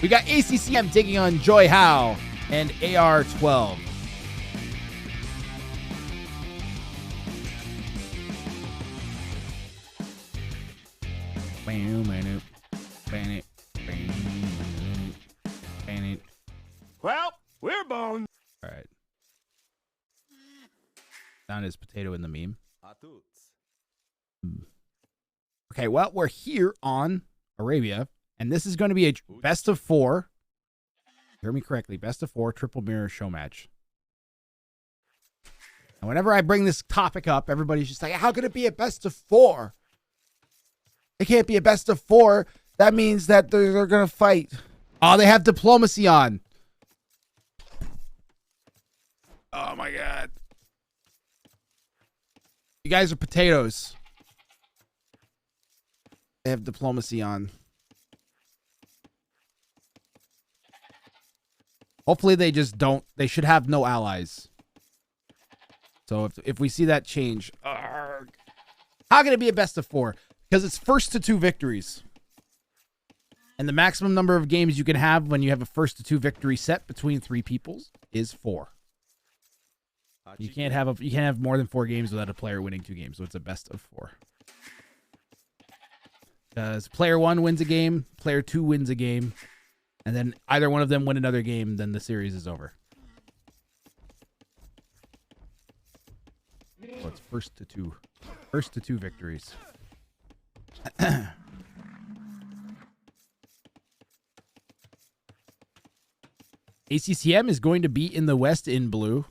We got ACCM taking on Juyhou and AR12. Well, we're boned. All right. Down his potato in the meme. Okay, well, we're here on Arabia, and this is going to be a best of 4. Hear me correctly, best of 4 triple mirror show match. And whenever I bring this topic up, everybody's just like, how could it be a best of 4? It can't be a best of 4. That means that they're going to fight. Oh, they have diplomacy on. Oh, my God. You guys are potatoes. They have diplomacy on. Hopefully they just don't. They should have no allies. So if we see that change. How can it be a best of 4? Because it's first to 2 victories. And the maximum number of games you can have when you have a first to 2 victory set between 3 peoples is 4. You can't have more than 4 games without a player winning 2 games. So it's a best of 4. Because player 1 wins a game, player 2 wins a game, and then either one of them win another game, then the series is over. So it's first to 2 victories. ACCM is going to be in the west in blue.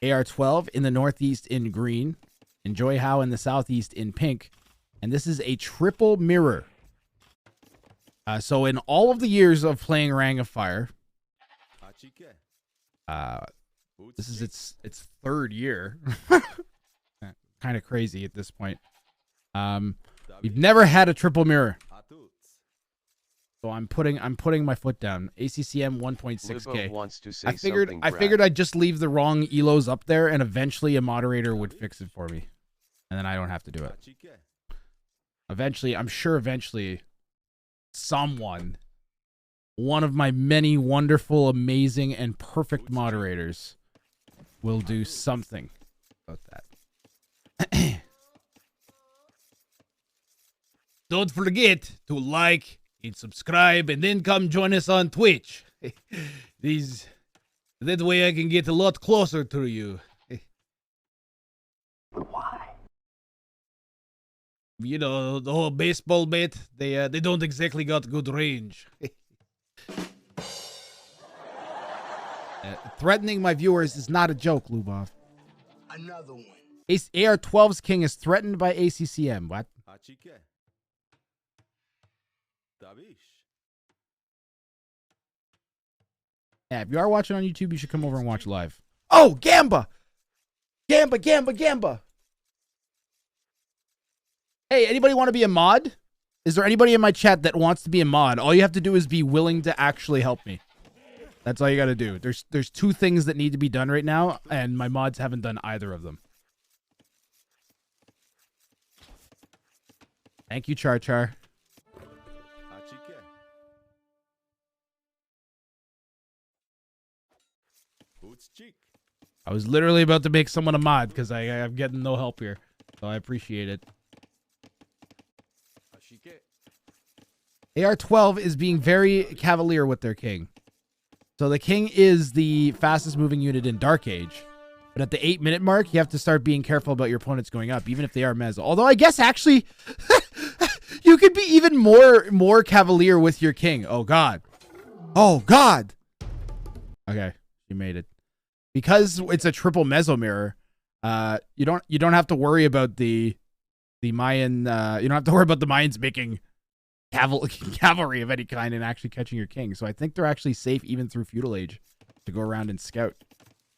AR12 in the northeast in green. And Juyhou in the southeast in pink. And this is a triple mirror. So in all of the years of playing Wrang of Fire, this is its 3rd year. Kind of crazy at this point. We've never had a triple mirror. So I'm putting my foot down. ACCM 1.6K. Wants to say I figured I'd just leave the wrong elos up there, and eventually a moderator would fix it for me, and then I don't have to do it. Eventually, I'm sure eventually someone, one of my many wonderful, amazing, and perfect moderators will do something about that. Don't forget to like and subscribe, and then come join us on Twitch. That way I can get a lot closer to you. Why? You know, the whole baseball bat, they don't exactly got good range. Threatening my viewers is not a joke, Lubov. Another one. AR12's king is threatened by ACCM. What? Yeah, if you are watching on YouTube, you should come over and watch live. Oh, Gamba! Gamba! Hey, anybody want to be a mod? Is there anybody in my chat that wants to be a mod? All you have to do is be willing to actually help me. That's all you got to do. There's 2 things that need to be done right now, and my mods haven't done either of them. Thank you, Char Char. I was literally about to make someone a mod because I'm getting no help here. So I appreciate it. AR12 is being very cavalier with their king. So the king is the fastest moving unit in Dark Age. But at the 8-minute mark, you have to start being careful about your opponents going up, even if they are mezzo. Although I guess actually, you could be even more cavalier with your king. Oh, God. Oh, God. Okay, you made it. Because it's a triple mezzo mirror, you don't have to worry about the Mayan. You don't have to worry about the Mayans making cavalry of any kind and actually catching your king. So I think they're actually safe even through feudal age to go around and scout.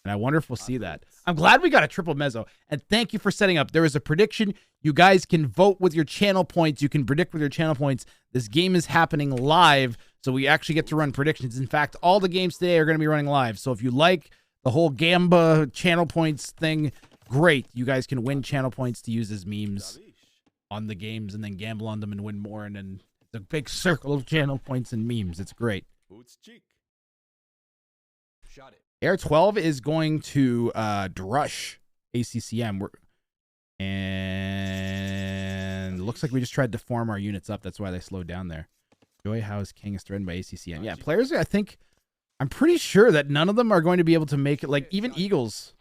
And I wonder if we'll see that. I'm glad we got a triple mezzo. And thank you for setting up. There is a prediction. You guys can vote with your channel points. You can predict with your channel points. This game is happening live, so we actually get to run predictions. In fact, all the games today are going to be running live. So if you like the whole Gamba channel points thing, great. You guys can win channel points to use as memes on the games and then gamble on them and win more, and then It's a big circle of channel points and memes. It's great. AR12 is going to drush ACCM. And looks like we just tried to form our units up. That's why they slowed down there. Juyhou's king is threatened by ACCM. Yeah, players, I'm pretty sure that none of them are going to be able to make it. Like, even Eagles.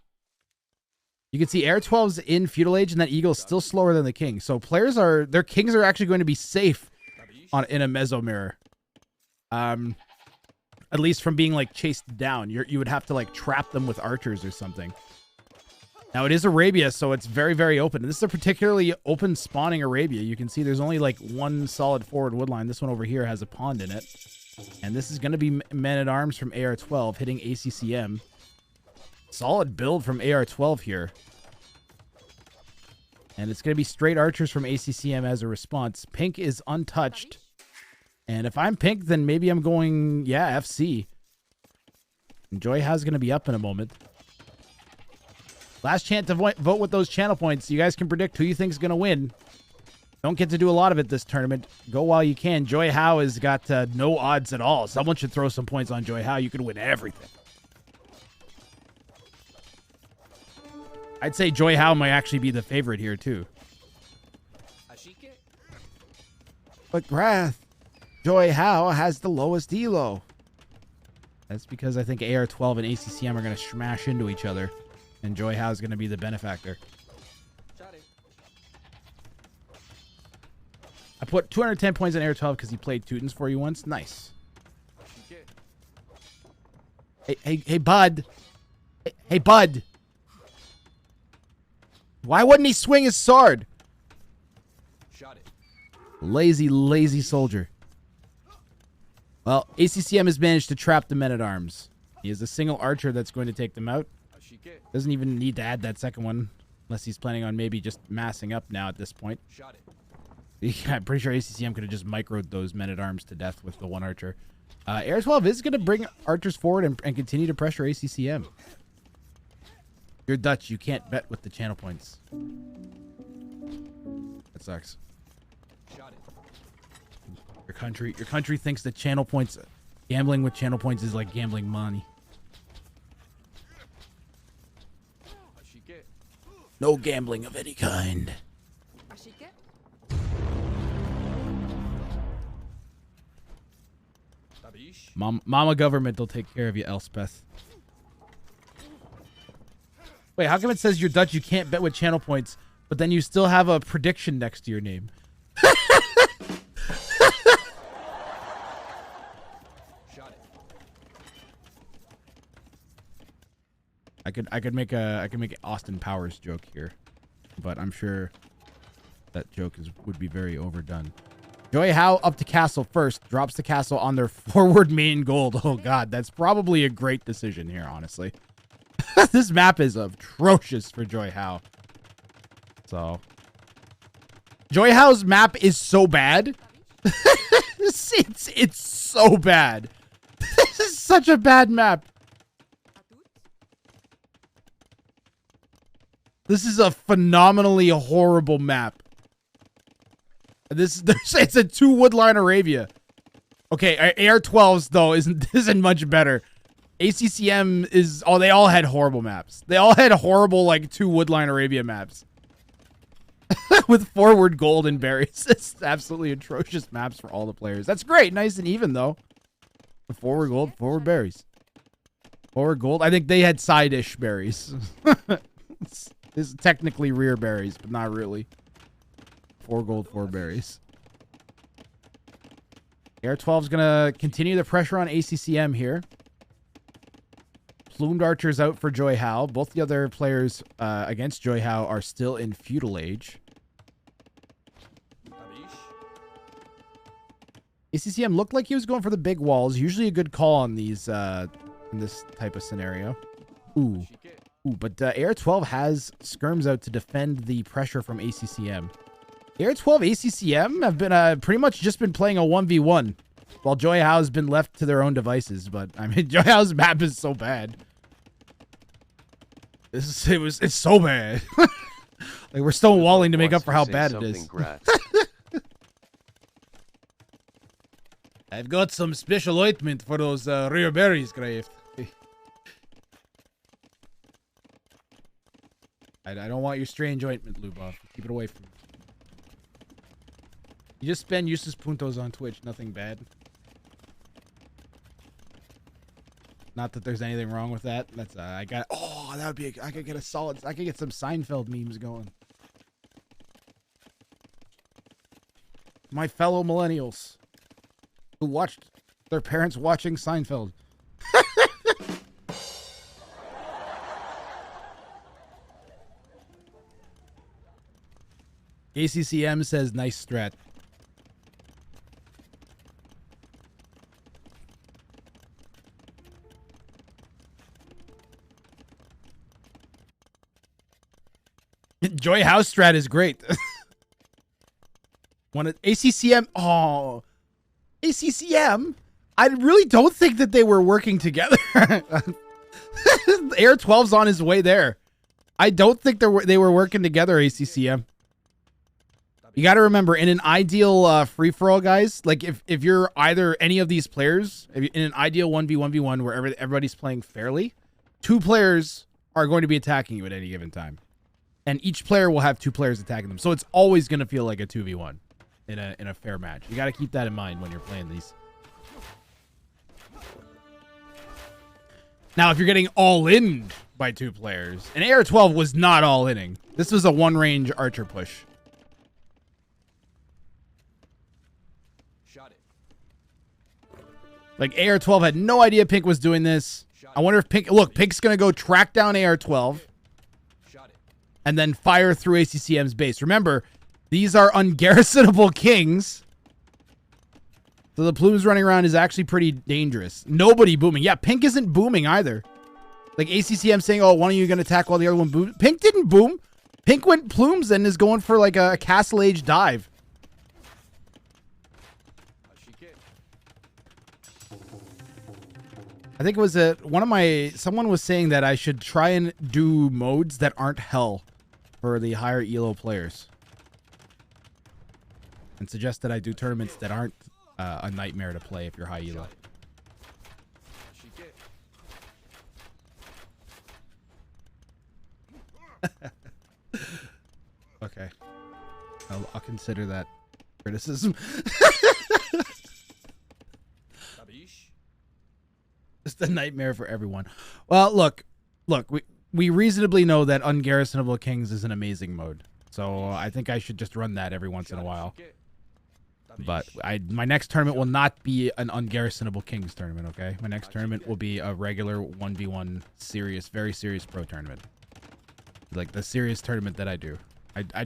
You can see AR12's in feudal age, and that Eagle's still slower than the king. So players their kings are actually going to be safe in a meso mirror. At least from being like chased down. You would have to like trap them with archers or something. Now it is Arabia, so it's very, very open. And this is a particularly open spawning Arabia. You can see there's only like one solid forward wood line. This one over here has a pond in it. And this is going to be men-at-arms from AR12 hitting ACCM. Solid build from AR12 here. And it's going to be straight archers from ACCM as a response. Pink is untouched. And if I'm pink, then maybe I'm going, yeah, FC. And Juyhou's going to be up in a moment. Last chance to vote with those channel points. You guys can predict who you think is going to win. Don't get to do a lot of it this tournament. Go while you can. Juyhou has got no odds at all. Someone should throw some points on Juyhou. You can win everything. I'd say Juyhou might actually be the favorite here, too. But Grath, Juyhou has the lowest elo. That's because I think AR12 and ACCM are going to smash into each other. And Juyhou is going to be the benefactor. I put 210 points on AR12 because he played Teutons for you once. Nice. Hey, bud. Hey, bud. Why wouldn't he swing his sword? Lazy soldier. Well, ACCM has managed to trap the men-at-arms. He has a single archer that's going to take them out. Doesn't even need to add that second one, unless he's planning on maybe just massing up now at this point. Yeah, I'm pretty sure ACCM could have just microed those men-at-arms to death with the one archer. AR12 is going to bring archers forward and continue to pressure ACCM. You're Dutch. You can't bet with the channel points. That sucks. Your country thinks that channel points, gambling with channel points is like gambling money. No gambling of any kind. Mama government will take care of you, Elspeth. Wait, how come it says you're Dutch, you can't bet with channel points, but then you still have a prediction next to your name? I could make an Austin Powers joke here, but I'm sure that joke would be very overdone. Juyhou up to castle first, drops the castle on their forward main gold. Oh god, that's probably a great decision here, honestly. This map is atrocious for Juyhou. So Juyhou's map is so bad. it's so bad. This is such a bad map. This is a phenomenally horrible map. It's a 2 woodline Arabia. Okay, AR12s though isn't much better. ACCM is they all had horrible maps. They all had horrible like 2 woodline Arabia maps. With forward gold and berries. It's absolutely atrocious maps for all the players. That's great, nice and even though. Forward gold, forward berries. Forward gold. I think they had side-ish berries. This is technically rear berries, but not really. 4 gold, 4 berries. AR12 is going to continue the pressure on ACCM here. Plumed archers out for Juyhou. Both the other players against Juyhou are still in feudal age. ACCM looked like he was going for the big walls. Usually a good call on these in this type of scenario. Ooh, but AR12 has skirms out to defend the pressure from ACCM. AR12 ACCM have been pretty much just been playing a 1v1 while Juyhou has been left to their own devices. But I mean, Juyhou's map is so bad. It's so bad. Like we're stonewalling to make up for how bad it is. I've got some special ointment for those rare berries, Grave. I don't want your strange ointment, Lubov. Keep it away from me. You just spend useless puntos on Twitch. Nothing bad. Not that there's anything wrong with that. That's I got. Oh, that would be. I could get a solid. I could get some Seinfeld memes going. My fellow millennials who watched their parents watching Seinfeld. ACCM says nice strat. Juyhou strat is great. One of ACCM. Oh, ACCM. I really don't think that they were working together. AR12's on his way there. I don't think they were working together. ACCM. You got to remember, in an ideal free-for-all, guys, like if you're either any of these players, in an ideal 1v1v1 where everybody's playing fairly, 2 players are going to be attacking you at any given time. And each player will have 2 players attacking them. So it's always going to feel like a 2v1 in a fair match. You got to keep that in mind when you're playing these. Now, if you're getting all-in by 2 players, and AR12 was not all-inning. This was a one-range archer push. Like, AR12 had no idea Pink was doing this. I wonder if Pink... Look, Pink's going to go track down AR12 and then fire through ACCM's base. Remember, these are ungarrisonable kings. So the plumes running around is actually pretty dangerous. Nobody booming. Yeah, Pink isn't booming either. Like, ACCM saying, oh, one of you going to attack while the other one booms. Pink didn't boom. Pink went plumes and is going for, like, a Castle Age dive. I think it was someone was saying that I should try and do modes that aren't hell for the higher ELO players. And suggest that I do tournaments that aren't a nightmare to play if you're high ELO. Okay. I'll consider that criticism. Just a nightmare for everyone. Well, look, we reasonably know that Ungarrisonable Kings is an amazing mode. So I think I should just run that every once in a while. But my next tournament will not be an Ungarrisonable Kings tournament, okay? My next tournament will be a regular 1v1 serious, very serious pro tournament. Like the serious tournament that I do.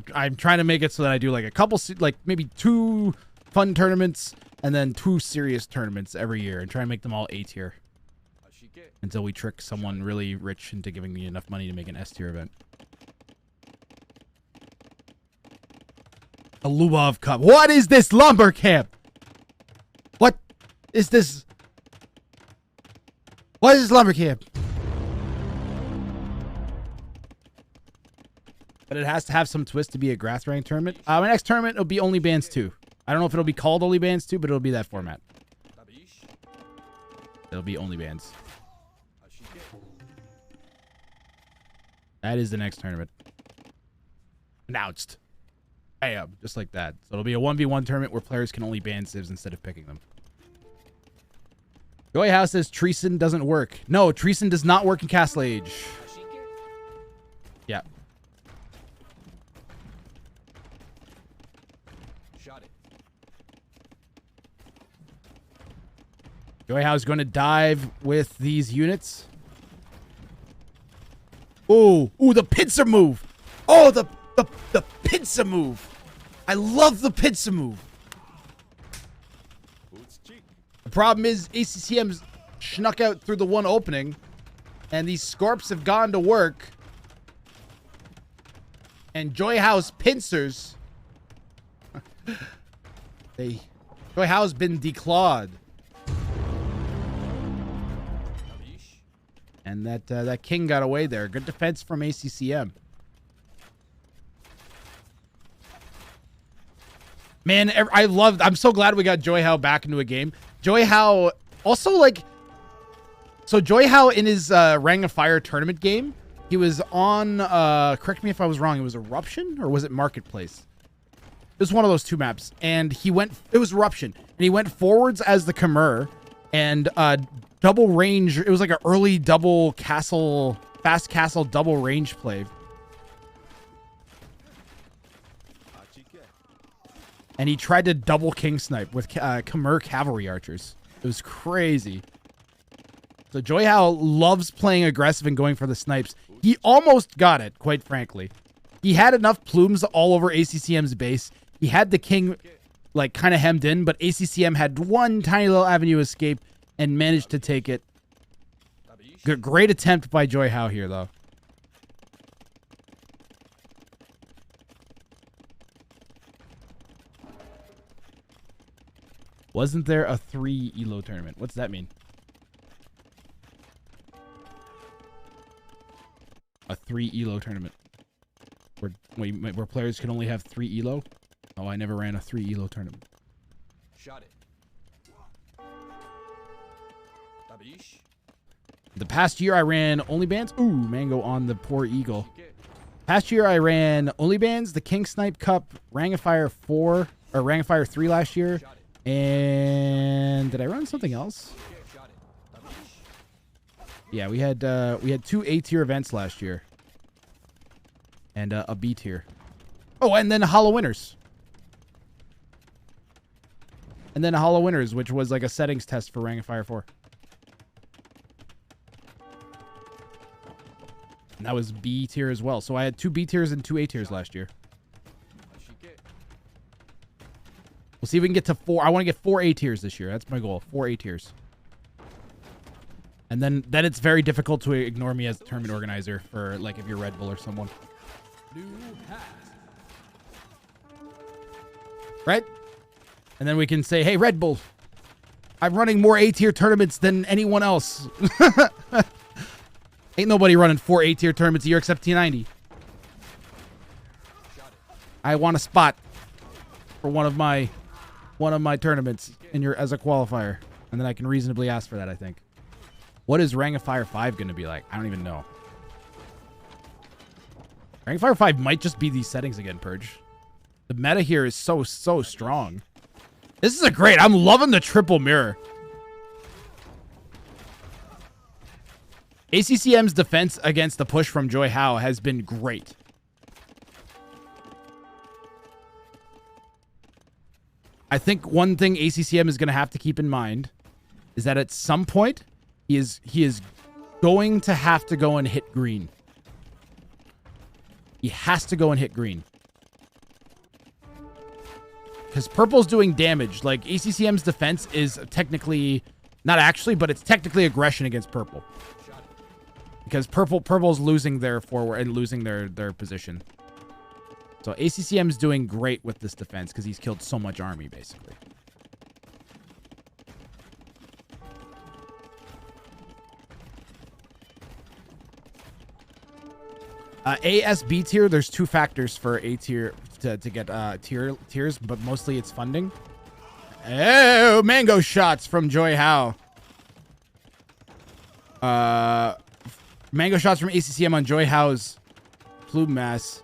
I'm trying to make it so that I do like a couple, like maybe 2 fun tournaments and then 2 serious tournaments every year and try and make them all A tier. Until we trick someone really rich into giving me enough money to make an S tier event. A Lubov Cup. What is this lumber camp? What is this? What is this lumber camp? But it has to have some twist to be a grass rank tournament. My next tournament will be Only Bands 2. I don't know if it'll be called Only Bands 2, but it'll be that format. It'll be Only Bands. That is the next tournament. Announced. Bam. Just like that. So it'll be a 1v1 tournament where players can only ban civs instead of picking them. Juyhou says Treason doesn't work. No, Treason does not work in Castle Age. Yeah. Juyhou is going to dive with these units. Ooh, the pincer move. Oh, the pincer move. I love the pincer move. The problem is ACCM's snuck out through the one opening, and these Scorps have gone to work, and Juyhou's pincers. Juyhou's been declawed. And that king got away there. Good defense from ACCM. Man, I'm so glad we got Juyhou back into a game. Juyhou also like. So Juyhou in his Rang of Fire tournament game, he was on. Correct me if I was wrong. It was Eruption or was it Marketplace? It was one of those two maps, and he went. It was Eruption, and he went forwards as the Khmer, and double range. It was like an early double castle, fast castle double range play. And he tried to double king snipe with Khmer cavalry archers. It was crazy. So Juyhou loves playing aggressive and going for the snipes. He almost got it, quite frankly. He had enough plumes all over ACCM's base. He had the king like kind of hemmed in, but ACCM had one tiny little avenue escape and managed to take it. Great attempt by Juyhou here, though. Wasn't there a 3 ELO tournament? What's that mean? A 3 ELO tournament. Where players can only have 3 ELO? Oh, I never ran a 3 ELO tournament. Shot it. The past year I ran only bands. Ooh, mango on the poor eagle. Past year I ran only bands, the King Snipe Cup, Rang of Fire 4 or Rang of Fire 3 last year. And did I run something else? Yeah, we had 2 A tier events last year. And a B tier. Oh, and then Hollow Winners. And then a Hollow Winners, which was like a settings test for Rang of Fire 4. And that was B tier as well. So I had 2 B tiers and 2 A tiers last year. We'll see if we can get to 4. I want to get 4 A tiers this year. That's my goal. 4 A tiers. And then it's very difficult to ignore me as the tournament organizer for like if you're Red Bull or someone. Right? And then we can say, hey, Red Bull, I'm running more A tier tournaments than anyone else. Ain't nobody running 4 A tier tournaments a year except T90. I want a spot for one of my tournaments as a qualifier, and then I can reasonably ask for that. I think. What is Rang of Fire 5 going to be like? I don't even know. Rang of Fire 5 might just be these settings again, Purge. The meta here is so strong. This is a great. I'm loving the triple mirror. ACCM's defense against the push from Juyhou has been great. I think one thing ACCM is going to have to keep in mind is that at some point he is going to have to go and hit green. He has to go and hit green. Because purple's doing damage. Like ACCM's defense is technically, not actually, but it's technically aggression against purple. Because purple's losing their forward and losing their position. So ACCM's doing great with this defense because he's killed so much army, basically. ASB tier, there's 2 factors for A tier to get tiers, but mostly it's funding. Oh, mango shots from Juyhou. Mango shots from ACCM on Juyhou's plume mass.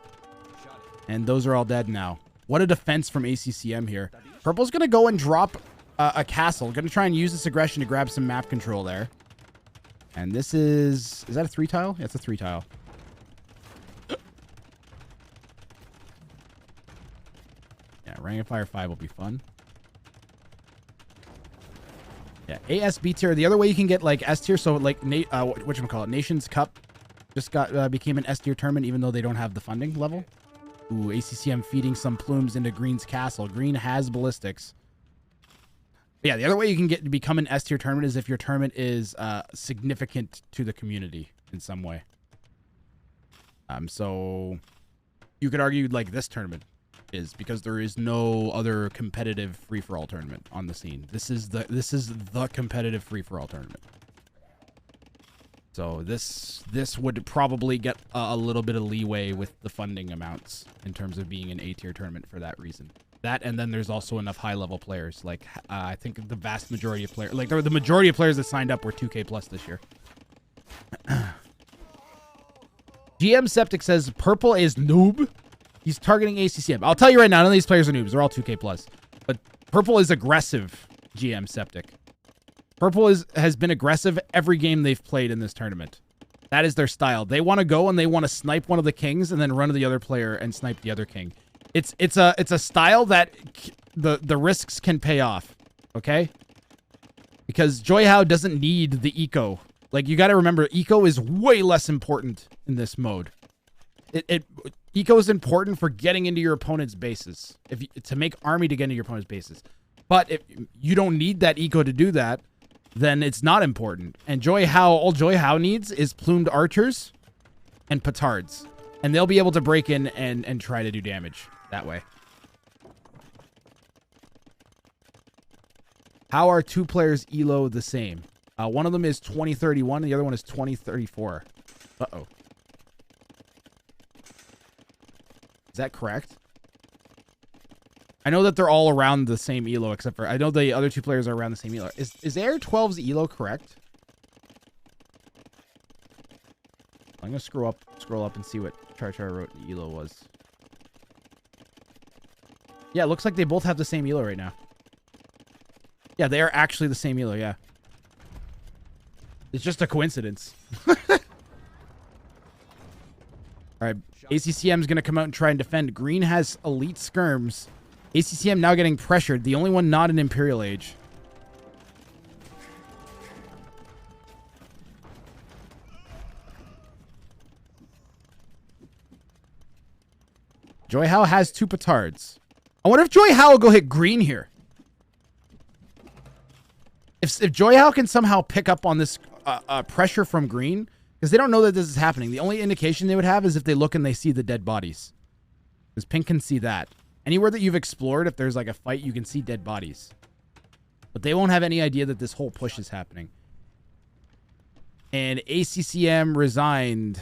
And those are all dead now. What a defense from ACCM here. Purple's going to go and drop a castle. Going to try and use this aggression to grab some map control there. And this is that a 3 tile? Yeah, it's a 3 tile. Yeah, Rang of Fire 5 will be fun. Yeah, ASB tier. The other way you can get like S tier, so like whatchamacallit, Nations Cup just became an S tier tournament, even though they don't have the funding level. Ooh, ACCM feeding some plumes into Green's castle. Green has ballistics. But yeah, the other way you can get to become an S tier tournament is if your tournament is significant to the community in some way. So you could argue like this tournament is, because there is no other competitive free-for-all tournament on the scene. This is the competitive free-for-all tournament. So this would probably get a little bit of leeway with the funding amounts in terms of being an A tier tournament for that reason. That, and then there's also enough high-level players. Like, I think the vast majority of players... Like, the majority of players that signed up were 2K plus this year. GM Septic says, Purple is noob. He's targeting ACCM. I'll tell you right now, none of these players are noobs. They're all 2K plus. But Purple is aggressive, GM Septic. Purple has been aggressive every game they've played in this tournament. That is their style. They want to go and they want to snipe one of the kings and then run to the other player and snipe the other king. It's a style that the risks can pay off, okay? Because Juyhou doesn't need the eco. Like, you got to remember, eco is way less important in this mode. Eco is important for getting into your opponent's bases, to make army to get into your opponent's bases. But if you don't need that eco to do that, then it's not important. And all Juyhou needs is plumed archers and petards. And they'll be able to break in and try to do damage that way. How are two players' elo the same? One of them is 2031, and the other one is 2034. Uh-oh. Is that correct? I know that they're all around the same elo, except for... I know the other two players are around the same elo. Is AR12's elo correct? I'm going to scroll up and see what Char wrote the elo was. Yeah, it looks like they both have the same elo right now. Yeah, they are actually the same elo, yeah. It's just a coincidence. Alright, ACCM is going to come out and try and defend. Green has elite skirms. ACCM now getting pressured. The only one not in Imperial Age. Juyhou has two petards. I wonder if Juyhou will go hit green here. If Juyhou can somehow pick up on this pressure from green, because they don't know that this is happening. The only indication they would have is if they look and they see the dead bodies. Because pink can see that. Anywhere that you've explored, if there's like a fight, you can see dead bodies. But they won't have any idea that this whole push is happening. And ACCM resigned.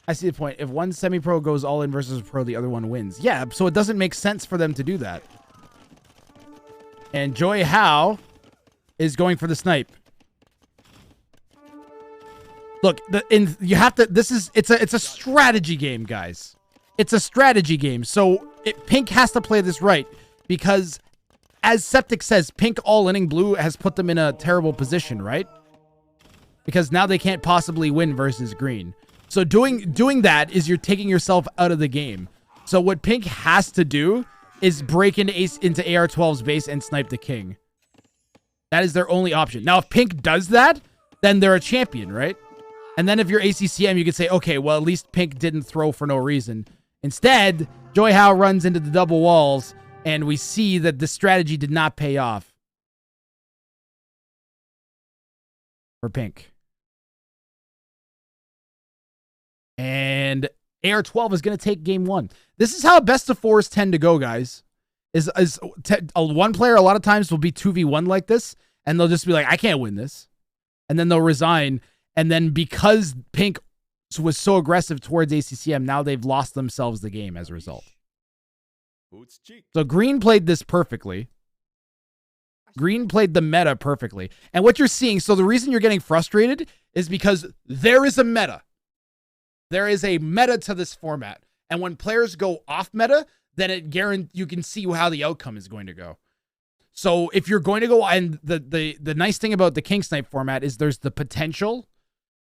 I see the point. If one semi-pro goes all in versus a pro, the other one wins. Yeah, so it doesn't make sense for them to do that. And Juyhou is going for the snipe. Look, you have to. It's a strategy game, guys. It's a strategy game. So pink has to play this right because, as Septic says, pink all-inning blue has put them in a terrible position, right? Because now they can't possibly win versus green. So doing that is you're taking yourself out of the game. So what pink has to do is break into AR12's base and snipe the king. That is their only option. Now, if pink does that, then they're a champion, right? And then if you're ACCM, you could say, okay, well, at least pink didn't throw for no reason. Instead, Juyhou runs into the double walls, and we see that the strategy did not pay off for pink. And AR12 is going to take game one. This is how best of fours tend to go, guys. One player a lot of times will be 2v1 like this, and they'll just be like, I can't win this. And then they'll resign. And then because pink was so aggressive towards ACCM, now they've lost themselves the game as a result. So green played this perfectly. Green played the meta perfectly. And what you're seeing, so the reason you're getting frustrated is because there is a meta. There is a meta to this format. And when players go off meta, then you can see how the outcome is going to go. So if you're going to go, and the nice thing about the King Snipe format is there's the potential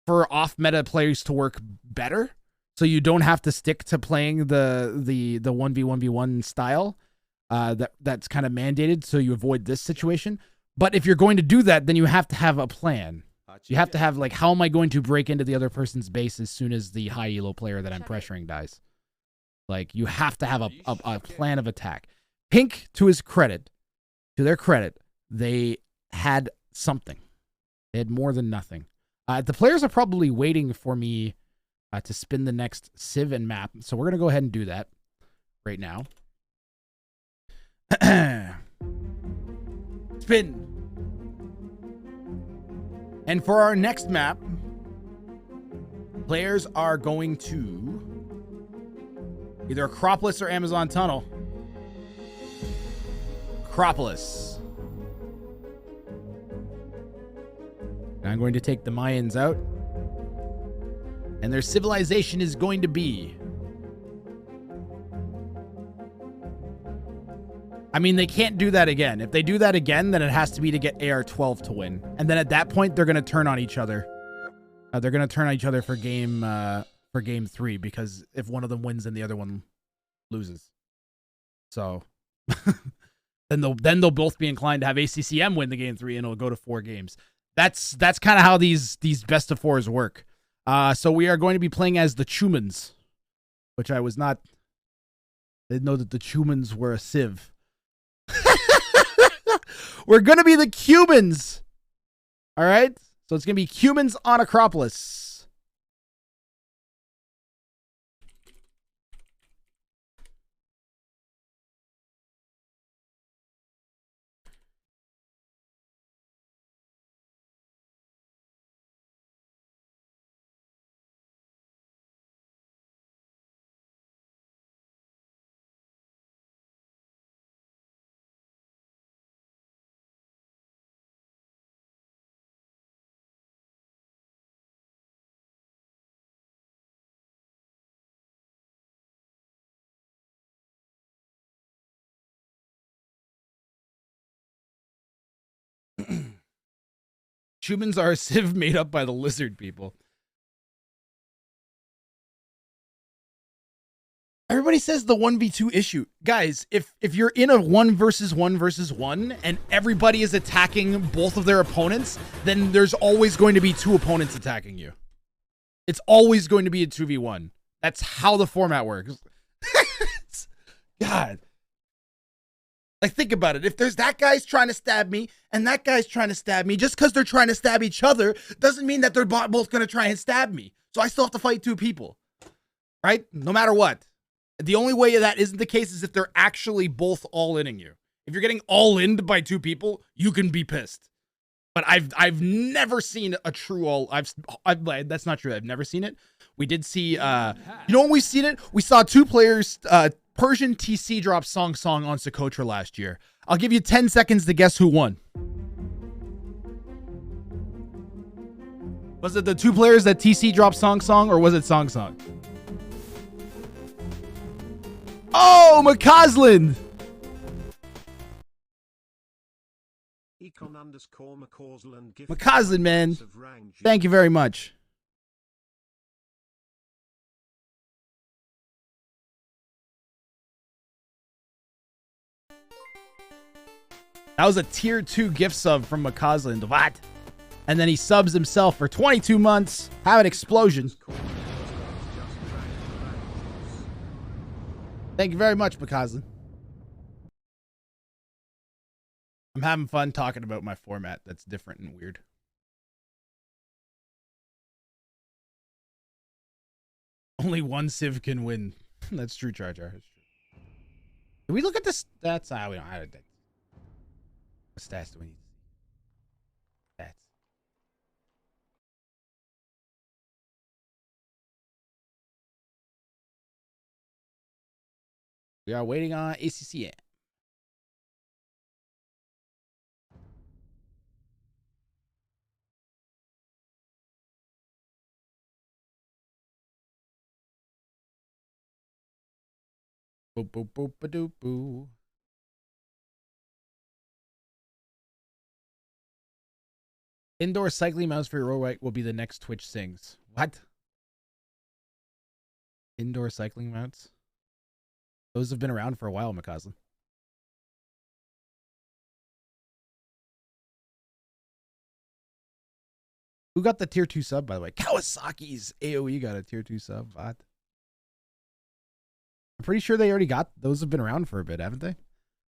for off meta players to work better. So you don't have to stick to playing the 1v1v1 style that's kind of mandated, so you avoid this situation. But if you're going to do that, then you have to have a plan. You have to have, like, how am I going to break into the other person's base as soon as the high elo player that I'm pressuring dies? Like, you have to have a plan of attack. Pink, to their credit, they had something. They had more than nothing. The players are probably waiting for me to spin the next Civ and map, so we're going to go ahead and do that right now. Spin. And for our next map, players are going to either Acropolis or Amazon Tunnel. Acropolis. And I'm going to take the Mayans out. And their civilization is going to be... I mean, they can't do that again. If they do that again, then it has to be to get AR12 to win. And then at that point, they're going to turn on each other. They're going to turn on each other for game 3, because if one of them wins, then the other one loses. So then they'll both be inclined to have ACCM win the game 3, and it'll go to 4 games. That's kind of how these best of 4s work. So we are going to be playing as the Chumans, which I didn't know that the Chumans were a civ. We're going to be the Cubans. All right. So it's going to be Cubans on Acropolis. Humans are a civ made up by the lizard people. Everybody says the 1v2 issue. Guys, if you're in a 1 versus 1 versus 1 and everybody is attacking both of their opponents, then there's always going to be 2 opponents attacking you. It's always going to be a 2v1. That's how the format works. God. Like, think about it. If there's that guy's trying to stab me and that guy's trying to stab me, just because they're trying to stab each other doesn't mean that they're both going to try and stab me. So I still have to fight 2 people. Right? No matter what. The only way that isn't the case is if they're actually both all-inning you. If you're getting all-inned by 2 people, you can be pissed. But I've never seen a true all... that's not true. I've never seen it. We did see... you know when we've seen it? We saw 2 players... Persian TC dropped Song on Socotra last year. I'll give you 10 seconds to guess who won. Was it the 2 players that TC dropped Song, or was it Song? Oh, McCausland! McCausland, man. Thank you very much. That was a tier 2 gift sub from McCausland. What? And then he subs himself for 22 months. Have an explosion. Thank you very much, McCausland. I'm having fun talking about my format that's different and weird. Only one civ can win. That's true, Char Jar. Did we look at this? That's how we don't have it. What stats do we need? Stats. We are waiting on ACCM. Boop, boop, boop, ba doop, boo. Indoor cycling mounts for your row right will be the next Twitch sings. What? Indoor cycling mounts? Those have been around for a while, McCausland. Who got the tier 2 sub, by the way? Kawasaki's AoE got a tier 2 sub. What? I'm pretty sure they already got those. Have been around for a bit, haven't they?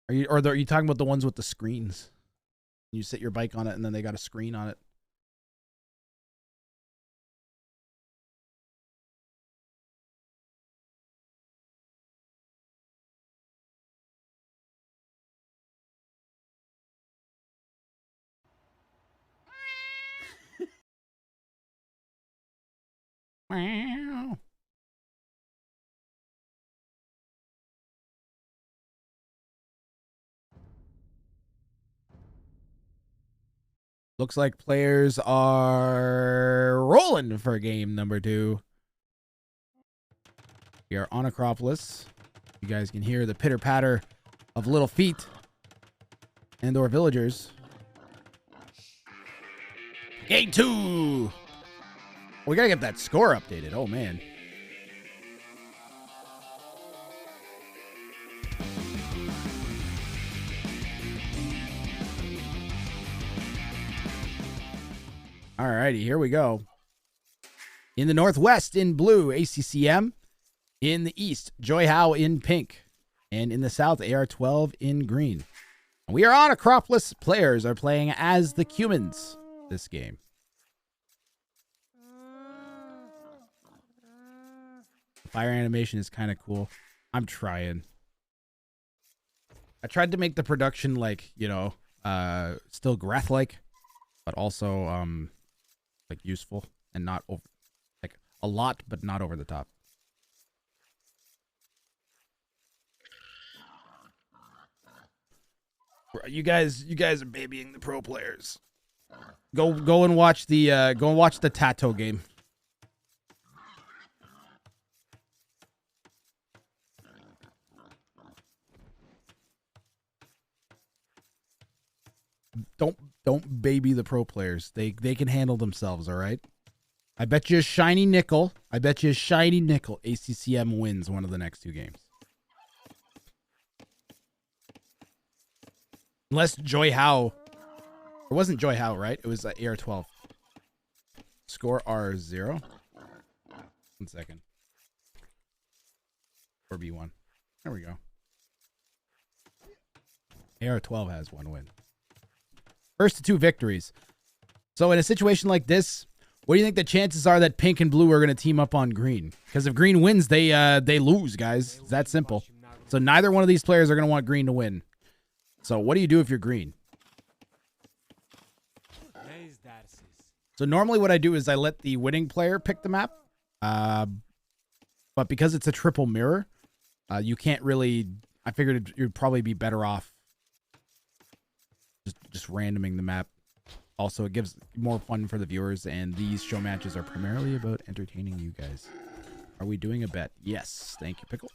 Are you talking about the ones with the screens? You sit your bike on it and then they got a screen on it. Wow. Looks like players are rolling for game number 2. We are on Acropolis. You guys can hear the pitter-patter of little feet and or villagers. Game 2. We gotta get that score updated. Oh, man. Alrighty, here we go. In the northwest, in blue, ACCM. In the east, Juyhou in pink. And in the south, AR12 in green. We are on Acropolis. Players are playing as the Cumans this game. Fire animation is kind of cool. I'm trying. I tried to make the production like, you know, still Greth-like, but also like useful and not over, like a lot, but not over the top. You guys are babying the pro players. Go and watch the Tato game. Don't baby the pro players. They can handle themselves, all right? I bet you a shiny nickel. ACCM wins one of the next 2 games. Unless Juyhou. It wasn't Juyhou, right? It was AR12. Score R0. 1 second. Or B1. There we go. AR12 has 1 win. First to 2 victories. So in a situation like this, what do you think the chances are that pink and blue are going to team up on green? Because if green wins, they lose, guys. It's that simple. So neither one of these players are going to want green to win. So what do you do if you're green? So normally what I do is I let the winning player pick the map. But because it's a triple mirror, you can't really... I figured you'd probably be better off just randoming the map. Also, it gives more fun for the viewers, and these show matches are primarily about entertaining you guys. Are we doing a bet? Yes. Thank you, Pickle.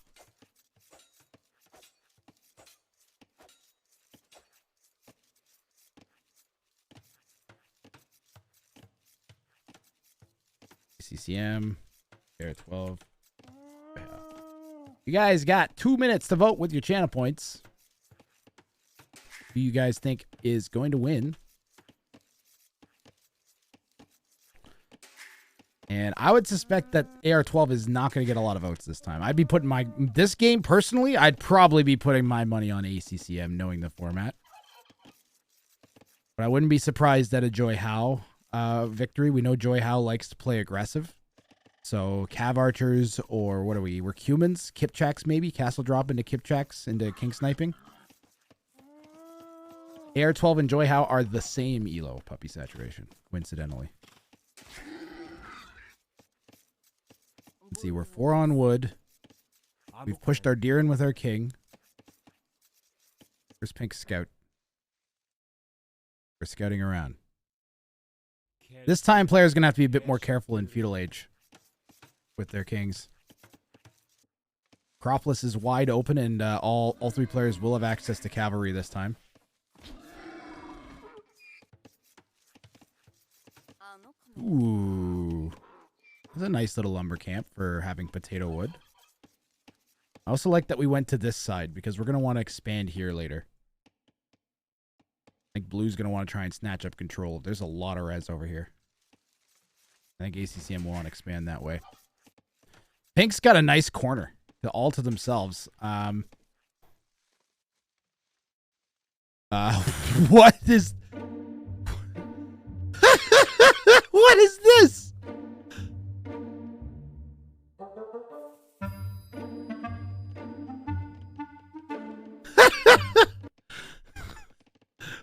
CCM, AR12. You guys got 2 minutes to vote with your channel points. Who you guys think is going to win? And I would suspect that AR12 is not going to get a lot of votes this time. I'd be putting this game personally, I'd probably be putting my money on ACCM knowing the format. But I wouldn't be surprised at a Juyhou victory. We know Juyhou likes to play aggressive. So Cav Archers, or what are we? We're Cumans, Kipchaks maybe, Castle Drop into Kipchaks into King Sniping. AR12 and Juyhou are the same elo, Puppy Saturation, coincidentally. Let's see, we're 4 on wood. We've pushed our deer in with our king. Where's Pink Scout? We're scouting around. This time, players going to have to be a bit more careful in Feudal Age with their kings. Acropolis is wide open, and all 3 players will have access to cavalry this time. Ooh. That's a nice little lumber camp for having potato wood. I also like that we went to this side because we're going to want to expand here later. I think blue's going to want to try and snatch up control. There's a lot of res over here. I think ACCM will want to expand that way. Pink's got a nice corner all to themselves. What is... What is this?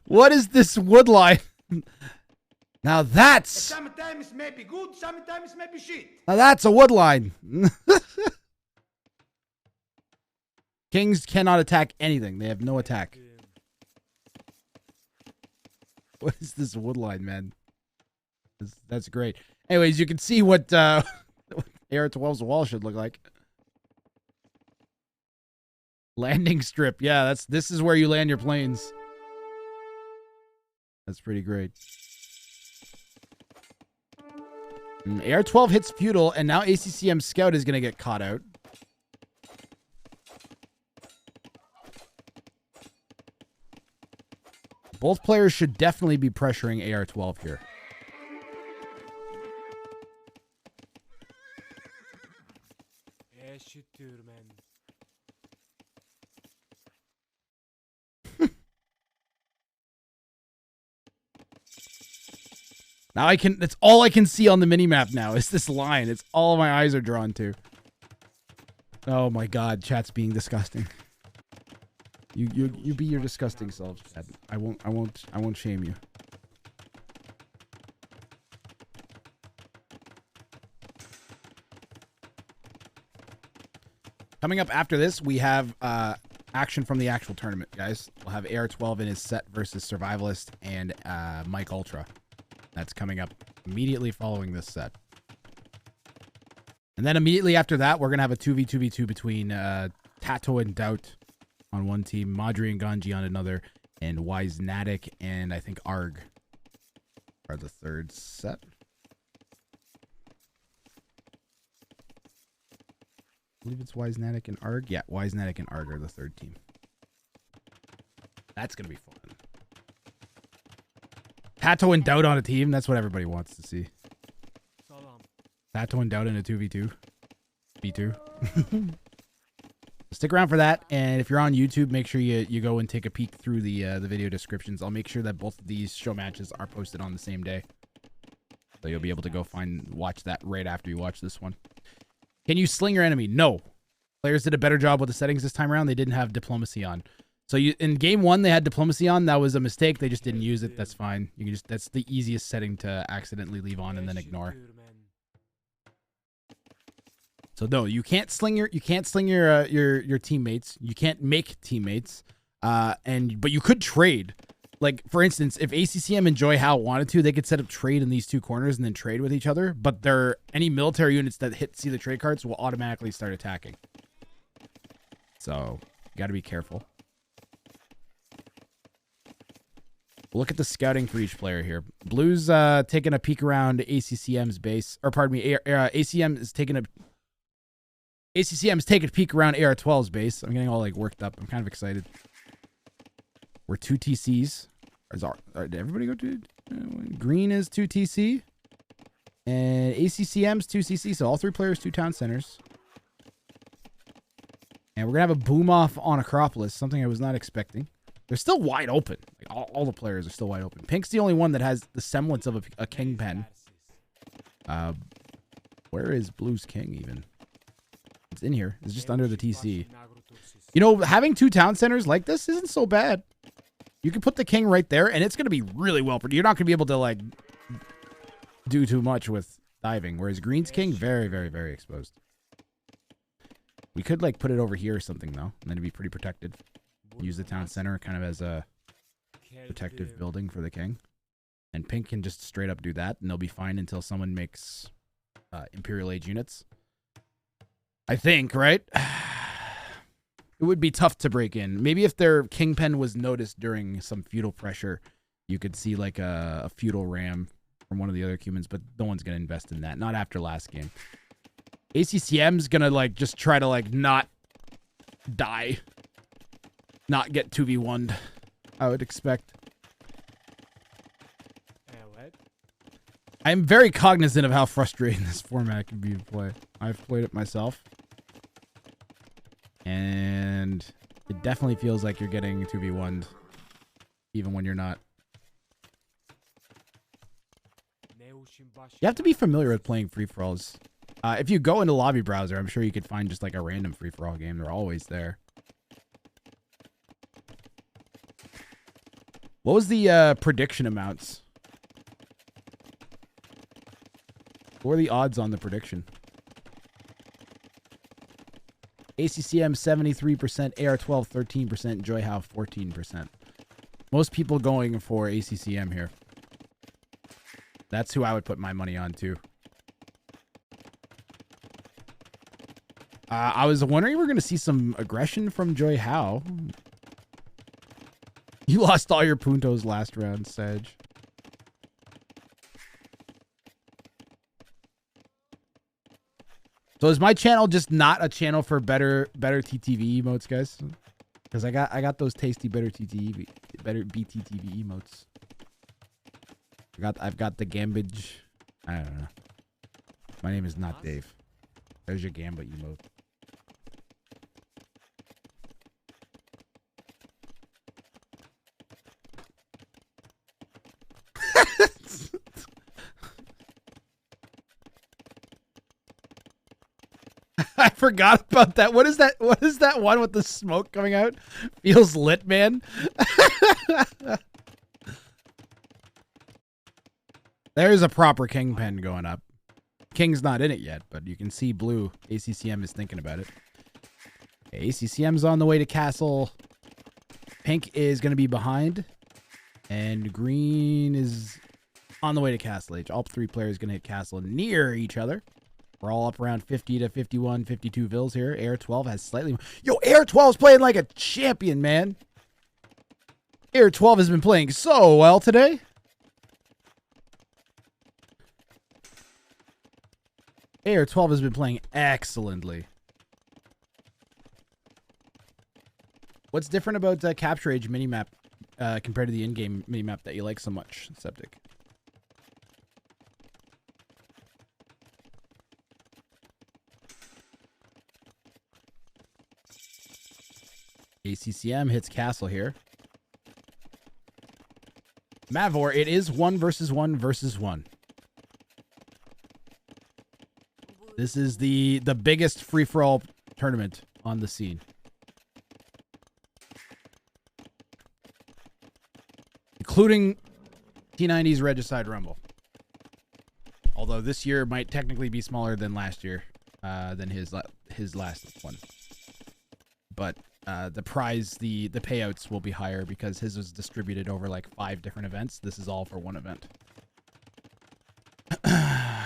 What is this wood line? Now that's... Sometimes may be good, sometimes may be shit. Now that's a wood line. Kings cannot attack anything. They have no attack. What is this wood line, man? That's great. Anyways, you can see what AR12's wall should look like. Landing strip. Yeah, this is where you land your planes. That's pretty great. AR12 hits feudal, and now ACCM scout is going to get caught out. Both players should definitely be pressuring AR12 here. Now I can, that's all I can see on the minimap now is this line. It's all my eyes are drawn to. Oh my god, chat's being disgusting. You be your disgusting selves, chat. I won't shame you. Coming up after this, we have action from the actual tournament, guys. We'll have AR12 in his set versus Survivalist and Mike Ultra. That's coming up immediately following this set. And then immediately after that, we're going to have a 2v2v2 between Tato and Doubt on one team, Madri and Ganji on another, and Wisenatic and I think Arg are the third set. I believe it's Wisenatic and Arg. Yeah, Wisenatic and Arg are the third team. That's going to be fun. Tato and Doubt on a team. That's what everybody wants to see. Tato and Doubt in a 2v2. V2. Stick around for that. And if you're on YouTube, make sure you go and take a peek through the video descriptions. I'll make sure that both of these show matches are posted on the same day. So you'll be able to go watch that right after you watch this one. Can you sling your enemy? No. Players did a better job with the settings this time around. They didn't have diplomacy on. So in game one, they had diplomacy on. That was a mistake. They just didn't use it. That's fine. You can that's the easiest setting to accidentally leave on and then ignore. So no, you can't sling your teammates. You can't make teammates. But you could trade. Like for instance, if ACCM and Juyhou wanted to, they could set up trade in these two corners and then trade with each other. But any military units that see the trade cards will automatically start attacking. So you got to be careful. Look at the scouting for each player here. Blue's taking a peek around ACCM's base, or pardon me, ACCM's taking a peek around AR12's base. I'm getting all like worked up. I'm kind of excited. We're 2 TCs. Did everybody go to green is 2 TC, and ACCM's 2 CC. So all 3 players 2 town centers. And we're gonna have a boom off on Acropolis, something I was not expecting. They're still wide open. Like all the players are still wide open. Pink's the only one that has the semblance of a kingpin. Where is Blue's king even? It's in here. It's just under the TC. You know, having 2 town centers like this isn't so bad. You can put the king right there, and it's going to be really well. You're not going to be able to, like, do too much with diving. Whereas Green's king, very, very, very exposed. We could, like, put it over here or something, though. And then it'd be pretty protected. Use the town center kind of as a protective building for the king. And Pink can just straight up do that, and they'll be fine until someone makes Imperial Age units. I think, right? It would be tough to break in. Maybe if their kingpin was noticed during some feudal pressure, you could see like a feudal ram from one of the other humans, but no one's going to invest in that. Not after last game. ACCM's going to like just try to like not die. Not get 2v1'd, I would expect. What? I'm very cognizant of how frustrating this format can be to play. I've played it myself. And it definitely feels like you're getting 2v1'd, even when you're not. You have to be familiar with playing free-for-alls. If you go into Lobby Browser, I'm sure you could find just like a random free-for-all game. They're always there. What was the prediction amounts What are the odds on the prediction? ACCM 73%, AR12 13%, Juyhou 14%. Most people going for ACCM here. That's who I would put my money on too. I was wondering if we're going to see some aggression from Juyhou. You lost all your puntos last round, Sage. So is my channel just not a channel for better TTV emotes, guys? Because I got those tasty better BTTV emotes. I've got the Gambage. I don't know. My name is not Dave. There's your Gamba emote. I forgot about that. What is that? What is that one with the smoke coming out? Feels lit, man. There's a proper Kingpin going up. King's not in it yet, but you can see blue. ACCM is thinking about it. ACCM's on the way to castle. Pink is going to be behind. And green is on the way to castle age. All three players going to hit castle near each other. We're all up around 50 to 51, 52 vills here. AR12 has slightly... Yo, AR12's playing like a champion, man. AR12 has been playing so well today. AR12 has been playing excellently. What's different about Capture Age minimap compared to the in-game minimap that you like so much, Septic? ACCM hits castle here. Mavor, it is 1 versus 1 versus 1. This is the biggest free-for-all tournament on the scene. Including T90's Regicide Rumble. Although this year might technically be smaller than last year, than his last one. But the prize, the payouts will be higher because his was distributed over like 5 different events. This is all for one event.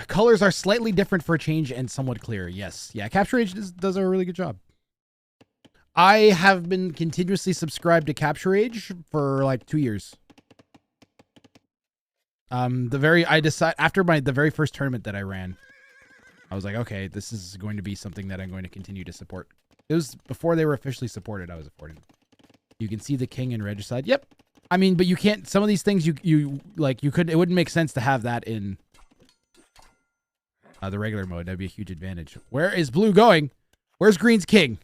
Colors are slightly different for a change and somewhat clearer. Yes. Yeah, Capture Age does a really good job. I have been continuously subscribed to Capture Age for like 2 years. After the very first tournament that I ran, I was like, okay, this is going to be something that I'm going to continue to support. It was before they were officially supported. I was supporting them. You can see the king in Regicide. Yep. I mean, but you can't, some of these things you could, it wouldn't make sense to have that in the regular mode. That'd be a huge advantage. Where is blue going? Where's green's king?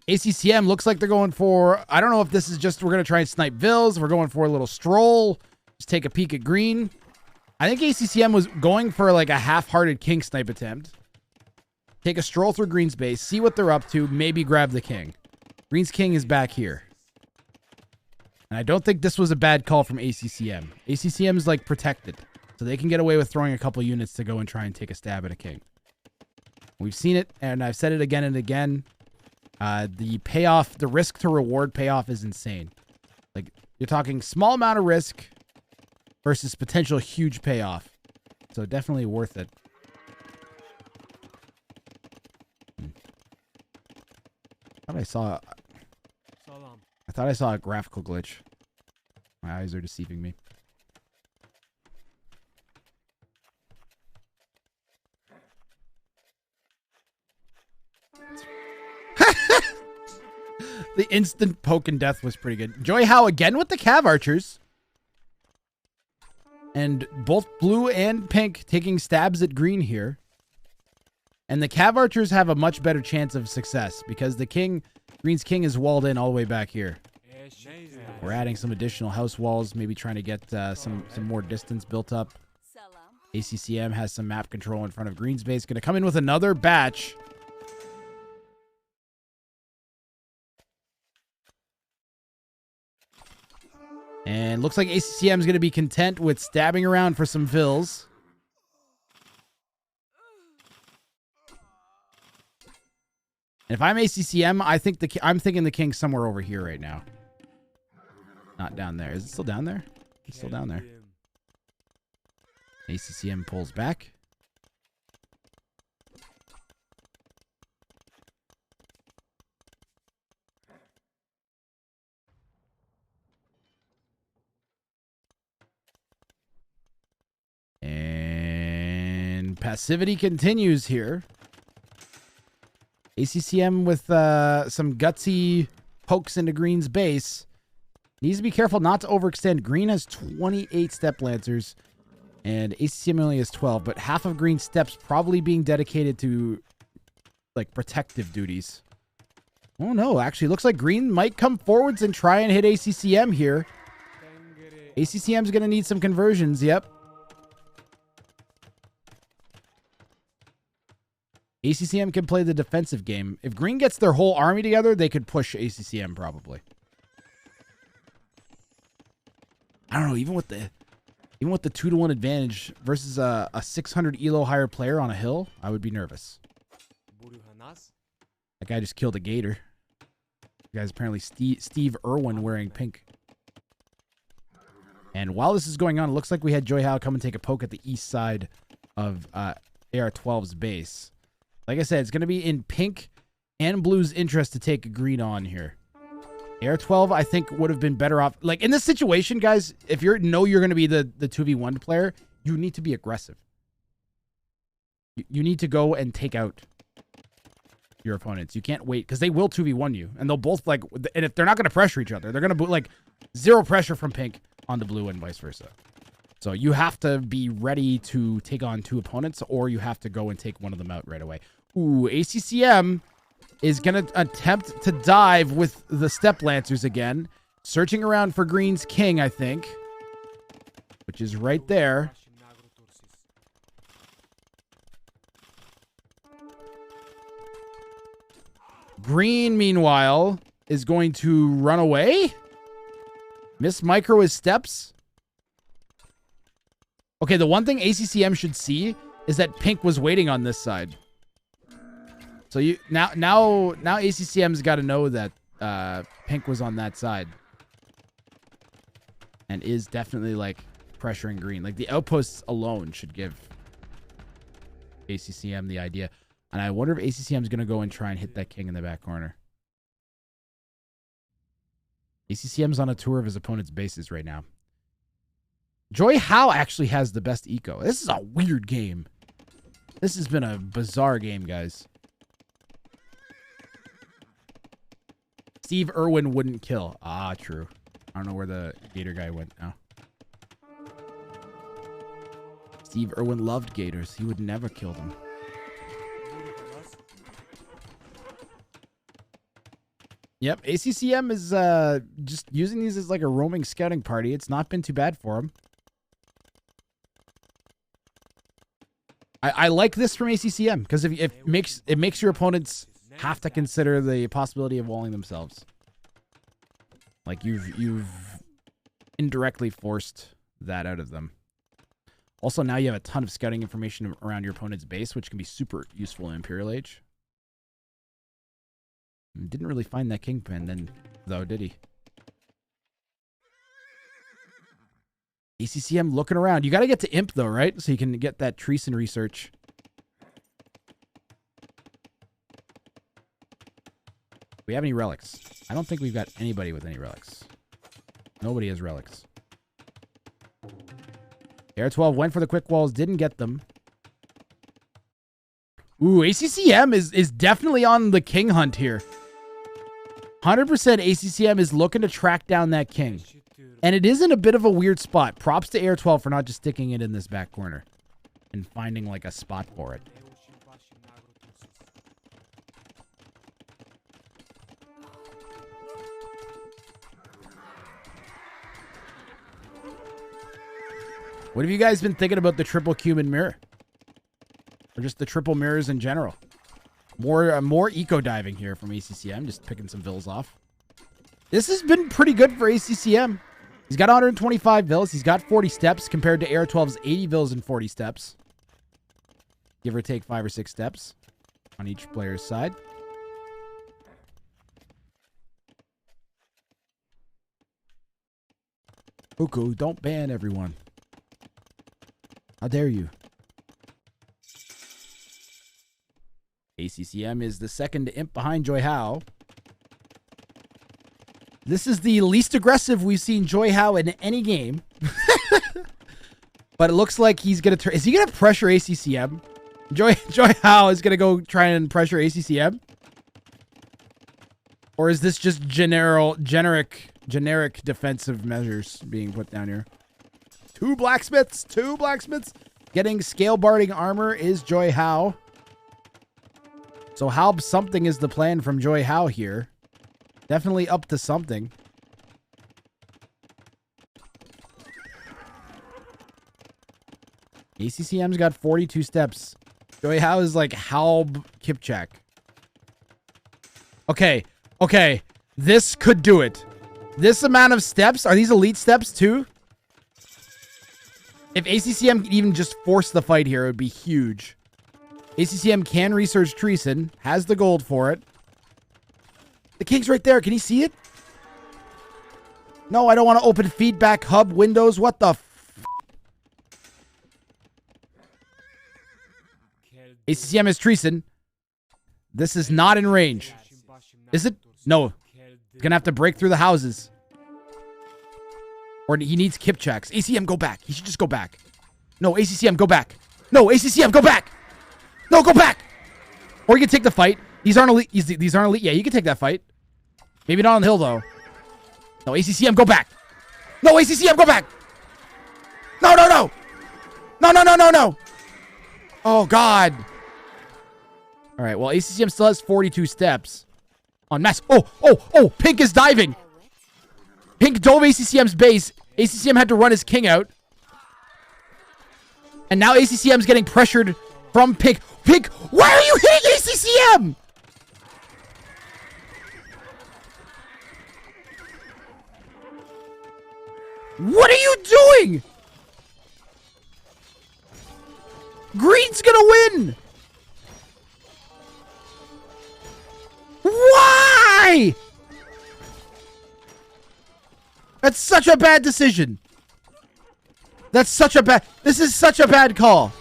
ACCM looks like they're going for, I don't know if this is just, we're going to try and snipe vills. We're going for a little stroll. Just take a peek at green. I think ACCM was going for like a half-hearted king snipe attempt. Take a stroll through green's base, see what they're up to, maybe grab the king. Green's king is back here. And I don't think this was a bad call from ACCM. ACCM is like protected. So they can get away with throwing a couple units to go and try and take a stab at a king. We've seen it, and I've said it again and again. The payoff, the risk to reward payoff is insane. Like, you're talking small amount of risk versus potential huge payoff. So definitely worth it. I thought I saw a graphical glitch. My eyes are deceiving me. The instant poke and death was pretty good. Juyhou again with the Cav Archers. And both blue and pink taking stabs at green here. And the Cav Archers have a much better chance of success because the king, green's king, is walled in all the way back here. We're adding some additional house walls, maybe trying to get some more distance built up. ACCM has some map control in front of green's base. Going to come in with another batch. And looks like ACCM is going to be content with stabbing around for some fills. And if I'm ACCM, I'm thinking the king's somewhere over here right now. Not down there. Is it still down there? It's still down there. ACCM pulls back. And passivity continues here. ACCM with some gutsy pokes into Green's base. Needs to be careful not to overextend. Green has 28 step lancers, and ACCM only has 12, but half of Green's steps probably being dedicated to, like, protective duties. Oh, no. Actually, looks like Green might come forwards and try and hit ACCM here. ACCM's going to need some conversions. Yep. ACCM can play the defensive game. If Green gets their whole army together, they could push ACCM probably. I don't know, even with the 2-to-1 advantage versus a 600 elo higher player on a hill, I would be nervous. That guy just killed a gator. The guy's apparently Steve Irwin wearing pink. And while this is going on, it looks like we had Juyhou come and take a poke at the east side of AR12's base. Like I said, it's going to be in pink and blue's interest to take Green on here. AR12, I think, would have been better off. Like, in this situation, guys, if you're going to be the 2v1 player, you need to be aggressive. You need to go and take out your opponents. You can't wait, because they will 2v1 you. And they'll both, like, and if they're not going to pressure each other, they're going to, like, zero pressure from pink on the blue and vice versa. So you have to be ready to take on two opponents, or you have to go and take one of them out right away. Ooh, ACCM is going to attempt to dive with the step lancers again. Searching around for Green's king, I think. Which is right there. Green, meanwhile, is going to run away. Miss micro his steps. Okay, the one thing ACCM should see is that pink was waiting on this side. So now ACCM's got to know that pink was on that side, and is definitely, like, pressuring Green. Like, the outposts alone should give ACCM the idea. And I wonder if ACCM's going to go and try and hit that king in the back corner. ACCM's on a tour of his opponent's bases right now. Juyhou actually has the best eco. This is a weird game. This has been a bizarre game, guys. Steve Irwin wouldn't kill. Ah, true. I don't know where the gator guy went now. Steve Irwin loved gators. He would never kill them. Yep, ACCM is just using these as like a roaming scouting party. It's not been too bad for him. I like this from ACCM because it makes your opponents have to consider the possibility of walling themselves. Like, you've indirectly forced that out of them. Also, now you have a ton of scouting information around your opponent's base, which can be super useful in Imperial Age. Didn't really find that kingpin then, though, did he? ACCM looking around. You got to get to Imp, though, right? So you can get that Treason research. Do we have any relics? I don't think we've got anybody with any relics. Nobody has relics. AR12 went for the quick walls, didn't get them. Ooh, ACCM is definitely on the king hunt here. 100% ACCM is looking to track down that king. And it is in a bit of a weird spot. Props to AR12 for not just sticking it in this back corner and finding, like, a spot for it. What have you guys been thinking about the triple cumin mirror? Or just the triple mirrors in general? More eco diving here from ACCM. Just picking some vills off. This has been pretty good for ACCM. He's got 125 vills. He's got 40 steps compared to AR12's 80 vills and 40 steps. Give or take 5 or 6 steps on each player's side. Huku, don't ban everyone. How dare you? ACCM is the second imp behind Juyhou. This is the least aggressive we've seen Juyhou in any game. But it looks like he's going to turn... Is he going to pressure ACCM? Juyhou is going to go try and pressure ACCM? Or is this just generic defensive measures being put down here? Two blacksmiths. Getting scale barding armor is Juyhou. So how something is the plan from Juyhou here. Definitely up to something. ACCM's got 42 steps. Juyhou is like Halb Kipchak. Okay. This could do it. This amount of steps. Are these elite steps too? If ACCM could even just force the fight here, it would be huge. ACCM can research Treason. Has the gold for it. The king's right there. Can he see it? No, I don't want to open feedback hub windows. What the ACCM is Treason. This is not in range. Is it? No. He's going to have to break through the houses. Or he needs Kipchaks. ACCM, go back. He should just go back. No, ACCM, go back. No, ACCM, go back. No, go back. Or you can take the fight. These aren't elite. These aren't elite. Yeah, you can take that fight. Maybe not on the hill, though. No, ACCM, go back. No, ACCM, go back. No. No. Oh, God. All right, well, ACCM still has 42 steps. On mass. Oh, Pink is diving. Pink dove ACCM's base. ACCM had to run his king out. And now ACCM's getting pressured from Pink. Pink, why are you hitting ACCM? What are you doing? Green's gonna win. Why? That's such a bad decision. This is such a bad call.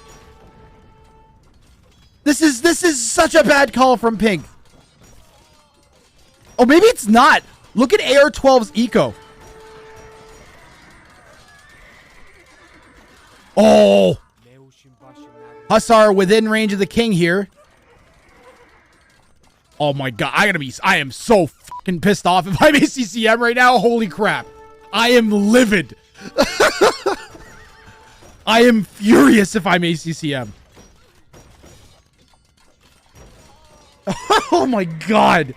This is such a bad call from Pink. Oh, maybe it's not. Look at AR12's eco. Oh. Hussar within range of the king here. Oh my God. I am so fucking pissed off if I'm ACCM right now. Holy crap. I am livid. I am furious if I'm ACCM. Oh my God.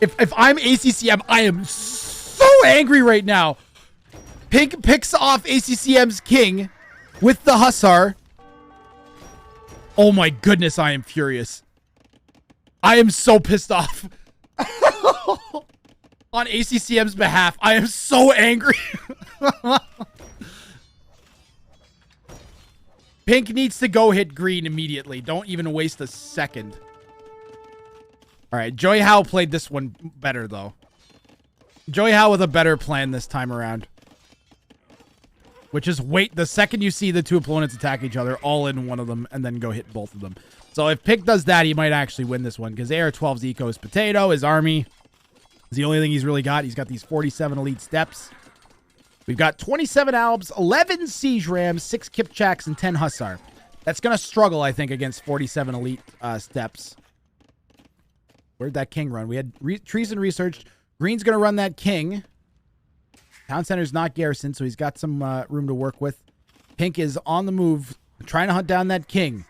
If I'm ACCM, I am so angry right now. Pink picks off ACCM's king with the Hussar. Oh my goodness, I am furious. I am so pissed off. On ACCM's behalf, I am so angry. Pink needs to go hit green immediately. Don't even waste a second. All right, Juyhou played this one better, though. Juyhou with a better plan this time around. Which is wait the second you see the two opponents attack each other, all in one of them, and then go hit both of them. So if Pink does that, he might actually win this one, because AR12's eco is potato, his army is the only thing he's really got. He's got these 47 elite steps. We've got 27 Albs, 11 Siege Rams, 6 Kipchaks, and 10 Hussar. That's going to struggle, I think, against 47 elite steps. Where'd that king run? We had Treason researched. Green's going to run that king. Town center's not garrisoned, so he's got some room to work with. Pink is on the move, trying to hunt down that king.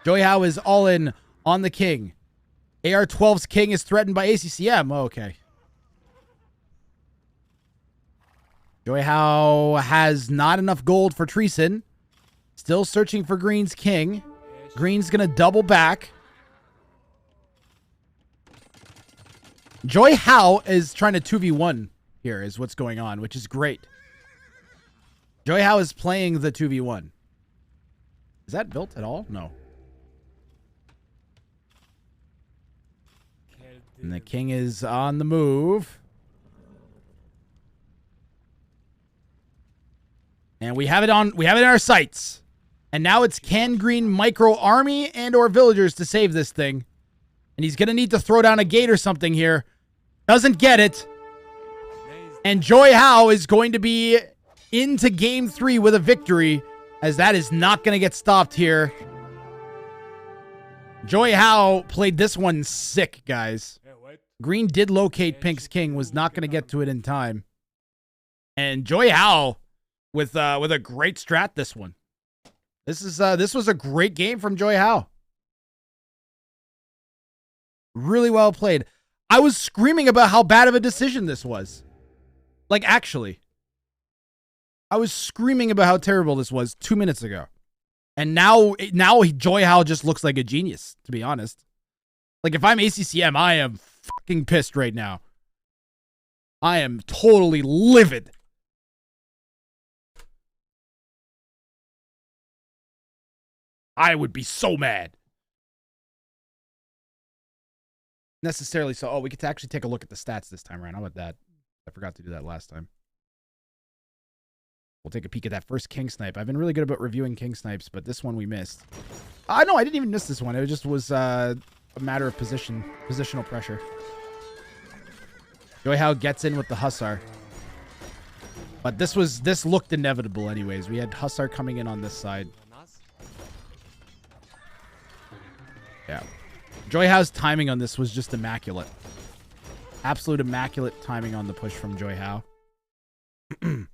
Juyhou is all in on the king. AR12's king is threatened by ACCM. Oh, okay. Juyhou has not enough gold for Treason. Still searching for Green's king. Green's going to double back. Juyhou is trying to 2v1 here is what's going on, which is great. Juyhou is playing the 2v1. Is that built at all? No. And the king is on the move. And we have it in our sights. And now it's Can Green micro army and or villagers to save this thing. And he's going to need to throw down a gate or something here. Doesn't get it. And Juyhou is going to be into game 3 with a victory, as that is not going to get stopped here. Juyhou played this one sick, guys. Green did locate Pink's king, was not going to get to it in time. And Juyhou with a great strat this one. This was a great game from Juyhou. Really well played. I was screaming about how bad of a decision this was. Like, actually. I was screaming about how terrible this was 2 minutes ago. And now Juyhou just looks like a genius, to be honest. Like, if I'm ACCM, I am fucking pissed right now. I am totally livid. I would be so mad. Necessarily so. Oh, we could actually take a look at the stats this time around. How about that? I forgot to do that last time. We'll take a peek at that first king snipe. I've been really good about reviewing king snipes, but this one we missed. No, I didn't even miss this one. It just was a matter of positional pressure. Juyhou gets in with the Hussar. But this looked inevitable anyways. We had Hussar coming in on this side. Yeah. Juyhou's timing on this was just immaculate. Absolute immaculate timing on the push from Juyhou. And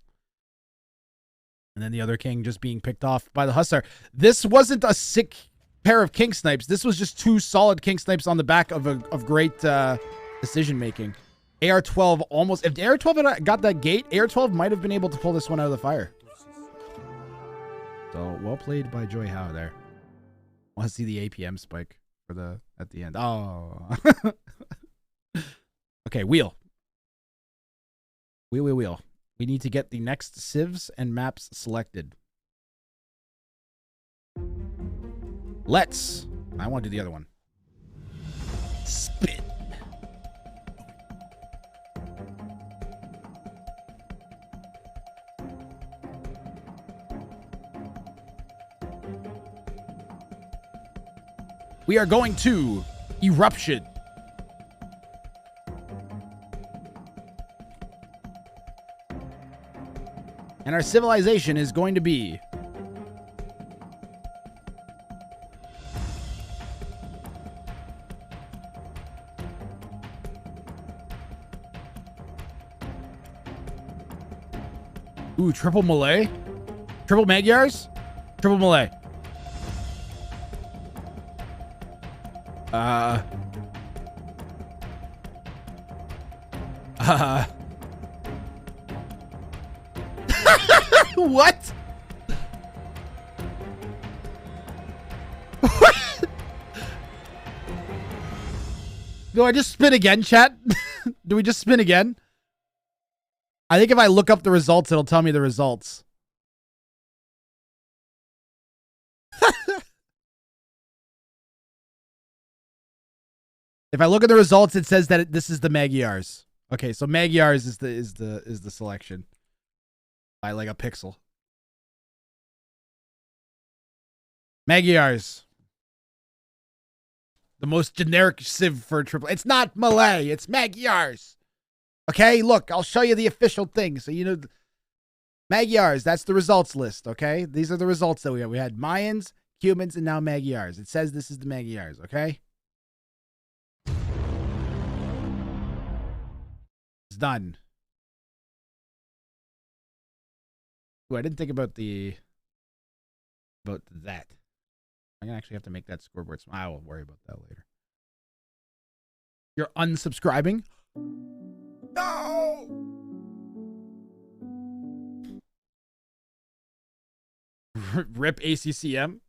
then the other king just being picked off by the Hussar. This wasn't a sick pair of king snipes. This was just 2 solid king snipes on the back of great decision making. AR12 almost... If AR12 had got that gate, AR12 might have been able to pull this one out of the fire. So, well played by Juyhou there. Want to see the APM spike for at the end. Oh. Okay, wheel. Wheel. We need to get the next civs and maps selected. Let's. I want to do the other one. Spin. We are going to Eruption. And our civilization is going to be... Ooh, triple Malay? Triple Magyars? Triple Malay. What? Do I just spin again, chat? Do we just spin again? I think if I look up the results, it'll tell me the results. If I look at the results, it says that this is the Magyars. Okay, so Magyars is the selection. By like a pixel. Magyars. The most generic civ for a triple. It's not Malay, it's Magyars. Okay, look, I'll show you the official thing. So you know, Magyars, that's the results list, okay? These are the results that we had. We had Mayans, Cubans, and now Magyars. It says this is the Magyars, okay? It's done. Ooh, I didn't think about that. I'm gonna actually have to make that scoreboard small. I will worry about that later. You're unsubscribing? No! Rip ACCM.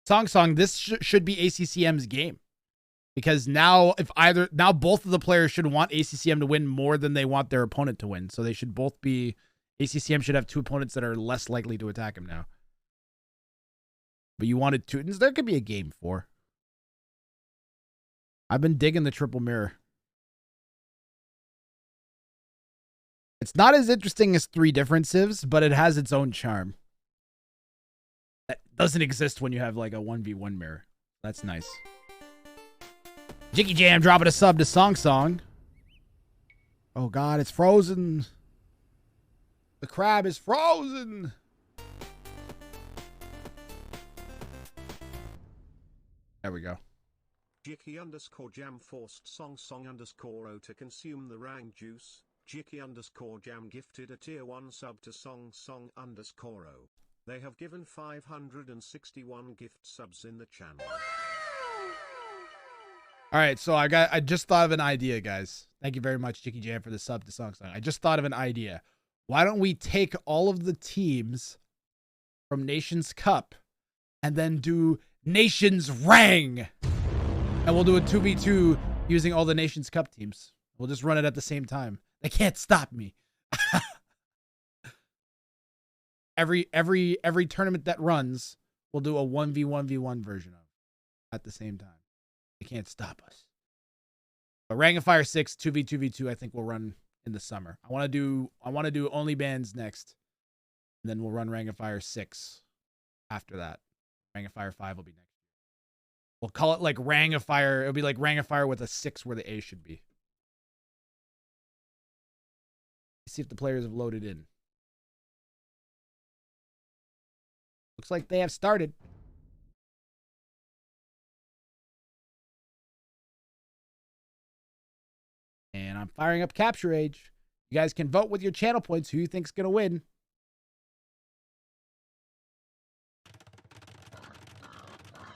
Song, this should be ACCM's game. Because now both of the players should want ACCM to win more than they want their opponent to win. So they should both be... ACCM should have 2 opponents that are less likely to attack him now. But you wanted Teutons? There could be a game 4. I've been digging the triple mirror. It's not as interesting as 3 different civs, but it has its own charm. That doesn't exist when you have like a 1v1 mirror. That's nice. Jicky Jam dropping a sub to Song Song. Oh god, it's frozen. The crab is frozen. There we go. Jicky_jam forced Song Song_o to consume the Wrang juice. Jicky_jam gifted a tier 1 sub to Song Song_o. They have given 561 gift subs in the channel. All right, so I just thought of an idea, guys. Thank you very much, Jicky Jam, for the sub to Song Song. I just thought of an idea. Why don't we take all of the teams from Nations Cup and then do Nations Wrang? And we'll do a 2v2 using all the Nations Cup teams. We'll just run it at the same time. They can't stop me. every tournament that runs, we'll do a 1v1v1 version of at the same time. They can't stop us. But Wrang of Fire 6 2v2v2 I think we'll run in the summer. I want to do only bands next. And then we'll run Wrang of Fire 6 after that. Wrang of Fire 5 will be next. We'll call it like Wrang of Fire. It'll be like Wrang of Fire with a 6 where the A should be. Let's see if the players have loaded in. Looks like they have started. And I'm firing up Capture Age. You guys can vote with your channel points who you think's going to win.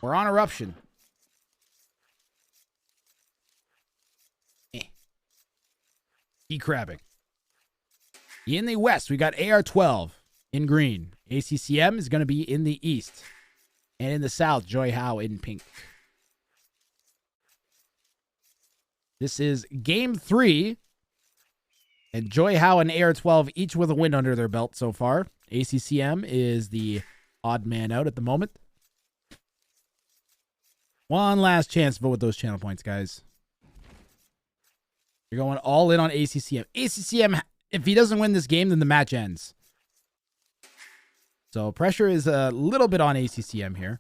We're on Eruption. Crabbing. In the west, we got AR12 in green. ACCM is going to be in the east. And in the south, Juyhou in pink. This is game 3. And Juyhou and AR12 each with a win under their belt so far. ACCM is the odd man out at the moment. One last chance to vote with those channel points, guys. You're going all in on ACCM. ACCM, if he doesn't win this game, then the match ends. So pressure is a little bit on ACCM here.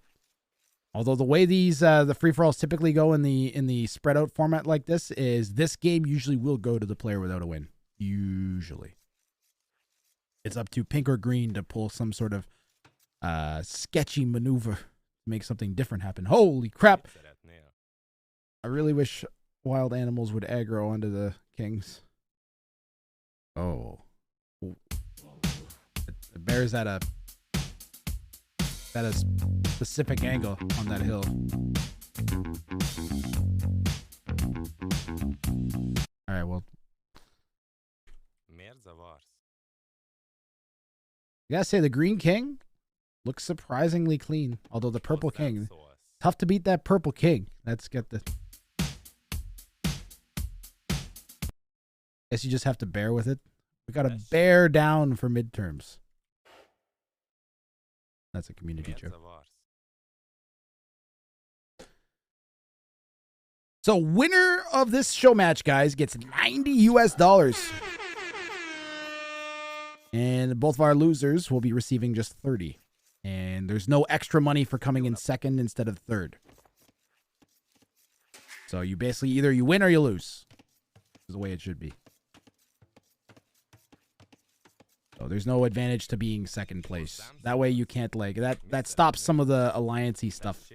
Although the way these the free-for-alls typically go in the spread out format like this is this game usually will go to the player without a win. Usually. It's up to pink or green to pull some sort of sketchy maneuver to make something different happen. Holy crap. I really wish wild animals would aggro onto the kings. Oh. The bear's at a specific angle on that hill. All right, well. I gotta say, the green king looks surprisingly clean. Although the purple king, tough to beat that purple king. Let's get the... Guess you just have to bear with it. We gotta bear down for midterms. That's a community joke. So winner of this show match, guys, gets $90 US. And both of our losers will be receiving just 30. And there's no extra money for coming in second instead of third. So you basically either you win or you lose. Is the way it should be. So there's no advantage to being second place. That way you can't like that stops some of the alliance-y stuff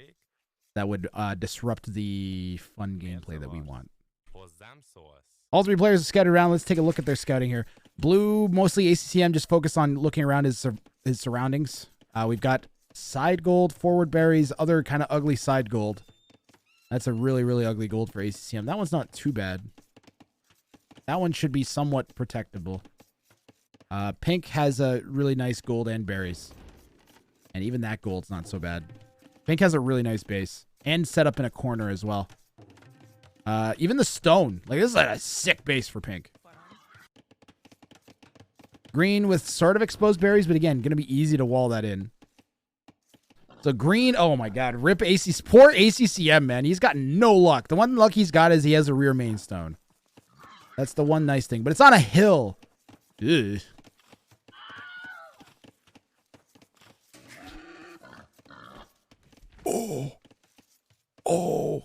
that would disrupt the fun gameplay that we want. All 3 players are scattered around. Let's take a look at their scouting here. Blue, mostly ACCM, just focus on looking around his surroundings. We've got side gold, forward berries, other kind of ugly side gold. That's a really, really ugly gold for ACCM. That one's not too bad. That one should be somewhat protectable. Pink has a really nice gold and berries. And even that gold's not so bad. Pink has a really nice base. And set up in a corner as well. Even the stone. Like, this is like a sick base for pink. Green with sort of exposed berries, but again, going to be easy to wall that in. So green, oh my god. Rip ACC. Poor ACCM, man. He's got no luck. The one luck he's got is he has a rear main stone. That's the one nice thing. But it's on a hill. Ugh. Oh. Oh.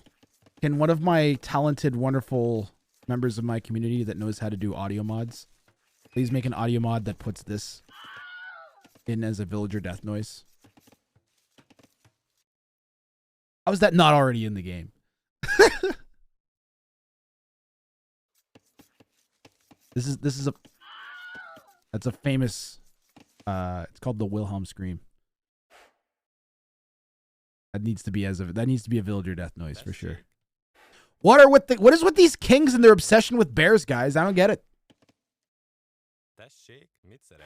Can one of my talented, wonderful members of my community that knows how to do audio mods please make an audio mod that puts this in as a villager death noise? How is that not already in the game? This is a that's a famous it's called the Wilhelm scream. That needs to be a villager death noise for sure. What is with these kings and their obsession with bears, guys? I don't get it.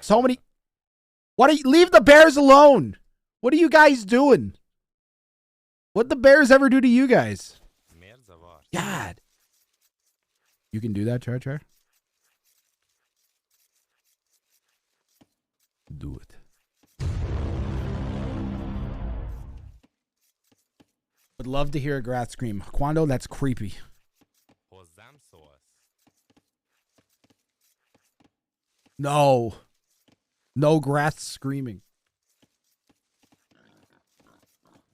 So many. Leave the bears alone? What are you guys doing? What'd the bears ever do to you guys? God. You can do that, Char. Do it. Would love to hear a Grath scream. Quando, that's creepy. No. No Grath screaming.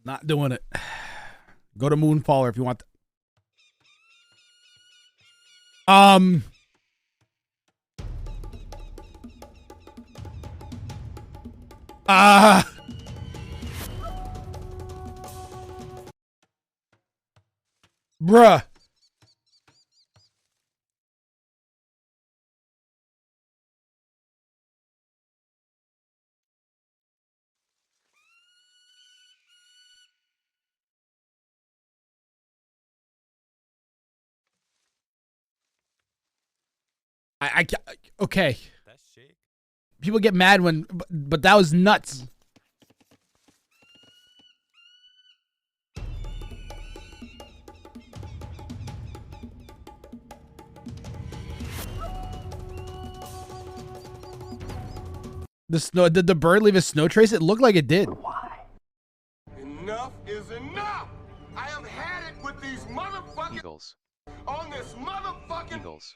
Not doing it. Go to Moonfaller if you want. Bruh. Okay. People get mad but that was nuts. Did the bird leave a snow trace? It looked like it did. Why? Enough is enough! I have had it with these motherfucking Eagles. On this motherfucking Eagles.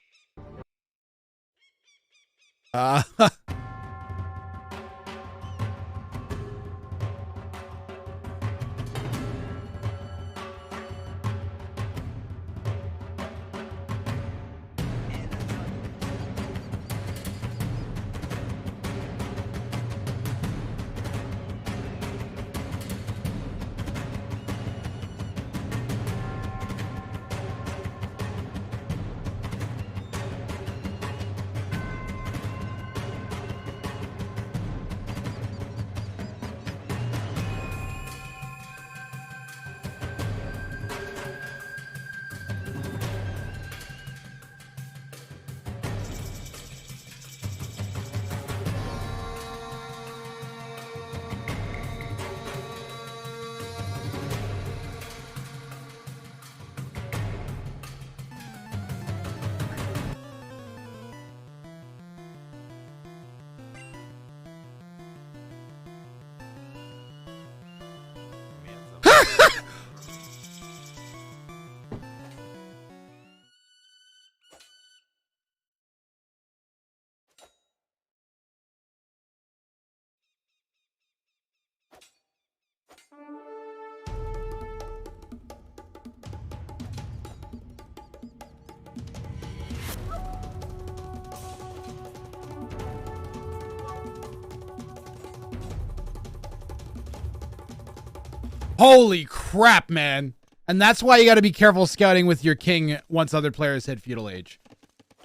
Holy crap, man. And that's why you got to be careful scouting with your king once other players hit feudal age.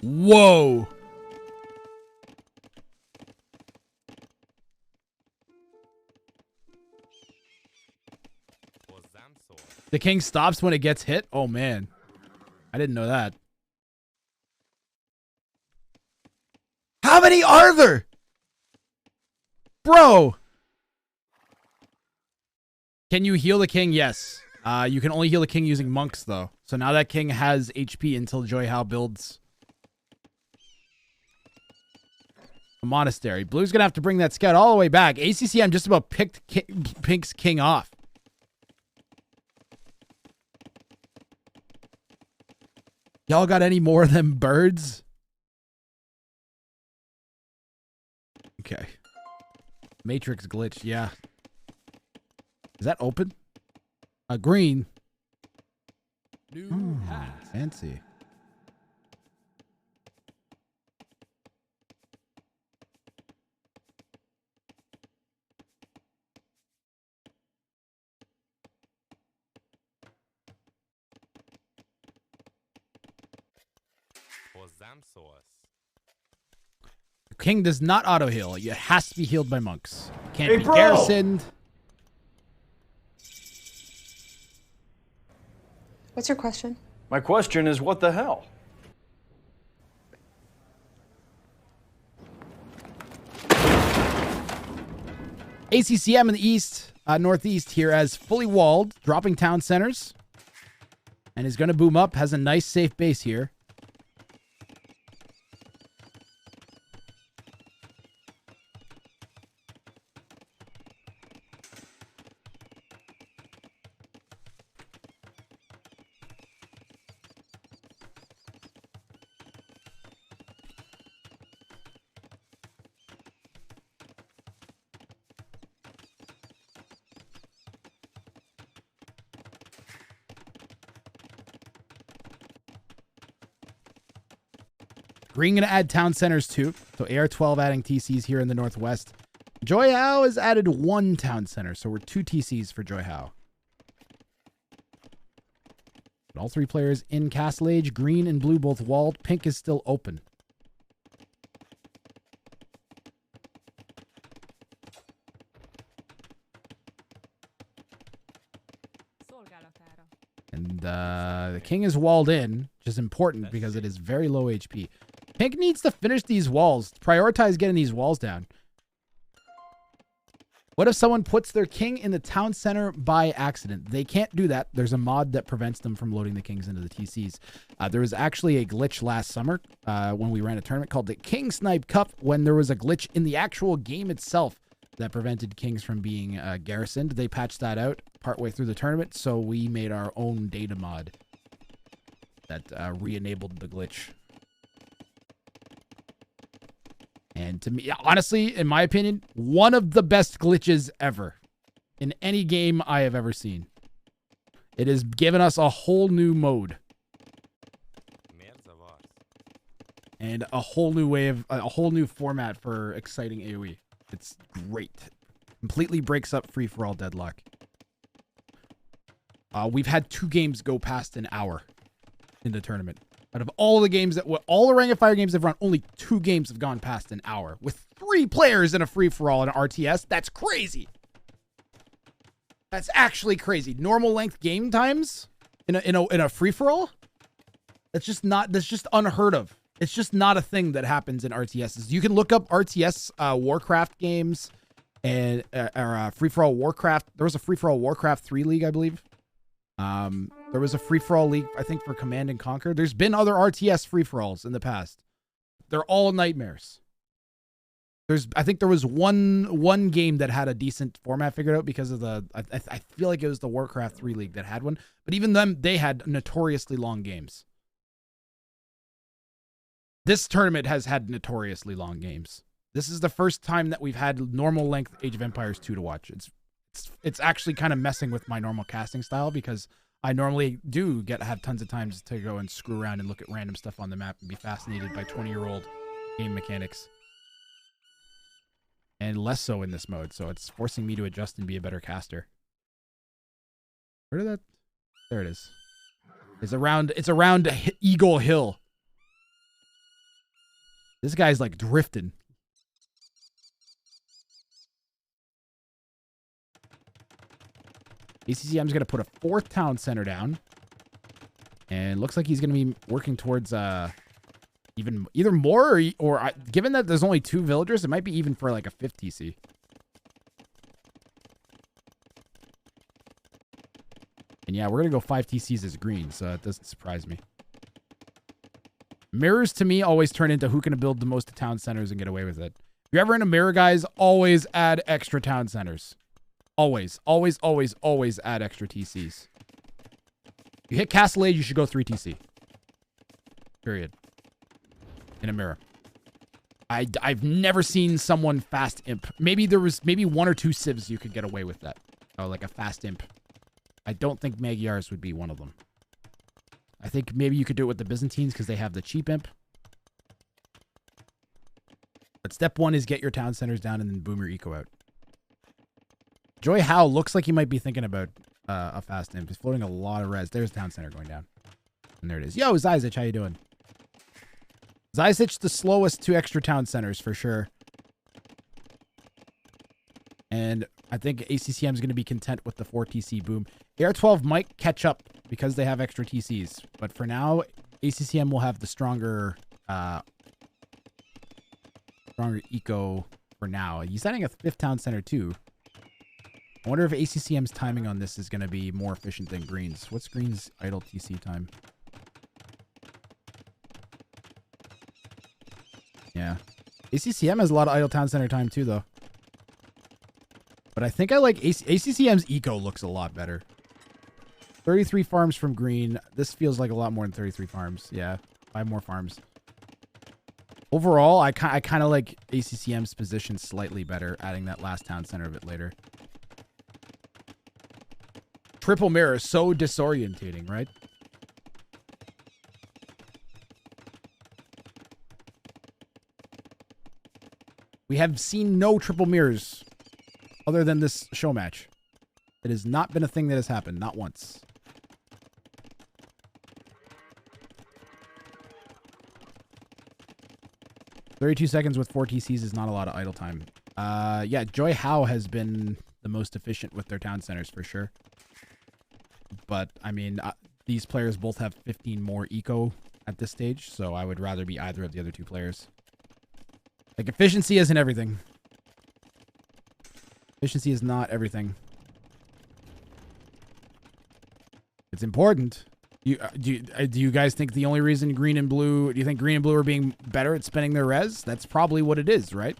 Whoa. The king stops when it gets hit? Oh, man. I didn't know that. How many are there? Bro. Can you heal the king? Yes. You can only heal the king using monks, though. So now that king has HP until Juyhou builds a monastery. Blue's going to have to bring that scout all the way back. ACCM just about picked Pink's king off. Y'all got any more of them birds? Okay. Matrix glitch, yeah. Is that open? Green. New hat. Fancy. King does not auto heal. It has to be healed by monks. Can't be garrisoned. What's your question? My question is, what the hell? ACCM in the east, northeast here as fully walled, dropping town centers. And is going to boom up. Has a nice safe base here. Green going to add town centers too. So AR12 adding TCs here in the northwest. Juyhou has added 1 town center. So we're 2 TCs for Juyhou. But all 3 players in Castle Age. Green and blue both walled. Pink is still open. And the king is walled in, which is important because it is very low HP. Pink needs to finish these walls. Prioritize getting these walls down. What if someone puts their king in the town center by accident? They can't do that. There's a mod that prevents them from loading the kings into the TCs. There was actually a glitch last summer when we ran a tournament called the King Snipe Cup, when there was a glitch in the actual game itself that prevented kings from being garrisoned. They patched that out partway through the tournament, so we made our own data mod that re-enabled the glitch. And to me, honestly, in my opinion, one of the best glitches ever in any game I have ever seen. It has given us a whole new mode. And a whole new way of, a whole new format for exciting AoE. It's great. Completely breaks up free-for-all deadlock. We've had 2 games go past an hour in the tournament. Out of all the games that all the Ring of Fire games have run, only 2 games have gone past an hour with 3 players in a free-for-all in RTS. That's crazy. That's actually crazy. Normal length game times in a free-for-all. That's just unheard of. It's just not a thing that happens in RTSs. You can look up RTS Warcraft games and free-for-all Warcraft. There was a free-for-all Warcraft 3 league, I believe. There was a free-for-all league, I think, for Command and Conquer. There's been other RTS free-for-alls in the past. They're all nightmares. I think there was one game that had a decent format figured out because of I feel like it was the Warcraft 3 league that had one. But even them, they had notoriously long games. This tournament has had notoriously long games. This is the first time that we've had normal length Age of Empires 2 to watch. It's actually kind of messing with my normal casting style because I normally do have tons of times to go and screw around and look at random stuff on the map and be fascinated by 20-year-old game mechanics. And less so in this mode, so it's forcing me to adjust and be a better caster. Where did that? There it is. It's around Eagle Hill. This guy's like drifting. ACCM's going to put a 4th town center down. And looks like he's going to be working towards even either more or given that there's only 2 villagers, it might be even for like a 5th TC. And yeah, we're going to go 5 TCs as green, so it doesn't surprise me. Mirrors to me always turn into who can build the most town centers and get away with it. If you're ever in a mirror, guys, always add extra town centers. Always, always, always, always add extra TCs. You hit Castle Age, you should go 3 TC. Period. In a mirror. I've never seen someone fast imp. Maybe there was one or two civs you could get away with that. Oh, like a fast imp. I don't think Magyars would be one of them. I think maybe you could do it with the Byzantines because they have the cheap imp. But step one is get your town centers down and then boom your eco out. Juyhou looks like he might be thinking about a fast imp. He's floating a lot of res. There's town center going down. And there it is. Yo, Zizich, how you doing? Zizich, the slowest 2 extra town centers for sure. And I think ACCM is going to be content with the 4 TC boom. AR12 might catch up because they have extra TCs. But for now, ACCM will have the stronger eco for now. He's adding a 5th town center too. I wonder if ACCM's timing on this is going to be more efficient than Green's. What's Green's idle TC time? Yeah. ACCM has a lot of idle town center time too, though. But I think I like ACCM's eco looks a lot better. 33 farms from Green. This feels like a lot more than 33 farms. Yeah, 5 more farms. Overall, I kind of like ACCM's position slightly better, adding that last town center a bit later. Triple mirror is so disorientating, right? We have seen no triple mirrors other than this show match. It has not been a thing that has happened, not once. $32 seconds with 4 TCs is not a lot of idle time. Yeah, Juyhou has been the most efficient with their town centers for sure. But, I mean, these players both have 15 more eco at this stage, so I would rather be either of the other 2 players. Like, efficiency isn't everything. Efficiency is not everything. It's important. Do you guys think the only reason green and blue... Do you think green and blue are being better at spending their res? That's probably what it is, right?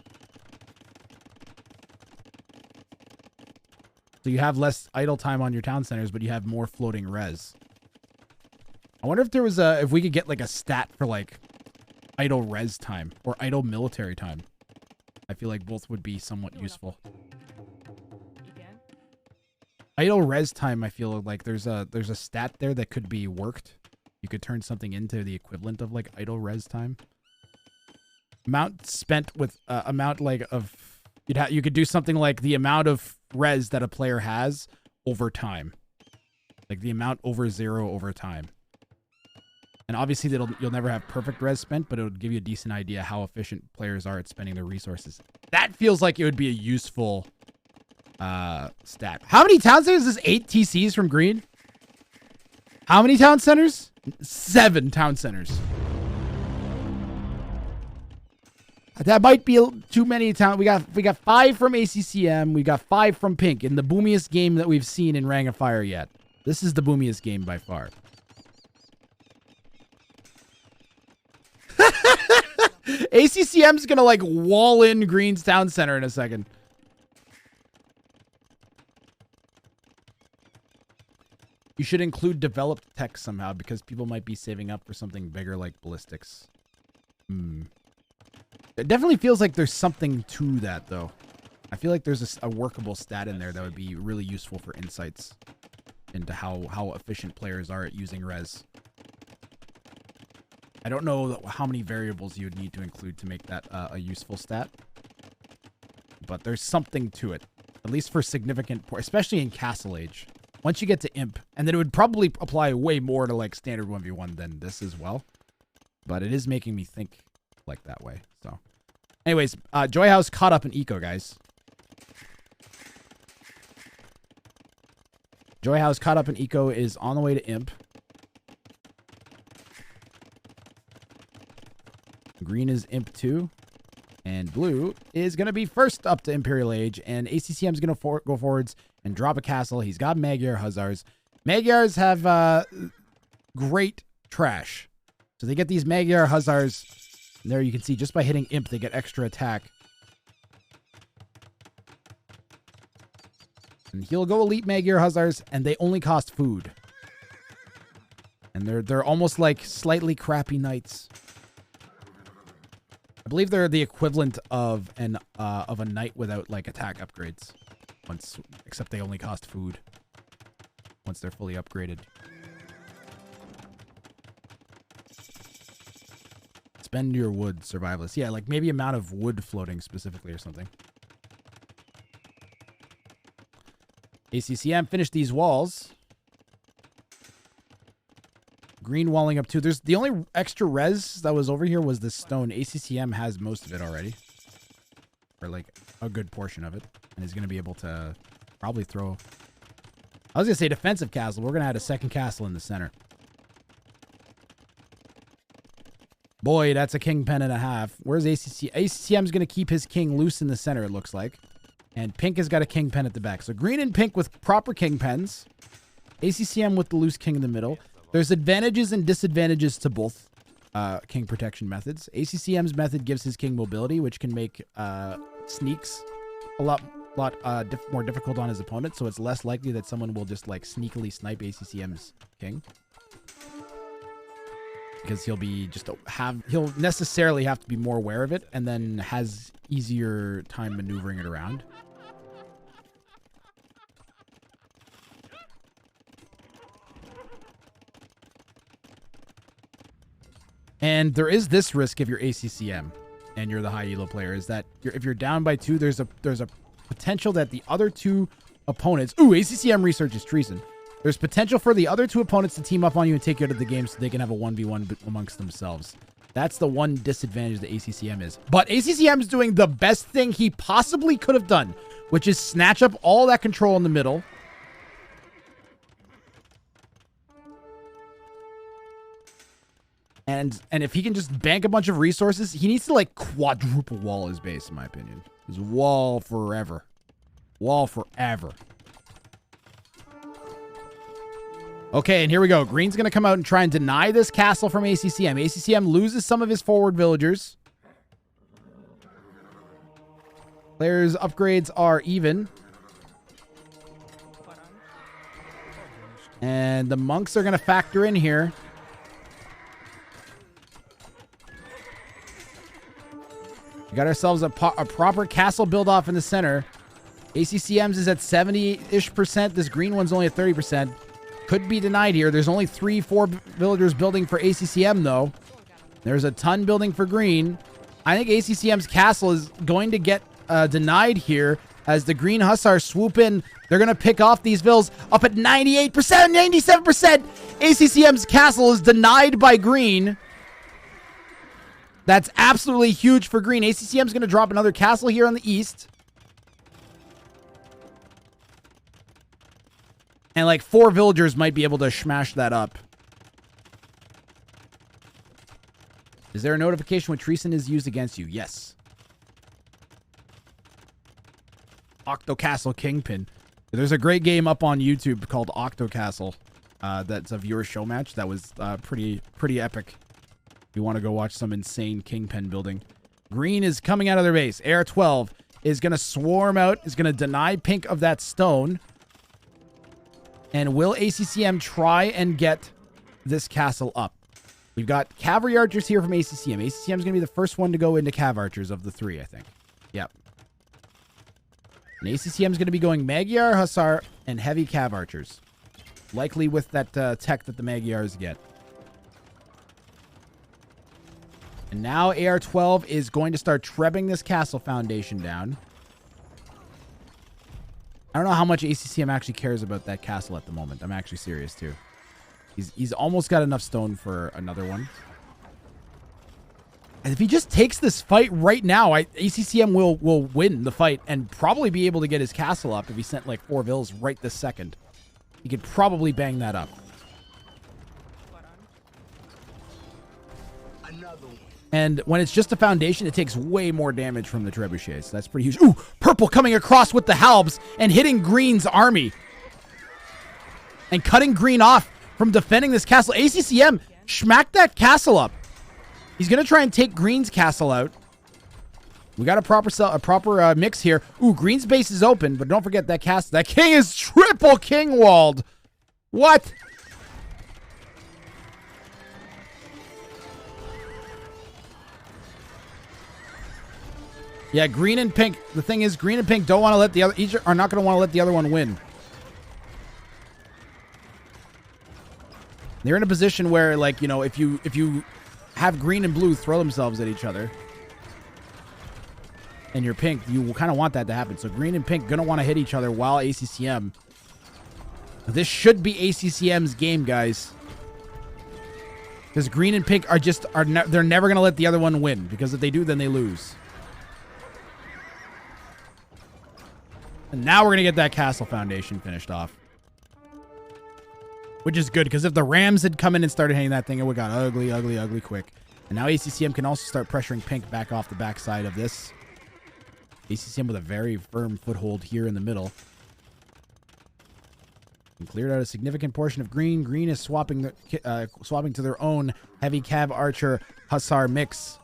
So you have less idle time on your town centers, but you have more floating res. I wonder if there was if we could get like a stat for like idle res time or idle military time. I feel like both would be somewhat useful. Idle res time, I feel like there's a stat there that could be worked. You could turn something into the equivalent of like idle res time. Amount spent with amount like of you could do something like the amount of res that a player has over time, like the amount over 0 over time. And obviously you'll never have perfect res spent, but it would give you a decent idea how efficient players are at spending their resources. That feels like it would be a useful stat. How many town centers is 8 TCs from green? How many town centers? 7 town centers. That might be too many town. We got 5 from ACCM. We got 5 from Pink in the boomiest game that we've seen in Rang of Fire yet. This is the boomiest game by far. ACCM's gonna like wall in Green's town center in a second. You should include developed tech somehow because people might be saving up for something bigger like ballistics. It definitely feels like there's something to that, though. I feel like there's a workable stat in there that would be really useful for insights into how efficient players are at using res. I don't know how many variables you would need to include to make that a useful stat. But there's something to it. At least for significant, especially in Castle Age. Once you get to Imp, and then it would probably apply way more to like standard 1v1 than this as well. But it is making me think like that way. So, anyways, Juyhou's caught up in eco, guys. Juyhou's caught up in eco, is on the way to Imp. Green is Imp 2. And blue is going to be first up to Imperial Age. And ACCM is going to go forwards and drop a castle. He's got Magyar Hussars. Magyars have great trash. So they get these Magyar Hussars. And there you can see, just by hitting Imp, they get extra attack. And he'll go Elite Magyar Hussars, and they only cost food. And they're almost like slightly crappy knights. I believe they're the equivalent of a knight without like attack upgrades. Except they only cost food once they're fully upgraded. Spend your wood, survivalist. Yeah, like maybe amount of wood floating specifically or something. ACCM, finish these walls. Green walling up too. There's the only extra res that was over here was the stone. ACCM has most of it already. Or like a good portion of it. And is going to be able to probably throw... I was going to say defensive castle. We're going to add a second castle in the center. Boy, that's a king pen and a half. Where's ACC? ACCM's going to keep his king loose in the center, it looks like. And pink has got a king pen at the back. So green and pink with proper king pens. ACCM with the loose king in the middle. There's advantages and disadvantages to both king protection methods. ACCM's method gives his king mobility, which can make sneaks a lot more difficult on his opponent. So it's less likely that someone will just like sneakily snipe ACCM's king. Because he'll necessarily have to be more aware of it and then has easier time maneuvering it around. And there is this risk if you're ACCM and you're the high elo player, is that if you're down by 2, there's a potential that the other 2 opponents... Ooh, ACCM research is treason. There's potential for the other 2 opponents to team up on you and take you out of the game so they can have a 1v1 amongst themselves. That's the one disadvantage that ACCM is. But ACCM is doing the best thing he possibly could have done, which is snatch up all that control in the middle. And if he can just bank a bunch of resources, he needs to like quadruple wall his base, in my opinion. His wall forever. Wall forever. Okay, and here we go. Green's going to come out and try and deny this castle from ACCM. ACCM loses some of his forward villagers. Players' upgrades are even. And the monks are going to factor in here. We got ourselves a proper castle build off in the center. ACCM's is at 70-ish%. This green one's only at 30%. Could be denied here. There's only 3-4 villagers building for ACCM, though. There's a ton building for green. I think ACCM's castle is going to get denied here as the green hussars swoop in. They're going to pick off these vills up at 98%, 97%. ACCM's castle is denied by green. That's absolutely huge for green. ACCM's going to drop another castle here on the east. And like 4 villagers might be able to smash that up. Is there a notification when treason is used against you? Yes. Octo Castle Kingpin. There's a great game up on YouTube called Octo Castle. That's a viewer show match. That was pretty epic. You want to go watch some insane kingpin building. Green is coming out of their base. AR12 is going to swarm out. Is going to deny pink of that stone. And will ACCM try and get this castle up? We've got cavalry archers here from ACCM. ACCM is going to be the first one to go into cav archers of the 3, I think. Yep. And ACCM is going to be going Magyar, Hussar, and heavy cav archers. Likely with that tech that the Magyars get. And now AR12 is going to start trebbing this castle foundation down. I don't know how much ACCM actually cares about that castle at the moment. I'm actually serious, too. He's almost got enough stone for another one. And if he just takes this fight right now, ACCM will win the fight and probably be able to get his castle up if he sent like 4 vills right this second. He could probably bang that up. And when it's just a foundation, it takes way more damage from the trebuchets. So that's pretty huge. Ooh, purple coming across with the halbs and hitting green's army. And cutting green off from defending this castle. ACCM smacked that castle up. He's going to try and take green's castle out. We got a proper mix here. Ooh, green's base is open, but don't forget that castle. That king is triple king walled. What? Yeah, green and pink. The thing is, green and pink don't want to let the other, each are not going to want to let the other one win. They're in a position where, like, you know, if you have green and blue throw themselves at each other, and you're pink, you kind of want that to happen. So green and pink going to want to hit each other while ACCM. This should be ACCM's game, guys. Because green and pink are just, they're never going to let the other one win. Because if they do, then they lose. And now we're going to get that castle foundation finished off. Which is good, because if the Rams had come in and started hitting that thing, it would have got ugly, ugly, ugly quick. And now ACCM can also start pressuring pink back off the backside of this. ACCM with a very firm foothold here in the middle. And cleared out a significant portion of green. Green is swapping to their own heavy cav archer hussar mix.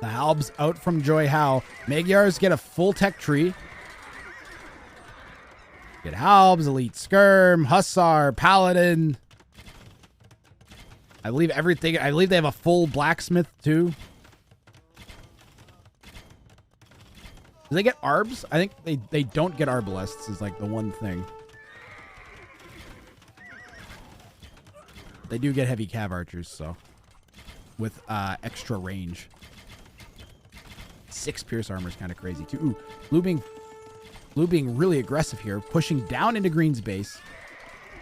The Halbs out from Juyhou. Magyars get a full tech tree. Get Halbs, Elite Skirm, Hussar, Paladin. I believe everything. I believe they have a full blacksmith too. Do they get arbs? I think they don't get arbalests is like the one thing. They do get heavy cav archers, so with extra range. 6 pierce armor is kind of crazy too. Ooh, blue being really aggressive here, pushing down into green's base.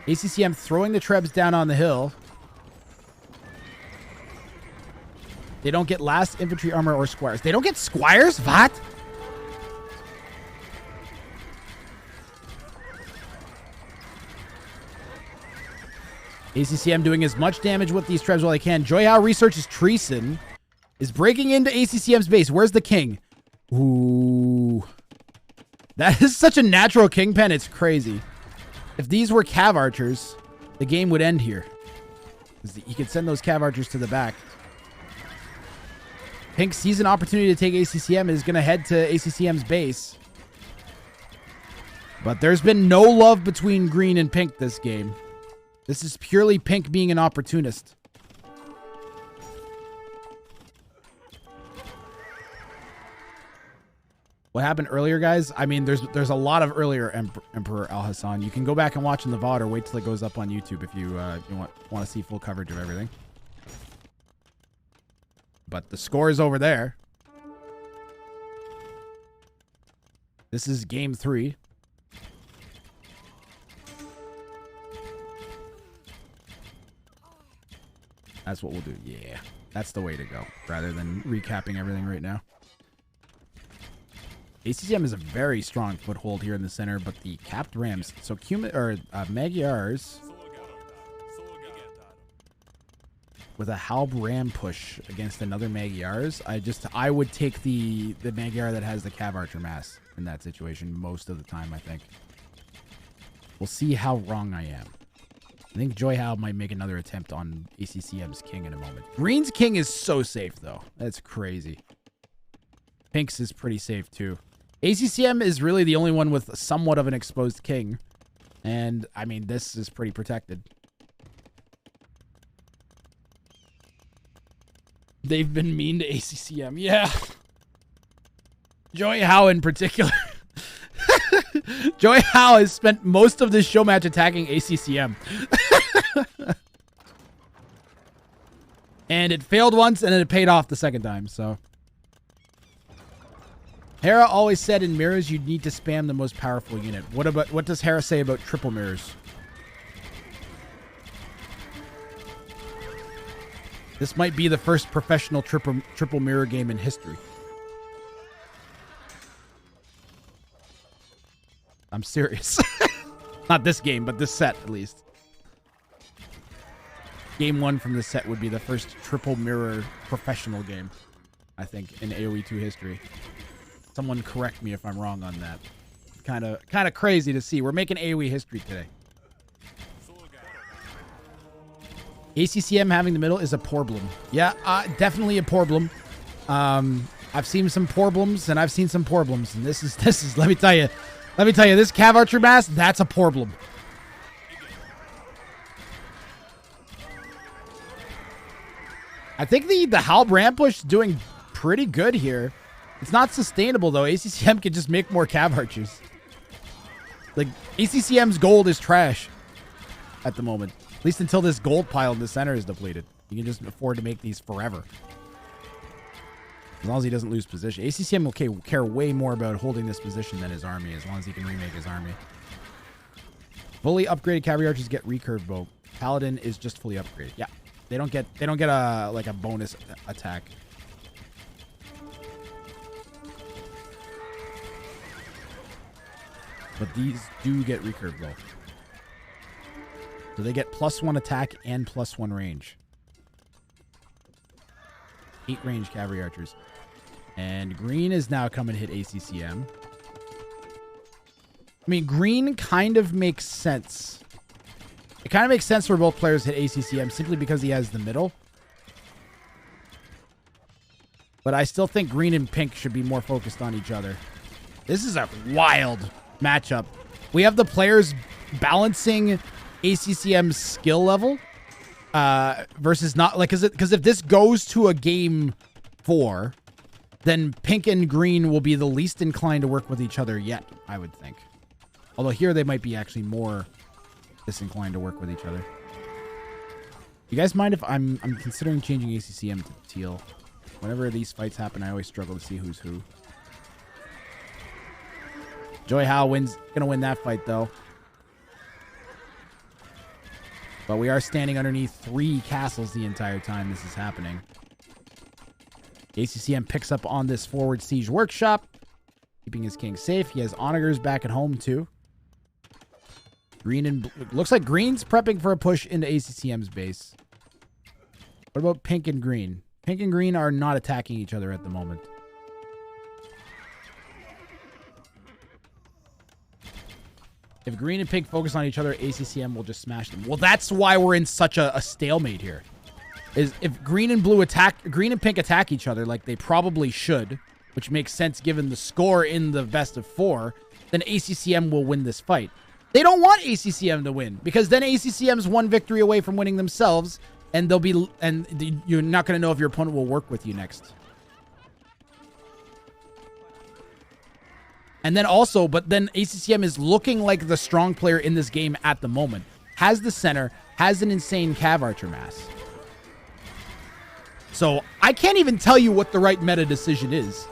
ACCM throwing the trebs down on the hill. They don't get last infantry armor or squires. They don't get squires? What? ACCM doing as much damage with these trebs while they can. Juyhou researches Treason. Is breaking into ACCM's base. Where's the king? Ooh. That is such a natural kingpin. It's crazy. If these were cav archers, the game would end here. You could send those cav archers to the back. Pink sees an opportunity to take ACCM and is going to head to ACCM's base. But there's been no love between green and pink this game. This is purely pink being an opportunist. What happened earlier, guys? I mean, there's a lot of earlier Emperor Al Hassan. You can go back and watch in the VOD or wait till it goes up on YouTube if you want to see full coverage of everything. But the score is over there. This is game 3. That's what we'll do. Yeah, that's the way to go rather than recapping everything right now. ACCM is a very strong foothold here in the center, but the capped Rams, so Magyars with a Halb Ram push against another Magyars. I would take the Magyar that has the Cav Archer mass in that situation most of the time, I think. We'll see how wrong I am. I think Juyhou might make another attempt on ACCM's king in a moment. Green's king is so safe, though. That's crazy. Pink's is pretty safe, too. ACCM is really the only one with somewhat of an exposed king. And, I mean, this is pretty protected. They've been mean to ACCM. Yeah. Juyhou in particular. Juyhou has spent most of this show match attacking ACCM. And it failed once, and then it paid off the second time, so. Hera always said in mirrors you'd need to spam the most powerful unit. What does Hera say about triple mirrors? This might be the first professional triple mirror game in history. I'm serious. Not this game, but this set, at least. Game 1 from this set would be the first triple mirror professional game, I think, in AoE2 history. Someone correct me if I'm wrong on that. Kind of crazy to see. We're making AoE history today. ACCM having the middle is a problem. Yeah, definitely a problem. I've seen some problems, and I've seen some problems, and this is. Let me tell you, this Cav Archer mass, that's a problem. I think the Halb ramp push is doing pretty good here. It's not sustainable, though. ACCM can just make more cav archers. Like, ACCM's gold is trash at the moment. At least until this gold pile in the center is depleted. You can just afford to make these forever. As long as he doesn't lose position. ACCM will care way more about holding this position than his army, as long as he can remake his army. Fully upgraded cavalry archers get recurve bow. Paladin is just fully upgraded. Yeah. They don't get a like a bonus attack. But these do get recurve bow. So they get +1 attack and +1 range. 8 range cavalry archers. And green is now coming to hit ACCM. I mean, green kind of makes sense. It kind of makes sense for both players to hit ACCM simply because he has the middle. But I still think green and pink should be more focused on each other. This is a wild matchup. We have the players balancing ACCM's skill level versus not like because if this goes to a game 4, then pink and green will be the least inclined to work with each other yet, I would think. Although here they might be actually more disinclined to work with each other. You guys mind if I'm considering changing ACCM to teal? Whenever these fights happen, I always struggle to see who's who. Juyhou gonna win that fight though. But we are standing underneath 3 castles the entire time this is happening. ACCM picks up on this forward siege workshop, keeping his king safe. He has onagers back at home too. Green and looks like green's prepping for a push into ACCM's base. What about pink and green? Pink and green are not attacking each other at the moment. If green and pink focus on each other, ACCM will just smash them. Well, that's why we're in such a stalemate here. Is if green and pink attack each other like they probably should, which makes sense given the score in the best of 4, then ACCM will win this fight. They don't want ACCM to win because then ACCM's 1 victory away from winning themselves, and you're not going to know if your opponent will work with you next. And then also, but then ACCM is looking like the strong player in this game at the moment. Has the center, has an insane cav archer mass. So I can't even tell you what the right meta decision is.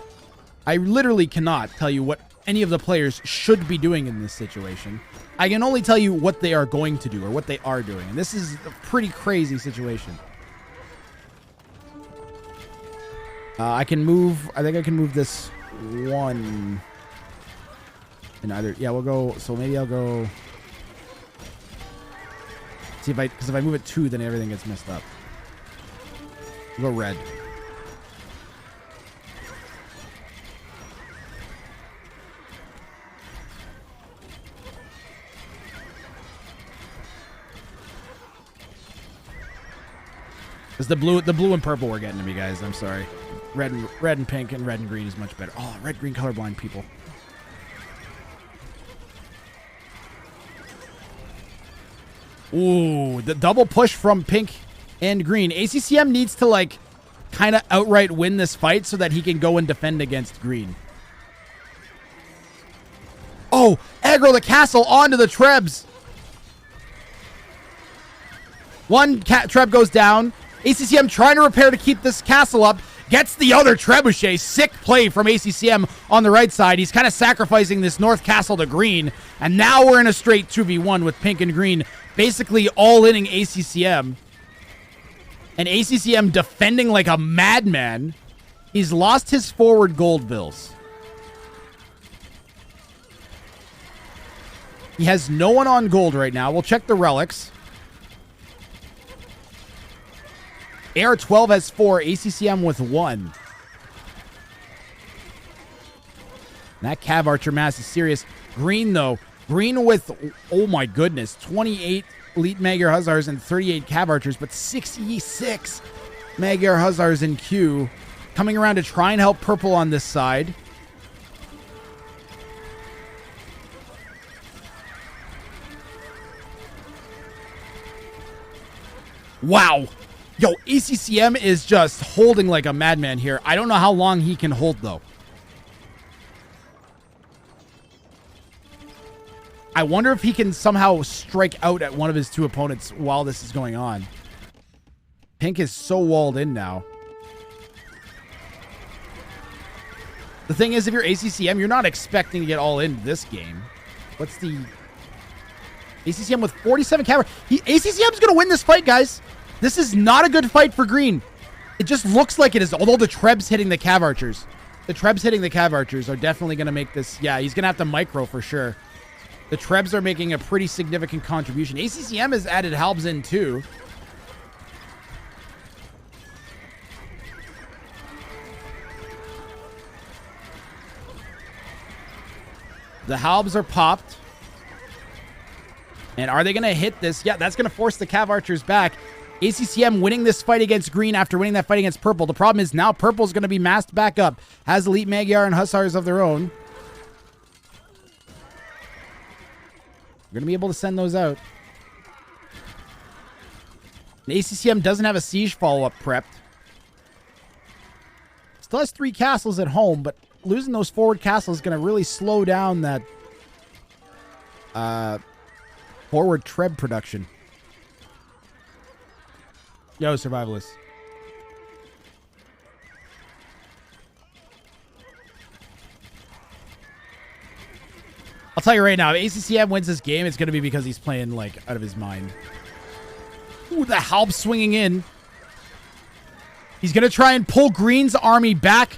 I literally cannot tell you what any of the players should be doing in this situation. I can only tell you what they are going to do or what they are doing. And this is a pretty crazy situation. I think I can move this 1 in either. Yeah, we'll go. So maybe I'll go. See because if I move it 2, then everything gets messed up. We'll go red. It's the blue and purple we're getting to me, guys. I'm sorry. Red and pink and red and green is much better. Oh, red, green, colorblind people. Ooh, the double push from pink and green. ACCM needs to like kind of outright win this fight so that he can go and defend against green. Oh, aggro the castle onto the trebs. 1 treb goes down. ACCM trying to repair to keep this castle up. Gets the other trebuchet. Sick play from ACCM on the right side. He's kind of sacrificing this north castle to green. And now we're in a straight 2v1 with pink and green basically all-inning ACCM. And ACCM defending like a madman. He's lost his forward gold bills. He has no one on gold right now. We'll check the relics. AR12 has 4, ACCM with 1. That cav archer mass is serious. Green, though. Green with, oh my goodness, 28 elite Magyar Hussars and 38 cav archers, but 66 Magyar Hussars in queue. Coming around to try and help purple on this side. Wow. Yo, ACCM is just holding like a madman here. I don't know how long he can hold, though. I wonder if he can somehow strike out at one of his two opponents while this is going on. Pink is so walled in now. The thing is, if you're ACCM, you're not expecting to get all in this game. What's the... ACCM with 47 cav... ACCM's going to win this fight, guys. This is not a good fight for green. It just looks like it is, although the Trebs hitting the cav archers. The Trebs hitting the cav archers are definitely going to make this... Yeah, he's going to have to micro for sure. The Trebs are making a pretty significant contribution. ACCM has added halbs in too. The halbs are popped. And are they going to hit this? Yeah, that's going to force the cav archers back. ACCM winning this fight against green after winning that fight against purple. The problem is now purple's going to be masked back up. Has elite Magyar and Hussars of their own. We're going to be able to send those out. And ACCM doesn't have a siege follow-up prepped. Still has 3 castles at home, but losing those forward castles is going to really slow down that forward Treb production. Yo, survivalists. I'll tell you right now, if ACCM wins this game, it's going to be because he's playing, like, out of his mind. Ooh, the halb swinging in. He's going to try and pull green's army back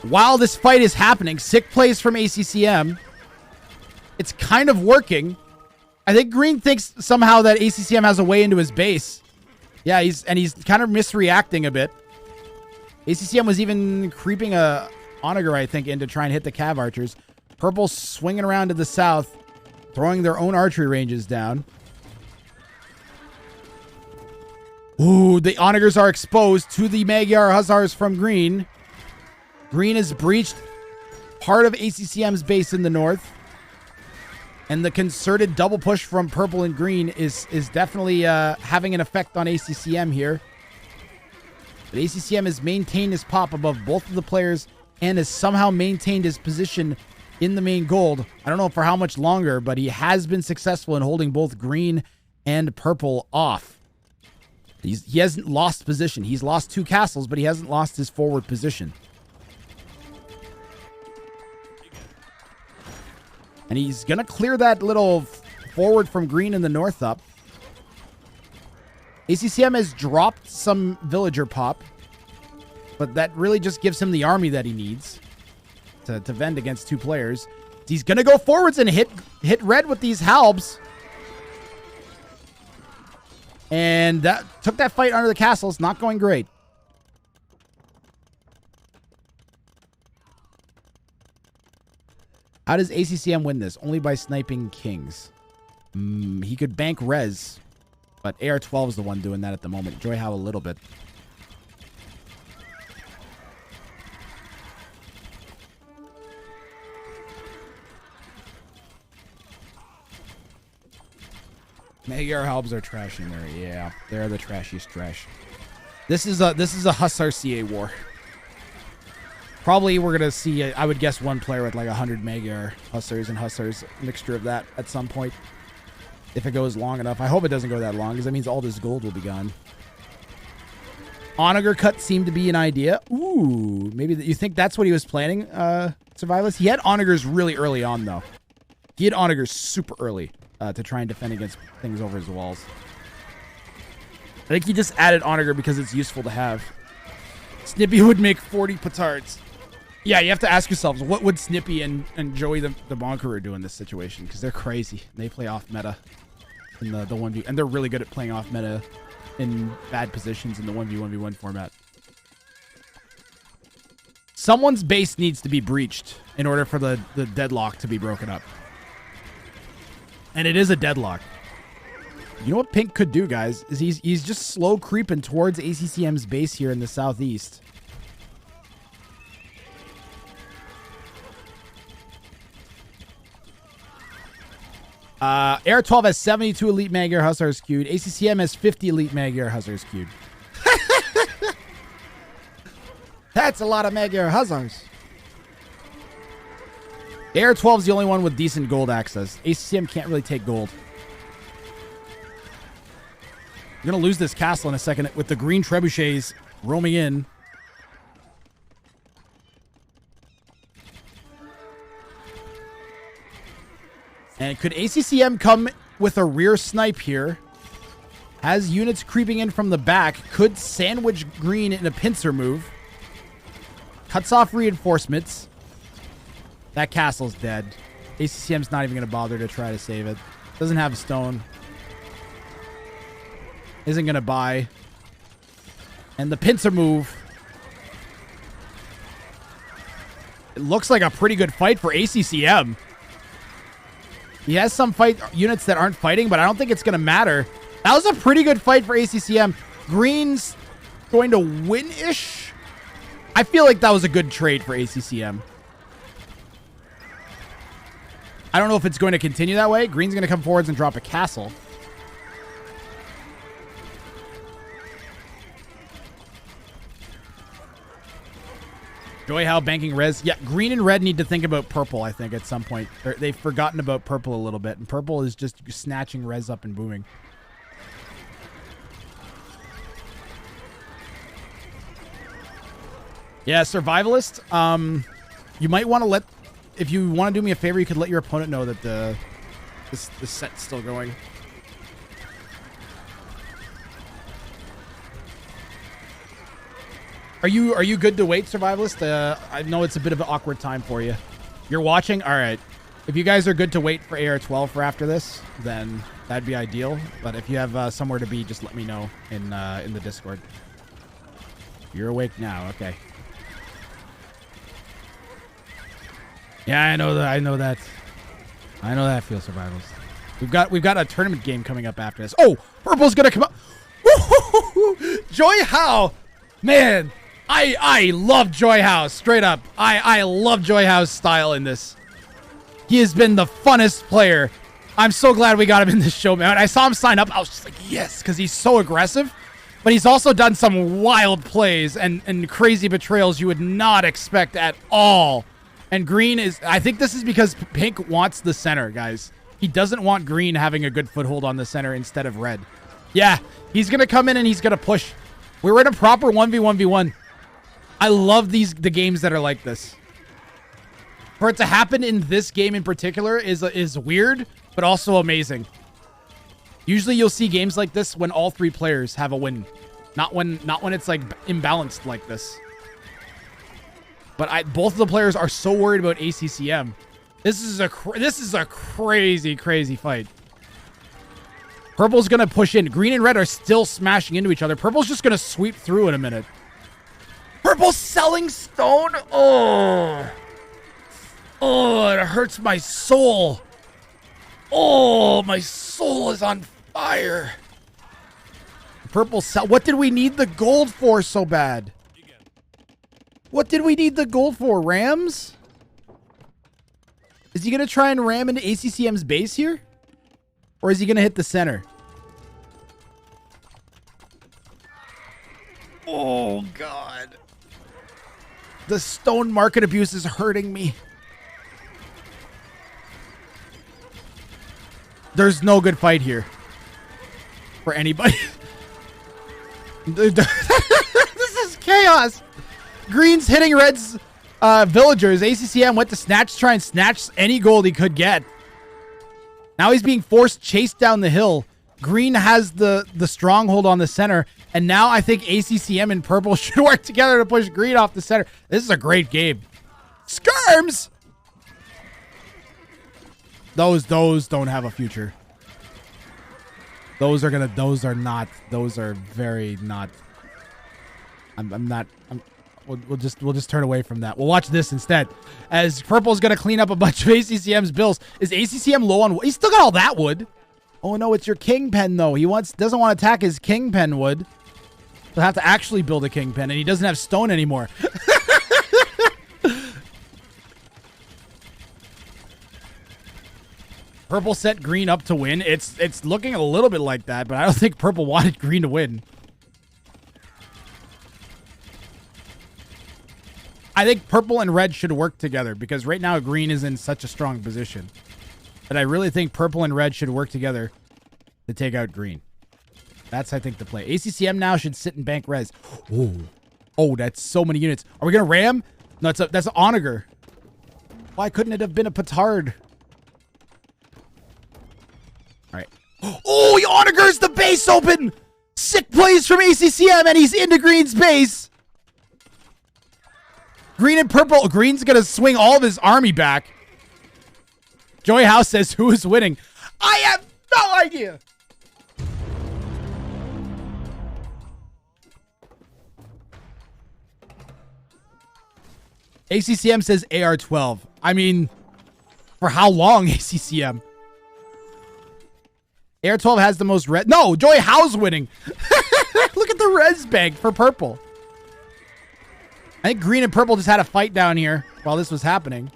while this fight is happening. Sick plays from ACCM. It's kind of working. I think green thinks somehow that ACCM has a way into his base. Yeah, he's kind of misreacting a bit. ACCM was even creeping a Onager, I think, in to try and hit the cav archers. Purple swinging around to the south, throwing their own archery ranges down. Ooh, the Onagers are exposed to the Magyar Hussars from green. Green has breached part of ACCM's base in the north. And the concerted double push from purple and green is definitely having an effect on ACCM here. But ACCM has maintained his pop above both of the players and has somehow maintained his position in the main gold. I don't know for how much longer, but he has been successful in holding both green and purple off. He hasn't lost position. He's lost 2 castles, but he hasn't lost his forward position. And he's going to clear that little forward from green in the north up. ACCM has dropped some villager pop, but that really just gives him the army that he needs to vend against 2 players. He's going to go forwards and hit red with these halbs. And that took that fight under the castle. It's not going great. How does ACCM win this? Only by sniping kings. He could bank res, but AR12 is the one doing that at the moment. Juyhou a little bit. Magyar halbs are trash in there. Yeah, they're the trashiest trash. This is a Hussar CA war. Probably we're gonna see, I would guess, one player with like 100 Magyar Hussars and Hussars, mixture of that at some point. If it goes long enough. I hope it doesn't go that long, because that means all this gold will be gone. Onager cut seemed to be an idea. Ooh, maybe you think that's what he was planning, Survivalist? He had Onagers really early on, though. He had Onagers super early to try and defend against things over his walls. I think he just added Onager because it's useful to have. Snippy would make 40 petards. Yeah, you have to ask yourselves, what would Snippy and Joey the Bonkerer do in this situation? Because they're crazy. They play off meta in the 1v, and they're really good at playing off meta in bad positions in the 1v1v1 format. Someone's base needs to be breached in order for the deadlock to be broken up. And it is a deadlock. You know what Pink could do, guys, is he's just slow creeping towards ACCM's base here in the southeast. AR12 has 72 elite Magyar Hussars queued. ACCM has 50 elite Magyar Hussars queued. That's a lot of Magyar Hussars. AR12 is the only one with decent gold access. ACCM can't really take gold. You're going to lose this castle in a second with the green trebuchets roaming in. And could ACCM come with a rear snipe here? Has units creeping in from the back. Could sandwich green in a pincer move. Cuts off reinforcements. That castle's dead. ACCM's not even going to bother to try to save it. Doesn't have a stone. Isn't going to buy. And the pincer move. It looks like a pretty good fight for ACCM. He has some fight units that aren't fighting, but I don't think it's going to matter. That was a pretty good fight for ACCM. Green's going to win-ish. I feel like that was a good trade for ACCM. I don't know if it's going to continue that way. Green's going to come forwards and drop a castle. Juyhou banking res. Yeah, green and red need to think about purple, I think, at some point. They've forgotten about purple a little bit, and purple is just snatching res up and booming. Yeah, survivalist. You might want to let... If you want to do me a favor, you could let your opponent know that the set's still going. Are you good to wait, survivalist? I know it's a bit of an awkward time for you. You're watching? All right. If you guys are good to wait for AR12 for after this, then that'd be ideal. But if you have somewhere to be, just let me know in the Discord. You're awake now. Okay. Yeah, I know that. I know that. I know that feels survivalist. We've got a tournament game coming up after this. Oh, purple's gonna come up. Juyhou, man, I love Juyhou. Straight up, I love Juyhou's style in this. He has been the funnest player. I'm so glad we got him in this show, man. I saw him sign up. I was just like, yes, because he's so aggressive. But he's also done some wild plays and crazy betrayals you would not expect at all. And green is... I think this is because pink wants the center, guys. He doesn't want green having a good foothold on the center instead of red. Yeah, he's going to come in and he's going to push. We're in a proper 1v1v1. I love the games that are like this. For it to happen in this game in particular is weird, but also amazing. Usually you'll see games like this when all three players have a win. Not when it's like imbalanced like this. But both of the players are so worried about ACCM. This is a crazy fight. Purple's gonna push in. Green and red are still smashing into each other. Purple's just gonna sweep through in a minute. Purple's selling stone. Oh, it hurts my soul. Oh, my soul is on fire. Purple sell. What did we need the gold for so bad? What did we need the gold for? Rams? Is he going to try and ram into ACCM's base here? Or is he going to hit the center? Oh, God. The stone market abuse is hurting me. There's no good fight here. For anybody. This is chaos. Green's hitting red's villagers. ACCM went to try and snatch any gold he could get. Now he's being forced chased down the hill. Green has the stronghold on the center. And now I think ACCM and purple should work together to push green off the center. This is a great game. Skirms! Those don't have a future. Those are very not. We'll just turn away from that. We'll watch this instead. As purple's gonna clean up a bunch of ACCM's bills. Is ACCM low on wood? He's still got all that wood. Oh no, it's your kingpen though. He doesn't want to attack his kingpen wood. He'll have to actually build a kingpen, and he doesn't have stone anymore. Purple set green up to win. It's looking a little bit like that, but I don't think purple wanted green to win. I think purple and red should work together because right now green is in such a strong position. But I really think purple and red should work together to take out green. That's, I think, the play. ACCM now should sit and bank res. Oh, oh, that's so many units. Are we going to ram? No, that's an onager. Why couldn't it have been a petard? All right. Oh, he onagers the base open. Sick plays from ACCM, and he's into green's base. Green and purple. Green's going to swing all of his army back. Juyhou says, who is winning? I have no idea. ACCM says AR12. I mean, for how long, ACCM? AR12 has the most res. No, Juyhou's winning. Look at the res bank for purple. I think green and purple just had a fight down here while this was happening.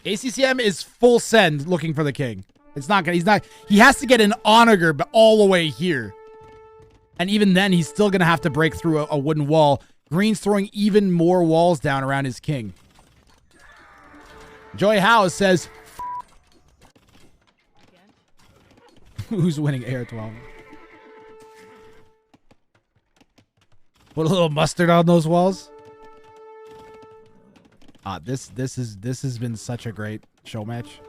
ACCM is full send looking for the king. It's not gonna, he has to get an onager but all the way here. And even then, he's still gonna have to break through a wooden wall. Green's throwing even more walls down around his king. Juyhou says, who's winning AR12? Put a little mustard on those walls. This has been such a great show match.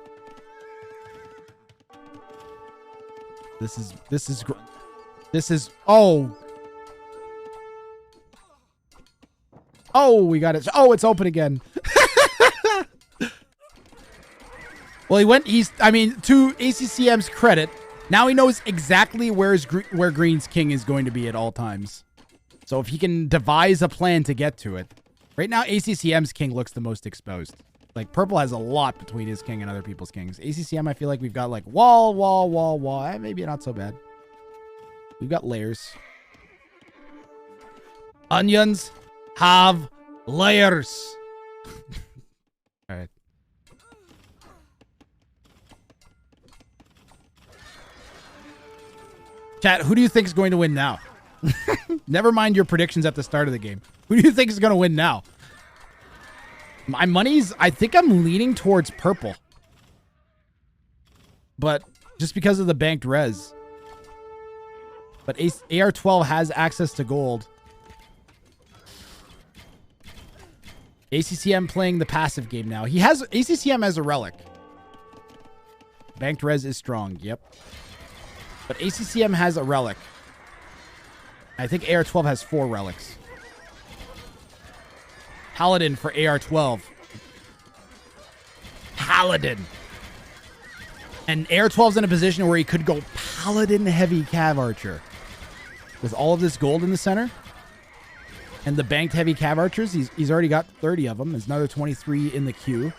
This is oh, we got it. Oh, it's open again. Well, I mean, to ACCM's credit, now he knows exactly where green's king is going to be at all times. So if he can devise a plan to get to it. Right now, ACCM's king looks the most exposed. Like, purple has a lot between his king and other people's kings. ACCM, I feel like we've got like wall. Maybe not so bad. We've got layers. Onions have layers. All right. Chat, who do you think is going to win now? Never mind your predictions at the start of the game. Who do you think is going to win now? My money's, I think I'm leaning towards purple. But just because of the banked res. But AR12 has access to gold. ACCM playing the passive game now. ACCM has a relic. Banked res is strong. Yep. But ACCM has a relic. I think AR12 has 4 relics. Paladin for AR12. Paladin. And AR12's in a position where he could go Paladin heavy Cav Archer. With all of this gold in the center. And the banked heavy Cav Archers, he's already got 30 of them. There's another 23 in the queue.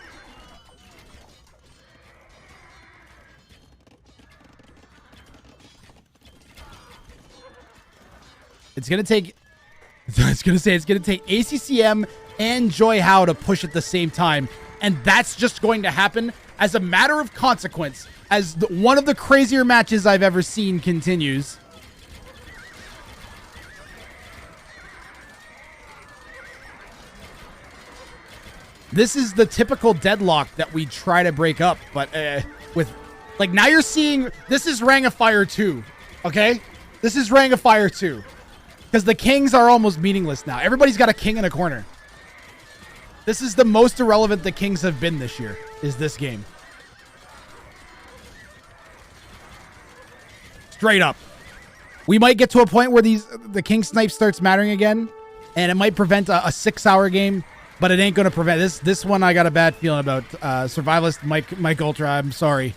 It's going to take ACCM and Juyhou to push at the same time. And that's just going to happen as a matter of consequence as one of the crazier matches I've ever seen continues. This is the typical deadlock that we try to break up, but with, like, now you're seeing, this is Wrang of Fire 2, okay? This is Wrang of Fire 2. Because the kings are almost meaningless now. Everybody's got a king in a corner. This is the most irrelevant the kings have been this year, is this game. Straight up. We might get to a point where the king snipe starts mattering again, and it might prevent a 6-hour game, but it ain't going to prevent this one. I got a bad feeling about Survivalist Mike Ultra. I'm sorry.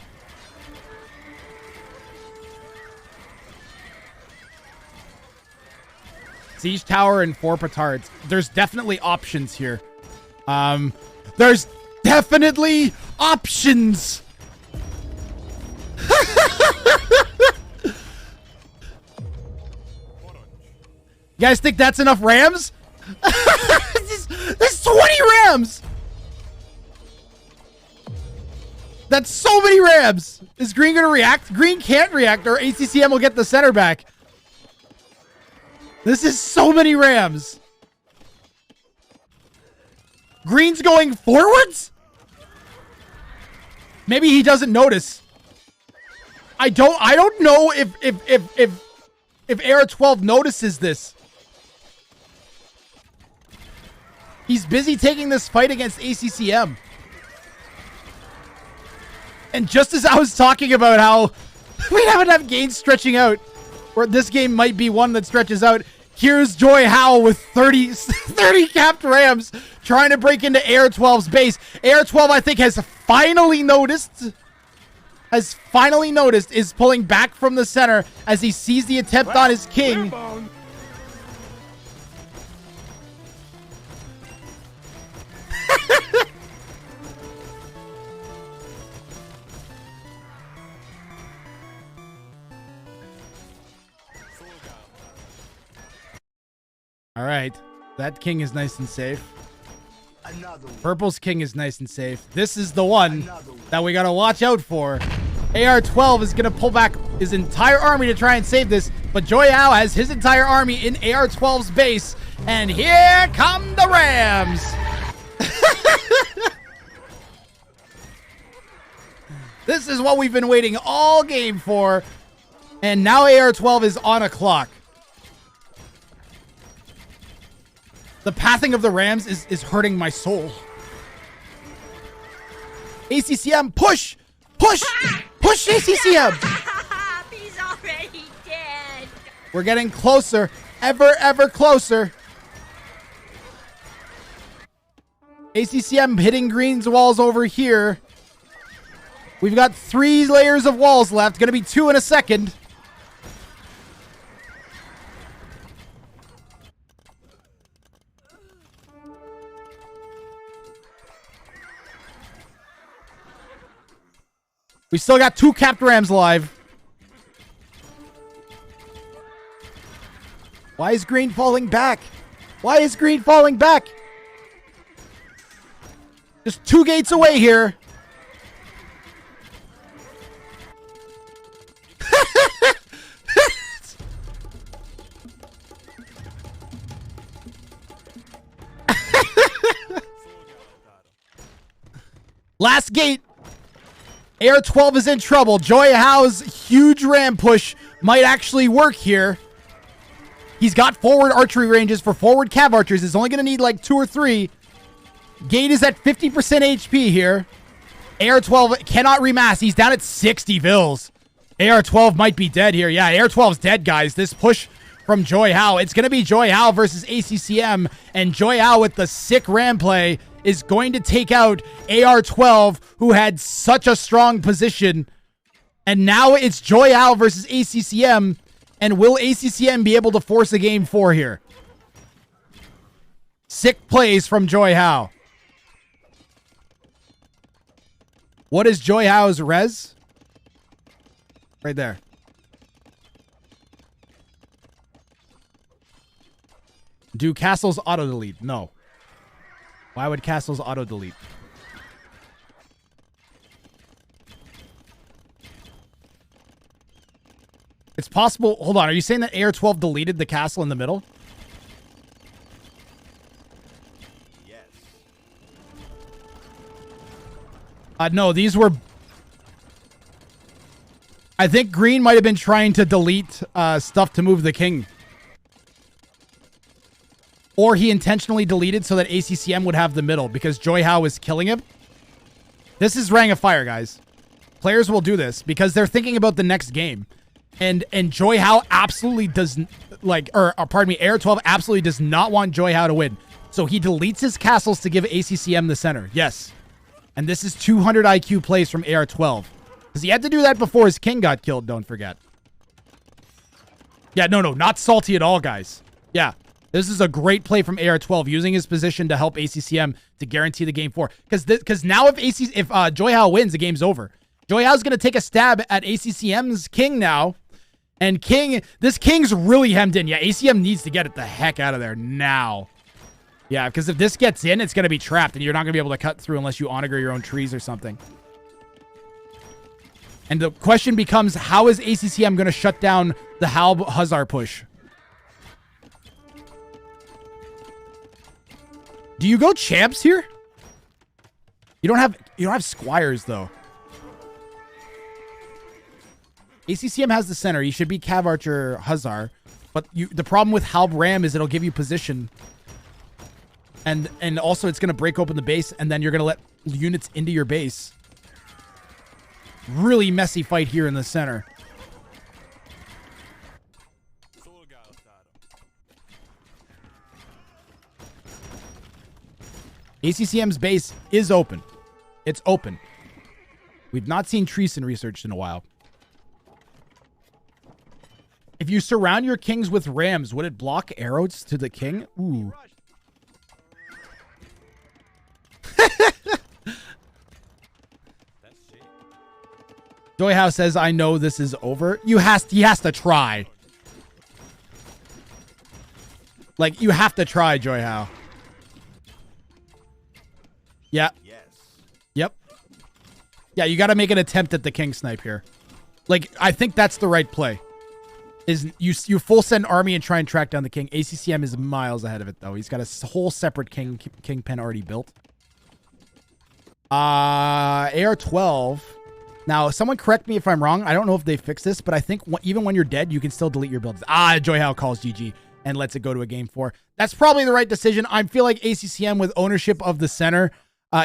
Siege Tower and 4 petards. There's definitely options here. There's definitely options. You guys think that's enough rams? There's 20 rams. That's so many rams. Is green going to react? Green can't react, or ACCM will get the center back. This is so many rams. Green's going forwards? Maybe he doesn't notice. I don't know if AR12 notices this. He's busy taking this fight against ACCM. And just as I was talking about how we have enough gains stretching out, or this game might be one that stretches out, here's Juyhou with 30 capped rams trying to break into AR12's base. AR12, I think, has finally noticed, is pulling back from the center as he sees the attempt on his king. All right, that king is nice and safe. Purple's king is nice and safe. This is the one that we gotta watch out for. AR12 is gonna pull back his entire army to try and save this, but Juyhou has his entire army in AR12's base, and here come the Rams. This is what we've been waiting all game for, and now AR12 is on a clock. The pathing of the Rams is hurting my soul. ACCM, push! Push! Push ACCM! He's already dead. We're getting closer. Ever closer. ACCM hitting Green's walls over here. We've got 3 layers of walls left. Gonna be 2 in a second. We still got 2 capped rams live. Why is Green falling back? Why is Green falling back? Just 2 gates away here. Last gate. AR12 is in trouble. Juyhou's huge ram push might actually work here. He's got forward archery ranges for forward cav archers. He's only going to need like 2 or 3. Gate is at 50% HP here. AR12 cannot remass. He's down at 60 vills. AR12 might be dead here. Yeah, AR12's dead, guys. This push from Juyhou. It's going to be Juyhou versus ACCM. And Juyhou with the sick ram play is going to take out AR12, who had such a strong position. And now it's Juyhou versus ACCM. And will ACCM be able to force a game 4 here? Sick plays from Juyhou. What is Juyhou's res? Right there. Do castles auto-delete? No. Why would castles auto-delete? It's possible. Hold on. Are you saying that AR12 deleted the castle in the middle? Yes. No, these were... I think Green might have been trying to delete stuff to move the king. Or he intentionally deleted so that ACCM would have the middle because Juyhou was killing him. This is Rang of Fire, guys. Players will do this because they're thinking about the next game. And Juyhou absolutely does, pardon me, AR12 absolutely does not want Juyhou to win. So he deletes his castles to give ACCM the center. Yes. And this is 200 IQ plays from AR12. Because he had to do that before his king got killed, don't forget. Yeah, no, not salty at all, guys. Yeah. This is a great play from AR12, using his position to help ACCM to guarantee the game 4. Because now if Juyhou wins, the game's over. Juyhou's going to take a stab at ACCM's king now. And this king's really hemmed in. Yeah, ACM needs to get it the heck out of there now. Yeah, because if this gets in, it's going to be trapped. And you're not going to be able to cut through unless you onager your own trees or something. And the question becomes, how is ACCM going to shut down the Halb Hussar push? Do you go champs here? You don't have squires though. ACCM has the center. You should be Cav Archer Hussar, but the problem with Halb Ram is it'll give you position, and also it's gonna break open the base, and then you're gonna let units into your base. Really messy fight here in the center. ACCM's base is open. It's open. We've not seen Treason researched in a while. If you surround your kings with rams, would it block arrows to the king? Ooh. Juyhou says, I know this is over. He has to try. Like, you have to try, Juyhou. Yeah. Yes. Yep. Yeah, you got to make an attempt at the king snipe here. Like, I think that's the right play. Is you full send army and try and track down the king. ACCM is miles ahead of it, though. He's got a whole separate king pen already built. AR12. Now, someone correct me if I'm wrong. I don't know if they fixed this, but I think even when you're dead, you can still delete your builds. Juyhou calls GG and lets it go to a game 4. That's probably the right decision. I feel like ACCM with ownership of the center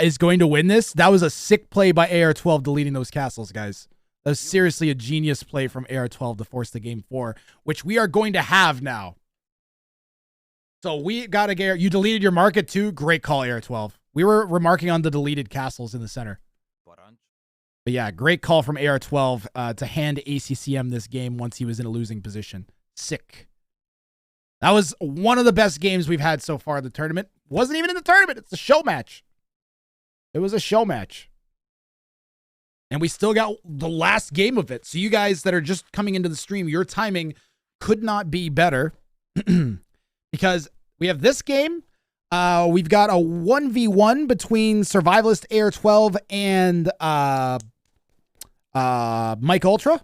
is going to win this. That was a sick play by AR12 deleting those castles, guys. That was seriously a genius play from AR12 to force the game 4, which we are going to have now. So we got to get... You deleted your market too? Great call, AR12. We were remarking on the deleted castles in the center. But yeah, great call from AR12 to hand ACCM this game once he was in a losing position. Sick. That was one of the best games we've had so far in the tournament. Wasn't even in the tournament. It's a show match. It was a show match. And we still got the last game of it. So you guys that are just coming into the stream, your timing could not be better. Because we have this game. We've got a 1v1 between Survivalist AR12 and Mike Ultra.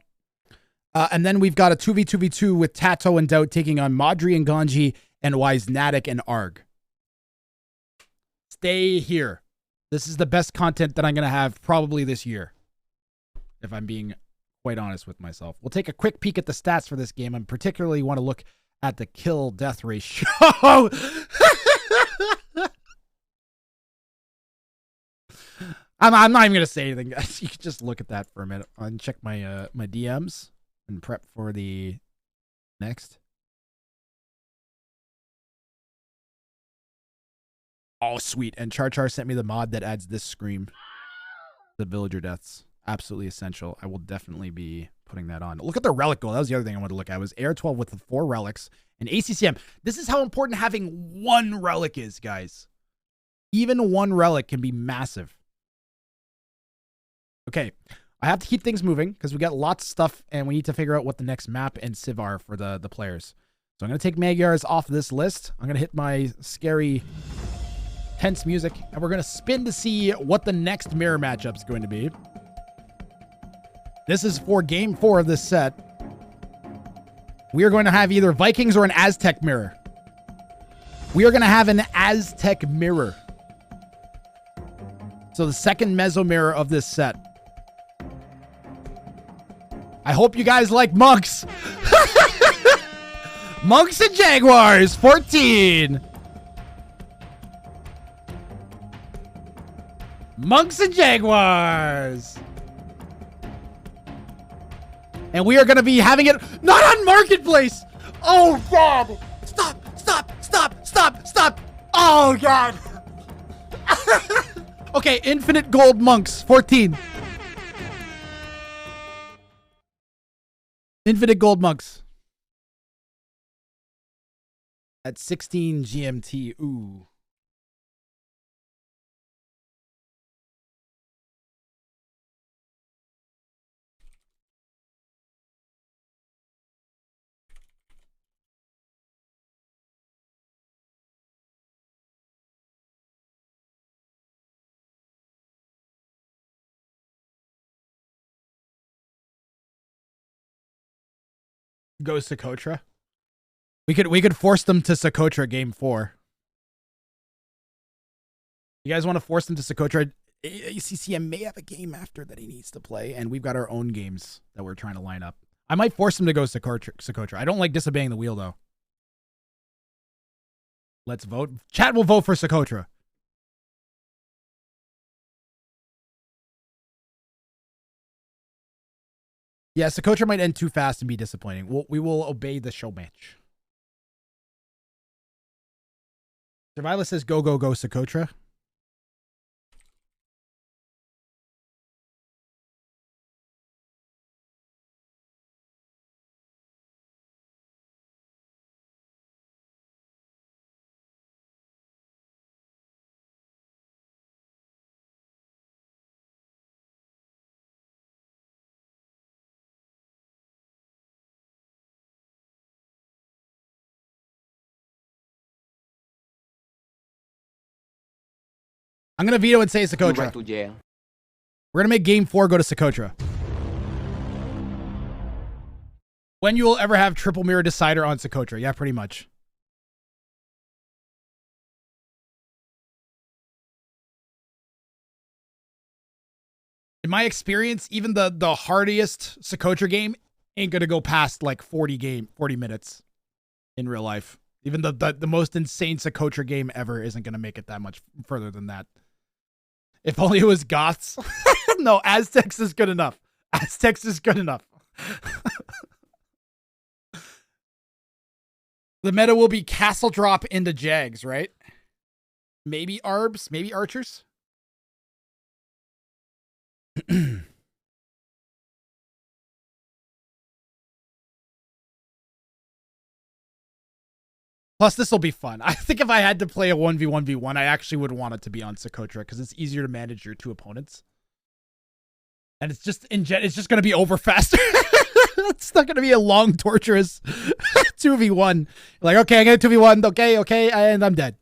And then we've got a 2v2v2 with Tato and Doubt taking on Madri and Ganji and Wisnatic and Arg. Stay here. This is the best content that I'm going to have probably this year, if I'm being quite honest with myself. We'll take a quick peek at the stats for this game. I particularly want to look at the kill-death ratio. I'm not even going to say anything, guys. You can just look at that for a minute and check my my DMs and prep for the next. Oh, sweet. And Char sent me the mod that adds this scream. The villager deaths. Absolutely essential. I will definitely be putting that on. Look at the relic goal. That was the other thing I wanted to look at. It was AR12 with the 4 relics and ACCM. This is how important having one relic is, guys. Even one relic can be massive. Okay, I have to keep things moving because we got lots of stuff and we need to figure out what the next map and civ are for the players. So I'm going to take Magyars off this list. I'm going to hit my scary, tense music, and we're going to spin to see what the next mirror matchup is going to be. This is for game 4 of this set. We are going to have either Vikings or an Aztec mirror. We are going to have an Aztec mirror. So the second meso mirror of this set. I hope you guys like monks. Monks and Jaguars, 14. Monks and Jaguars. And we are going to be having it not on Marketplace. Oh, God. Stop. Oh, God. Okay, infinite gold monks, 14. Infinite gold monks. At 16 GMT. Ooh. Go Socotra. We could force them to Socotra game 4. You guys want to force them to Socotra? ACCM may have a game after that he needs to play, and we've got our own games that we're trying to line up. I might force him to go Socotra. I don't like disobeying the wheel, though. Let's vote. Chat will vote for Socotra. Yeah, Socotra might end too fast and be disappointing. We will obey the show match. Survivalist says go, go, go, Socotra. I'm going to veto and say Socotra. We're going to make game 4 go to Socotra. When you will ever have triple mirror decider on Socotra. Yeah, pretty much. In my experience, even the hardiest Socotra game ain't going to go past like 40 minutes in real life. Even the most insane Socotra game ever isn't going to make it that much further than that. If only it was Goths. No, Aztecs is good enough. Aztecs is good enough. The meta will be castle drop into Jags, right? Maybe Arbs, maybe Archers. Plus, this will be fun. I think if I had to play a 1v1v1, I actually would want it to be on Socotra because it's easier to manage your two opponents. And it's just it's just going to be over faster. It's not going to be a long, torturous 2v1. Like, okay, I get a 2v1. Okay, and I'm dead.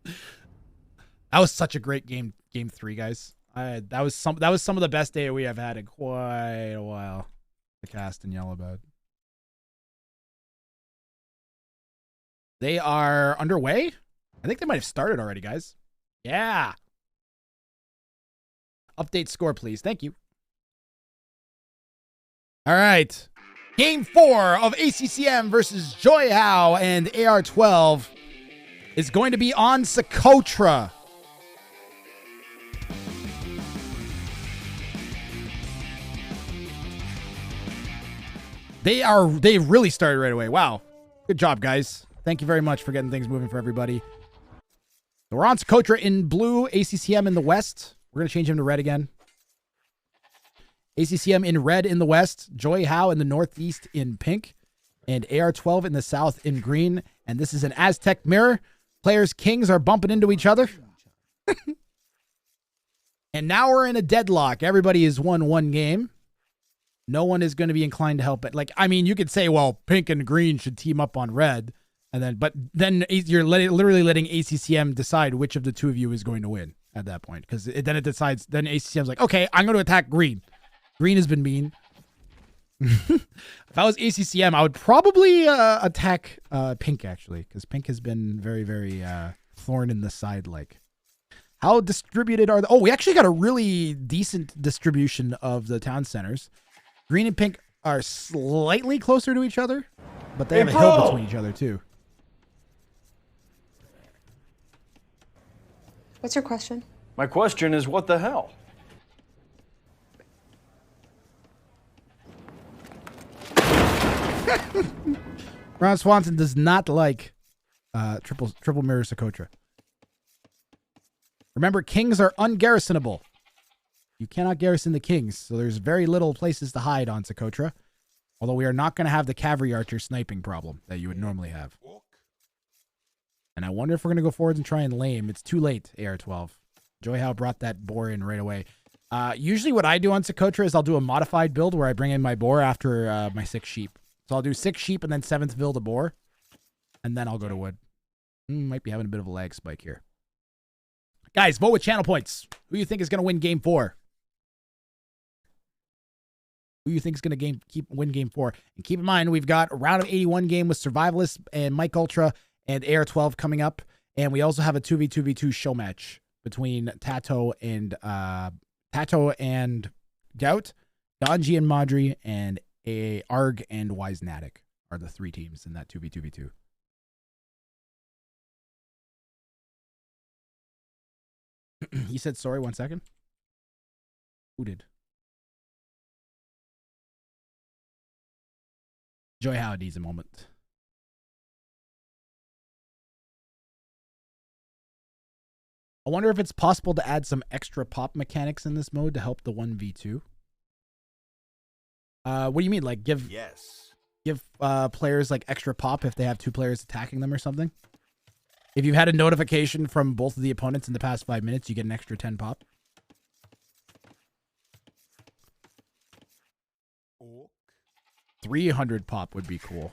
That was such a great game 3, guys. That was some of the best AoE I've had in quite a while to cast and yell about. They are underway. I think they might have started already, guys. Yeah. Update score, please. Thank you. All right. Game 4 of ACCM versus Juyhou and AR12 is going to be on Socotra. They really started right away. Wow. Good job, guys. Thank you very much for getting things moving for everybody. So we're on Socotra in blue, ACCM in the west. We're going to change him to red again. ACCM in red in the west, Juyhou in the northeast in pink, and AR12 in the south in green. And this is an Aztec mirror. Players' kings are bumping into each other. And now we're in a deadlock. Everybody has won one game. No one is going to be inclined to help it. Like, I mean, you could say, well, pink and green should team up on red. But then you're literally letting ACCM decide which of the two of you is going to win at that point. Because then it decides, then ACCM's like, okay, I'm going to attack green. Green has been mean. If I was ACCM, I would probably attack pink, actually. Because pink has been very, very thorn in the side like. How distributed are the... Oh, we actually got a really decent distribution of the town centers. Green and pink are slightly closer to each other. But they have a hill between each other, too. What's your question? My question is, what the hell? Ron Swanson does not like triple mirror Socotra. Remember, kings are ungarrisonable. You cannot garrison the kings, so there's very little places to hide on Socotra. Although we are not going to have the cavalry archer sniping problem that you would normally have. And I wonder if we're going to go forward and try and lame. It's too late, AR12. Juyhou brought that boar in right away. Usually what I do on Socotra is I'll do a modified build where I bring in my boar after my 6 sheep. So I'll do 6 sheep and then 7th build a boar. And then I'll go to wood. Might be having a bit of a lag spike here. Guys, vote with channel points. Who do you think is going to win game 4? Who do you think is going to win game 4? And keep in mind, we've got a round of 81 game with Survivalists and Mike Ultra and AR12 coming up. And we also have a 2v2v2 show match between Tato and Gout, Donji and Madri, and Arg and Wisenatic are the 3 teams in that 2v2v2. He said sorry, 1 second. Who did? Juyhou needs a moment. I wonder if it's possible to add some extra pop mechanics in this mode to help the 1v2. What do you mean? Like give players like extra pop if they have 2 players attacking them or something? If you've had a notification from both of the opponents in the past 5 minutes, you get an extra 10 pop. 300 pop would be cool.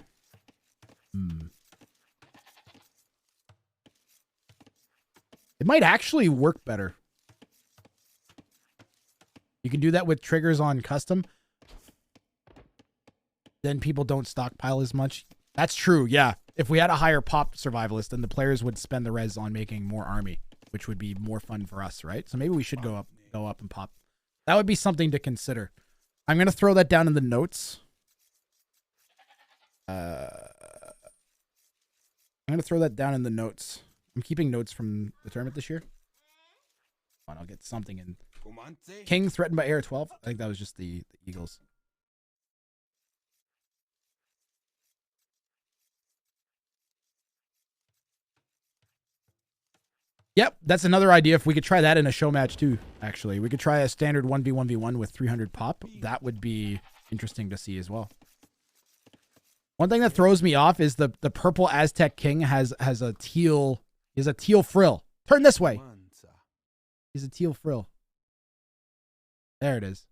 It might actually work better. You can do that with triggers on custom. Then people don't stockpile as much. That's true, yeah. If we had a higher pop survivalist, then the players would spend the res on making more army, which would be more fun for us, right? So maybe we should go up and pop. That would be something to consider. I'm going to throw that down in the notes. I'm going to throw that down in the notes. I'm keeping notes from the tournament this year. Come on, I'll get something in. King threatened by AR12. I think that was just the Eagles. Yep, that's another idea. If we could try that in a show match too, actually. We could try a standard 1v1v1 with 300 pop. That would be interesting to see as well. One thing that throws me off is the purple Aztec King has a teal frill. Turn this way. He's a teal frill. There it is.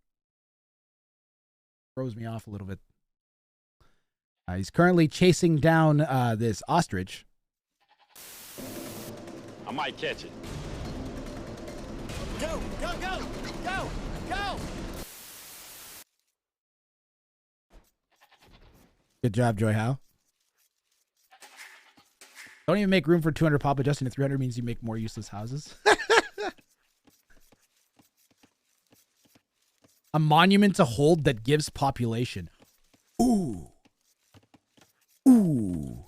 Throws me off a little bit. He's currently chasing down this ostrich. I might catch it. Go, go, go, go, go! Good job, Juyhou. Don't even make room for 200 pop. Adjusting to 300 means you make more useless houses. A monument to hold that gives population. Ooh. Ooh.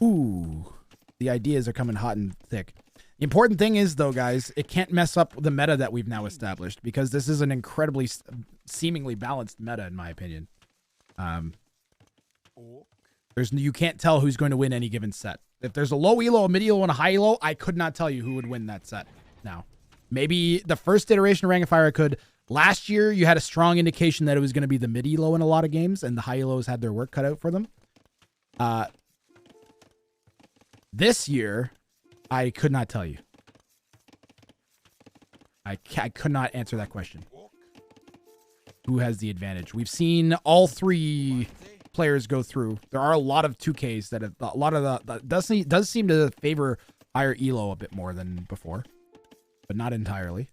Ooh. The ideas are coming hot and thick. The important thing is, though, guys, it can't mess up the meta that we've now established, because this is an incredibly seemingly balanced meta, in my opinion. You can't tell who's going to win any given set. If there's a low elo, a mid elo, and a high elo, I could not tell you who would win that set now. Maybe the first iteration of Wrang I could. Last year, you had a strong indication that it was going to be the mid elo in a lot of games, and the high elos had their work cut out for them. This year, I could not tell you. I could not answer that question. Who has the advantage? We've seen all 3 players go through. There are a lot of 2Ks that have, a lot of the does seem to favor higher elo a bit more than before, but not entirely.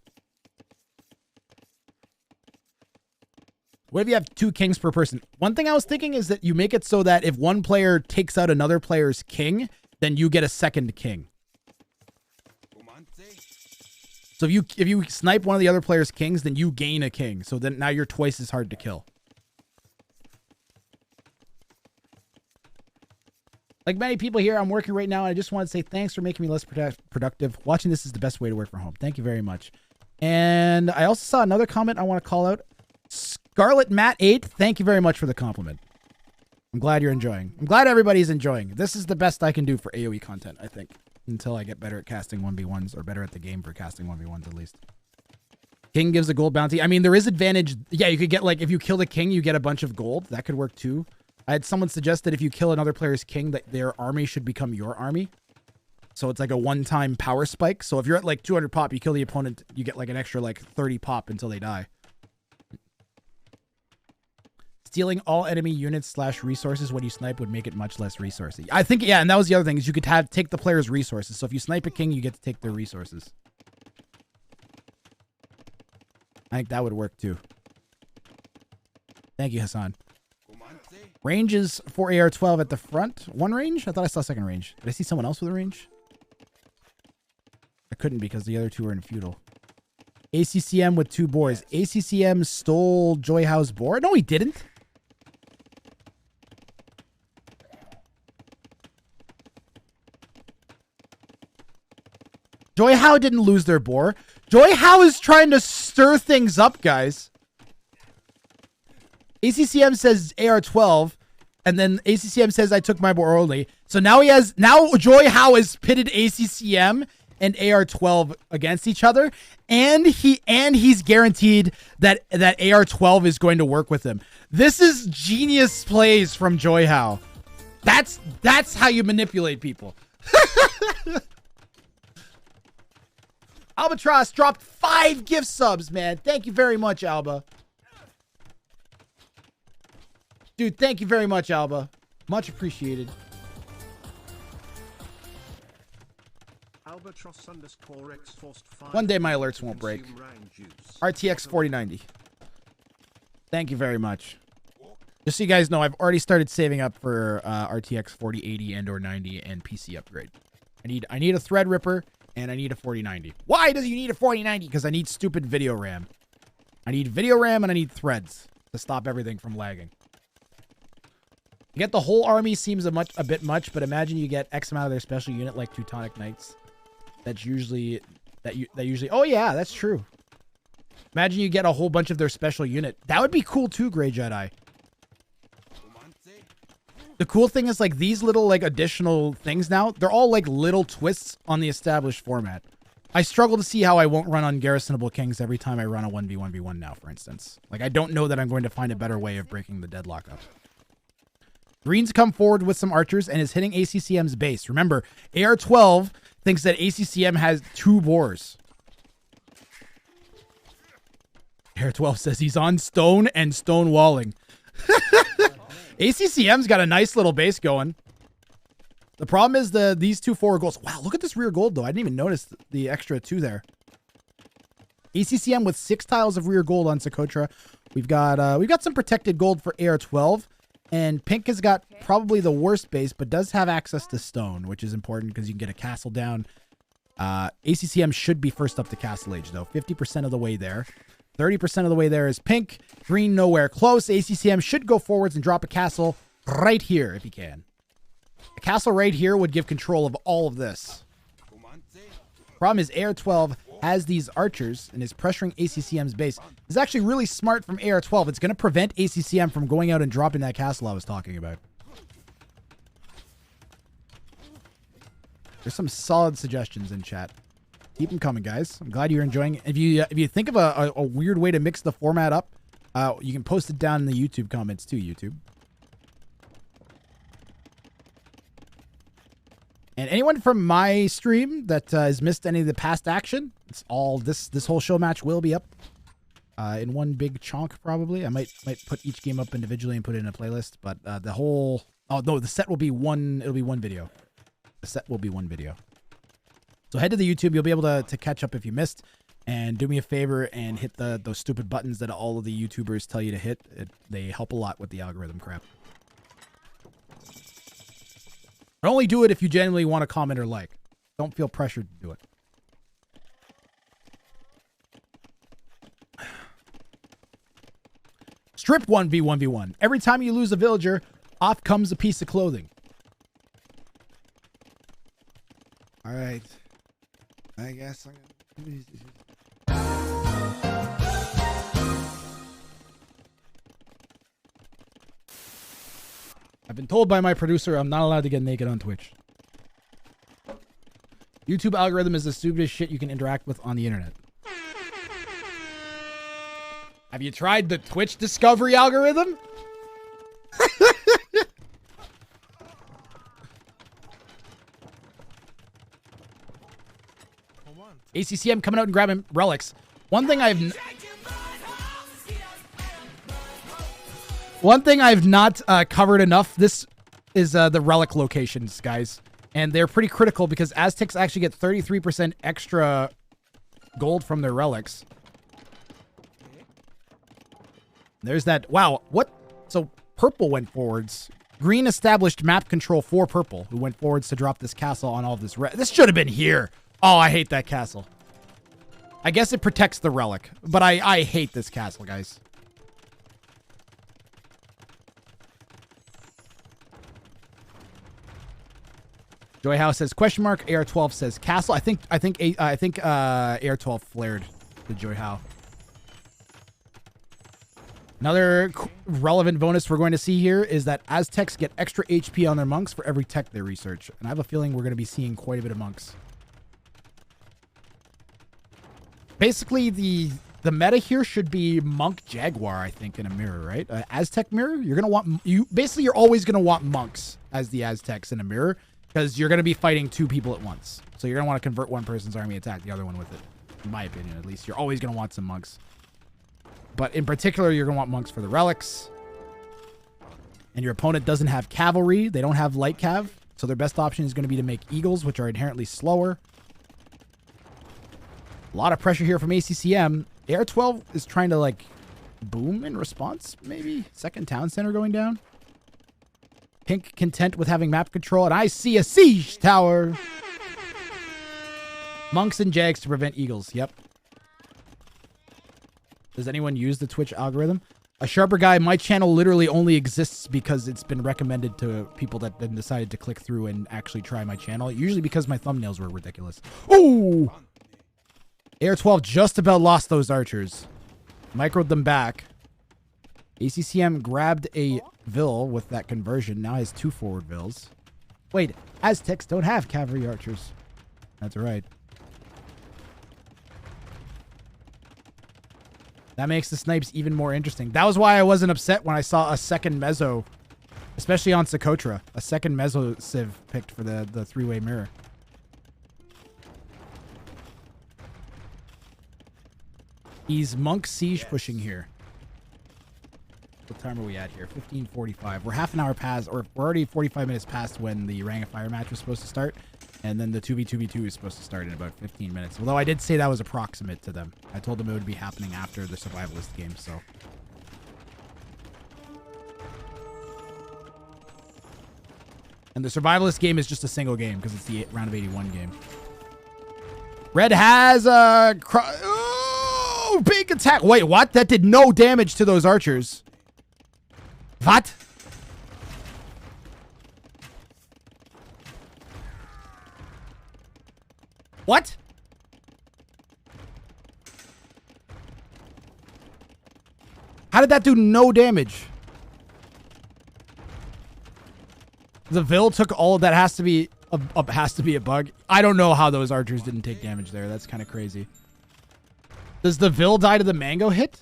What if you have 2 kings per person? One thing I was thinking is that you make it so that if one player takes out another player's king, then you get a second king. So if you snipe one of the other player's kings, then you gain a king. So then now you're twice as hard to kill. Like many people here, I'm working right now, and I just want to say thanks for making me less productive. Watching this is the best way to work from home. Thank you very much. And I also saw another comment I want to call out. Scarlet Matt 8, thank you very much for the compliment. I'm glad you're enjoying. I'm glad everybody's enjoying. This is the best I can do for AoE content, I think. Until I get better at casting 1v1s, or better at the game for casting 1v1s at least. King gives a gold bounty. I mean, there is advantage. Yeah, you could get, like, if you kill the king, you get a bunch of gold. That could work too. I had someone suggest that if you kill another player's king, that their army should become your army. So it's like a one-time power spike. So if you're at like 200 pop, you kill the opponent, you get like an extra like 30 pop until they die. Stealing all enemy units / resources when you snipe would make it much less resourcey. I think, yeah, and that was the other thing, is you could take the player's resources. So if you snipe a king, you get to take their resources. I think that would work too. Thank you, Hassan. Range is for AR12 at the front. One range? I thought I saw second range. Did I see someone else with a range? couldn't because the other two were in feudal. ACCM with 2 boars. ACCM stole Juyhou's boar? No, he didn't. Juyhou didn't lose their boar. Juyhou is trying to stir things up, guys. ACCM says AR12, and then ACCM says I took my boar only. So now Juyhou has pitted ACCM and AR12 against each other, and he's guaranteed that AR12 is going to work with him. This is genius plays from Juyhou. That's how you manipulate people. Albatross dropped 5 gift subs, man. Thank you very much, Alba. Dude, thank you very much, Alba. Much appreciated. Albatross underscore X forced 5. One day my alerts won't break. RTX 4090. Thank you very much. Just so you guys know, I've already started saving up for RTX 4080 and or 90 and PC upgrade. I need a Threadripper and I need a 4090. Why does you need a 4090? Because I need stupid video RAM. I need video RAM and I need threads to stop everything from lagging. You get the whole army seems a bit much, but imagine you get X amount of their special unit like Teutonic Knights. That's usually oh yeah, that's true. Imagine you get a whole bunch of their special unit. That would be cool too, Grey Jedi. The cool thing is like these little like additional things now, they're all like little twists on the established format. I struggle to see how I won't run ungarrisonable kings every time I run a 1v1v1 now, for instance. Like I don't know that I'm going to find a better way of breaking the deadlock up. Green's come forward with some archers and is hitting ACCM's base. Remember, AR12 thinks that ACCM has 2 boars. AR12 says he's on stone and stone walling. ACCM's got a nice little base going. The problem is these 2 forward goals. Wow, look at this rear gold though. I didn't even notice the extra 2 there. ACCM with 6 tiles of rear gold on Socotra. We've got some protected gold for AR12. And Pink has got probably the worst base, but does have access to stone, which is important because you can get a castle down. ACCM should be first up to Castle Age, though. 50% of the way there. 30% of the way there is Pink. Green nowhere close. ACCM should go forwards and drop a castle right here if he can. A castle right here would give control of all of this. Problem is AR12 has these archers and is pressuring ACCM's base. It's actually really smart from AR12. It's going to prevent ACCM from going out and dropping that castle I was talking about. There's some solid suggestions in chat. Keep them coming, guys. I'm glad you're enjoying it. If you think of a weird way to mix the format up, you can post it down in the YouTube comments too, YouTube. And anyone from my stream that has missed any of the past action, it's all this whole show match will be up in one big chunk probably. I might put each game up individually and put it in a playlist, but the set will be one. It'll be one video. The set will be one video. So head to the YouTube. You'll be able to catch up if you missed. And do me a favor and hit those stupid buttons that all of the YouTubers tell you to hit. They help a lot with the algorithm crap. But only do it if you genuinely want to comment or like. Don't feel pressured to do it. Strip 1v1v1. Every time you lose a villager, off comes a piece of clothing. All right. I guess I'm gonna... I've been told by my producer I'm not allowed to get naked on Twitch. YouTube algorithm is the stupidest shit you can interact with on the internet. Have you tried the Twitch discovery algorithm? ACCM coming out and grabbing relics. One thing I've not covered enough. This is the relic locations, guys, and they're pretty critical because Aztecs actually get 33% extra gold from their relics. There's that. Wow, what? So purple went forwards. Green established map control for purple, who went forwards to drop this castle on all of this red. This should have been here. Oh, I hate that castle. I guess it protects the relic, but I hate this castle, guys. Juyhou says question mark. AR12 says castle. I think AR12 flared the Juyhou. Another relevant bonus we're going to see here is that Aztecs get extra HP on their monks for every tech they research, and I have a feeling we're going to be seeing quite a bit of monks. Basically, the meta here should be monk jaguar, I think, in a mirror, right? Aztec mirror. You're gonna want you're always gonna want monks as the Aztecs in a mirror because you're gonna be fighting two people at once. So you're gonna want to convert one person's army, attack the other one with it. In my opinion, at least, you're always gonna want some monks. But in particular, you're gonna want monks for the relics. And your opponent doesn't have cavalry; they don't have light cav, so their best option is going to be to make eagles, which are inherently slower. A lot of pressure here from ACCM. AR12 is trying to, like, boom in response, maybe? Second town center going down. Pink content with having map control, and I see a siege tower. Monks and Jags to prevent eagles. Yep. Does anyone use the Twitch algorithm? A sharper guy, my channel literally only exists because it's been recommended to people that then decided to click through and actually try my channel. Usually because my thumbnails were ridiculous. Oh! AR12 just about lost those archers. Microed them back. ACCM grabbed a Vil with that conversion. Now has 2 forward Vils. Wait, Aztecs don't have cavalry archers. That's right. That makes the snipes even more interesting. That was why I wasn't upset when I saw a second Mezzo, especially on Socotra. A second Mezzo Civ picked for the 3-way mirror. He's monk siege pushing here. What time are we at here? 15:45. We're half an hour past, or we're already 45 minutes past when the Wrang Fire match was supposed to start. And then the 2v2v2 is supposed to start in about 15 minutes. Although I did say that was approximate to them. I told them it would be happening after the survivalist game, so. And the survivalist game is just a single game because it's the round of 81 game. Red has a... Oh, big attack. Wait, what? That did no damage to those archers. What? What? How did that do no damage? The Vil took all of that. Has to be a bug. I don't know how those archers didn't take damage there. That's kind of crazy. Does the Vil die to the mango hit?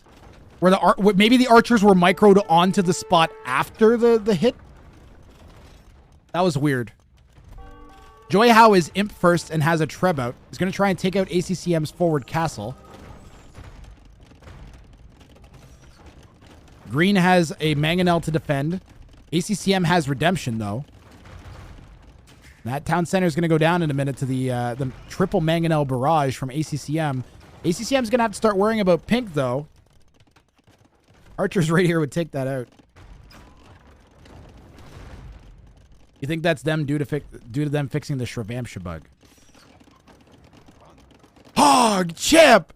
Where maybe the archers were microed onto the spot after the hit? That was weird. Juyhou is imp first and has a Treb out. He's going to try and take out ACCM's forward castle. Green has a Mangonel to defend. ACCM has redemption, though. That town center is going to go down in a minute to the triple Mangonel barrage from ACCM. ACCM is going to have to start worrying about pink, though. Archers right here would take that out. You think that's them due to them fixing the Shravamsha bug? Oh, champ!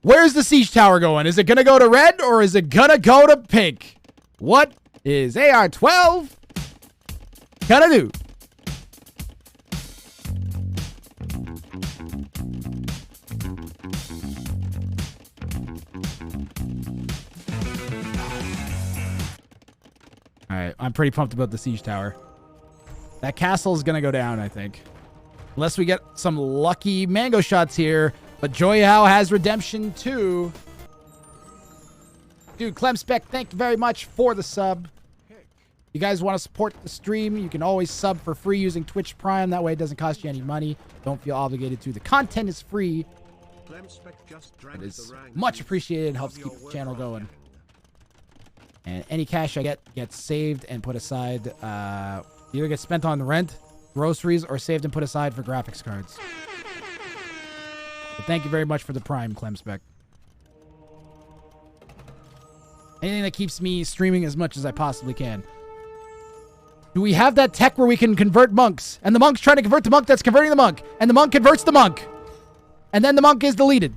Where's the siege tower going? Is it going to go to red or is it going to go to pink? What is AR12 gonna do? All right, I'm pretty pumped about the siege tower. That castle is going to go down, I think. Unless we get some lucky mango shots here. But Juyhou has redemption too. Dude, Clemspec, thank you very much for the sub. You guys want to support the stream, you can always sub for free using Twitch Prime. That way it doesn't cost you any money. Don't feel obligated to. The content is free. It is much appreciated and helps keep the channel going. And any cash I get gets saved and put aside. Either gets spent on rent, groceries, or saved and put aside for graphics cards. But thank you very much for the Prime, Clemspec. Anything that keeps me streaming as much as I possibly can. Do we have that tech where we can convert monks? And the monk's trying to convert the monk that's converting the monk. And the monk converts the monk. And then the monk is deleted.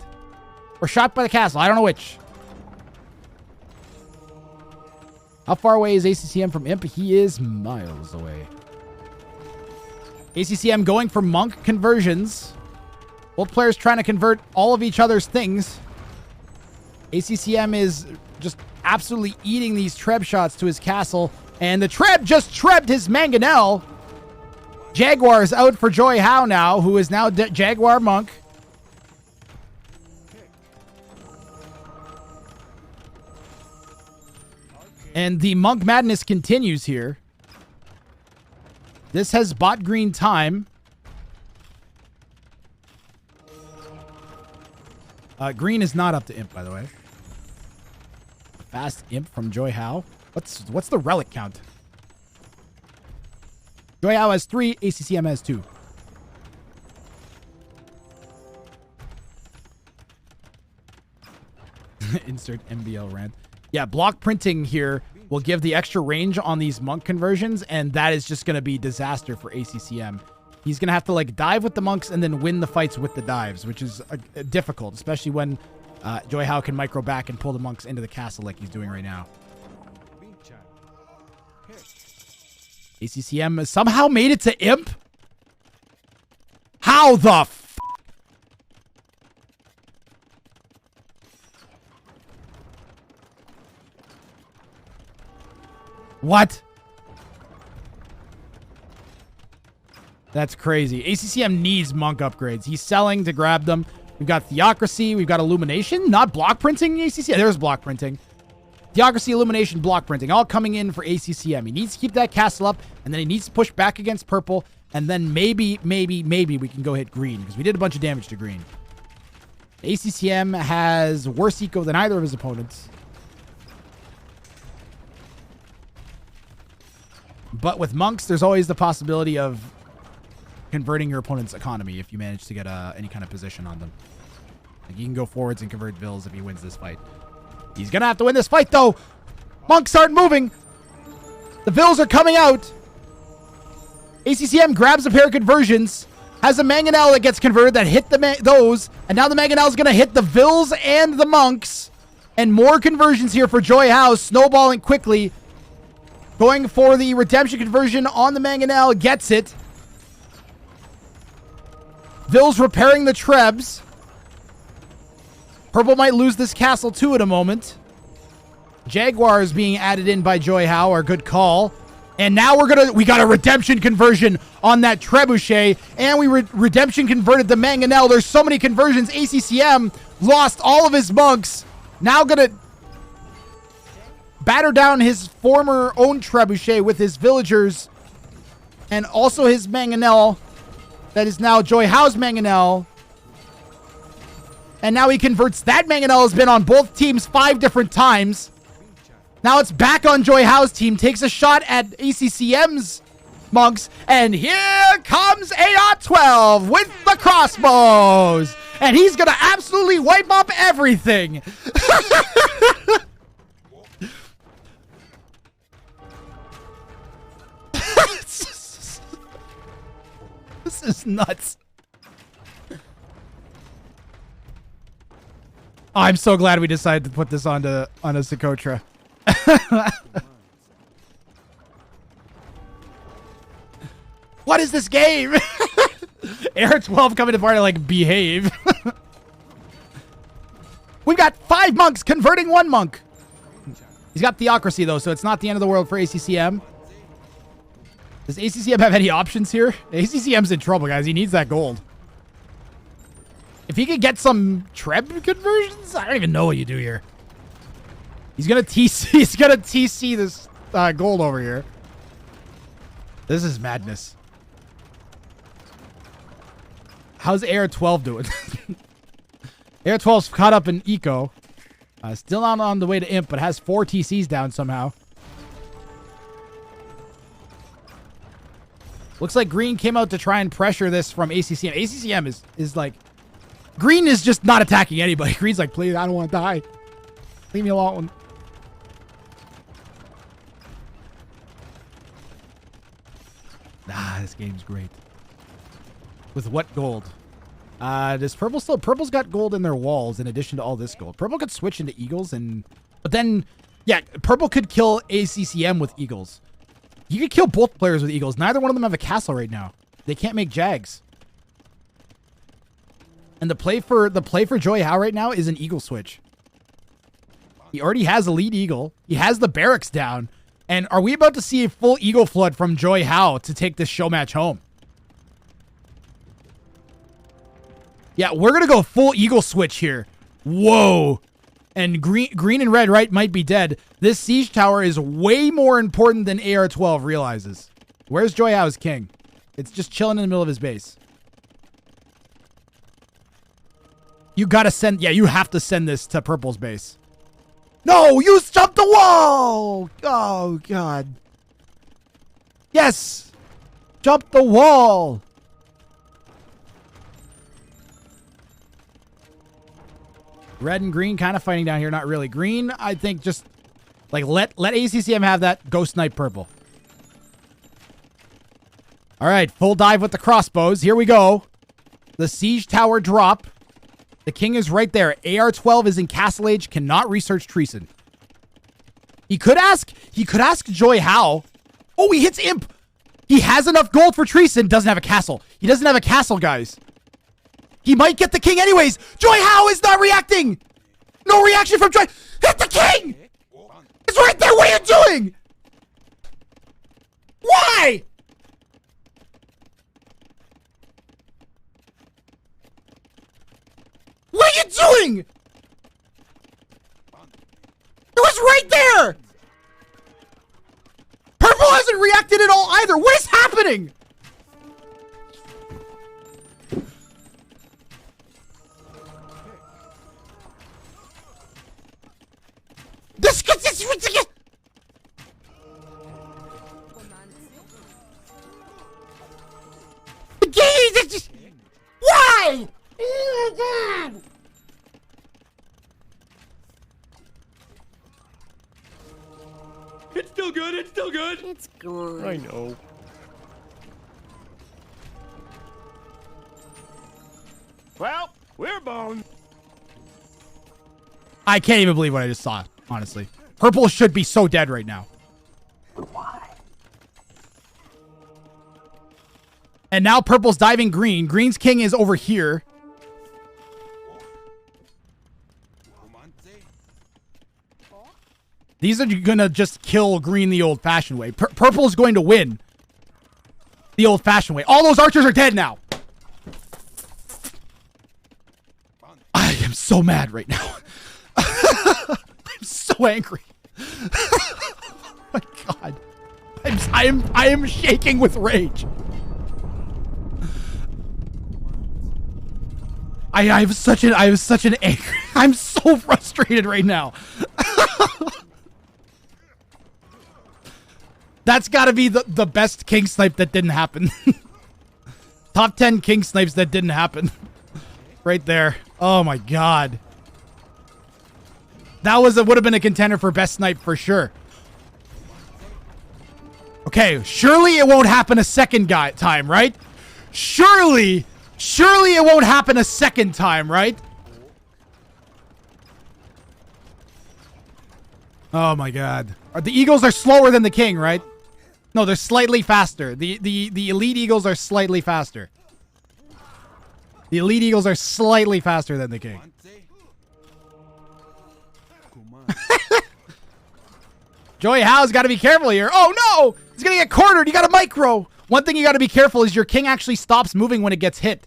Or shot by the castle. I don't know which. How far away is ACCM from Imp? He is miles away. ACCM going for monk conversions. Both players trying to convert all of each other's things. ACCM is just absolutely eating these treb shots to his castle. And the treb just trebbed his mangonel. Jaguar is out for Juyhou now, who is now Jaguar monk. And the monk madness continues here. This has bought green time. Green is not up to Imp, by the way. Fast Imp from Juyhou. What's the relic count? Juyhou has 3, ACCM has 2. Insert MBL rant. Yeah, block printing here will give the extra range on these monk conversions, and that is just going to be disaster for ACCM. He's going to have to like dive with the monks and then win the fights with the dives, which is difficult, especially when Juyhou can micro back and pull the monks into the castle like he's doing right now. ACCM somehow made it to Imp? How the f***? What? That's crazy. ACCM needs monk upgrades. He's selling to grab them. We've got Theocracy. We've got Illumination. Not block printing ACCM. There's block printing. Theocracy, Illumination, block printing. All coming in for ACCM. He needs to keep that castle up. And then he needs to push back against purple. And then maybe we can go hit green. Because we did a bunch of damage to green. ACCM has worse eco than either of his opponents. But with monks, there's always the possibility of converting your opponent's economy if you manage to get any kind of position on them. Like you can go forwards and convert vills if he wins this fight. He's going to have to win this fight, though. Monks aren't moving. The vills are coming out. ACCM grabs a pair of conversions, has a mangonel that gets converted that hit those, and now the mangonel is going to hit the vills and the monks. And more conversions here for Juyhou, snowballing quickly. Going for the redemption conversion on the mangonel, gets it. Vill's repairing the trebs. Purple might lose this castle too in a moment. Jaguar is being added in by Juyhou, our good call. And now we got a redemption conversion on that trebuchet, and we redemption converted the mangonel. There's so many conversions. ACCM lost all of his monks. Now gonna batter down his former own trebuchet with his villagers and also his mangonel that is now Juyhou's mangonel. And now he converts that mangonel. Has been on both teams 5 different times. Now it's back on Juyhou's team. Takes a shot at ACCM's monks. And here comes AR12 with the crossbows. And he's going to absolutely wipe up everything. This is nuts. Oh, I'm so glad we decided to put this on a Socotra. What is this game? AR12 coming to party like behave. We've got 5 monks converting 1 monk. He's got Theocracy though, so it's not the end of the world for ACCM. Does ACCM have any options here? ACCM's in trouble, guys. He needs that gold. If he could get some treb conversions, I don't even know what you do here. He's gonna TC. He's gonna TC this gold over here. This is madness. How's AR12 doing? AR12's caught up in eco. Still not on the way to Imp, but has 4 TCs down somehow. Looks like Green came out to try and pressure this from ACCM. ACCM is like... Green is just not attacking anybody. Green's like, please, I don't want to die. Leave me alone. This game's great. With what gold? Does purple still? Purple's got gold in their walls in addition to all this gold. Purple could switch into eagles but then, yeah, purple could kill ACCM with eagles. You could kill both players with eagles. Neither one of them have a castle right now. They can't make jags. And the play for Juyhou right now is an eagle switch. He already has a lead eagle. He has the barracks down. And are we about to see a full eagle flood from Juyhou to take this show match home? Yeah, we're going to go full eagle switch here. Whoa. And green and red, right, might be dead. This siege tower is way more important than AR12 realizes. Where's Juyhou's king? It's just chilling in the middle of his base. You got to send... Yeah, you have to send this to purple's base. No, you jumped the wall! Oh, God. Yes! Jump the wall! Red and green kind of fighting down here. Not really. Green, I think just like let ACCM have that. Go snipe purple. All right. Full dive with the crossbows. Here we go. The siege tower drop. The king is right there. AR12 is in castle age. Cannot research treason. He could ask Juyhou. Oh, he hits imp. He has enough gold for treason. Doesn't have a castle. He doesn't have a castle, guys. He might get the king anyways. Juyhou is not reacting. No reaction from Joy. Hit the king. It's right there. What are you doing? Why? What are you doing? It was right there. Purple hasn't reacted at all either. What is happening? This is ridiculous! The game is just... Why? Oh my God! It's still good. It's still good. It's good. I know. Well, we're boned. I can't even believe what I just saw, honestly. Purple should be so dead right now. Why? And now purple's diving green. Green's king is over here. These are gonna just kill green the old-fashioned way. Purple's going to win the old-fashioned way. All those archers are dead now. I am so mad right now. I'm so angry. Oh my God. I am shaking with rage. I have such an anger. I'm so frustrated right now. That's got to be the best king snipe that didn't happen. Top 10 king snipes that didn't happen. Right there. Oh my God. That would have been a contender for best snipe for sure. Okay, surely it won't happen a second time, right? Surely it won't happen a second time, right? Oh my God. The eagles are slower than the king, right? No, they're slightly faster. The elite eagles are slightly faster. The elite eagles are slightly faster than the king. Juyhou's got to be careful here. Oh no! He's gonna get cornered. You got a micro. One thing you got to be careful is your king actually stops moving when it gets hit.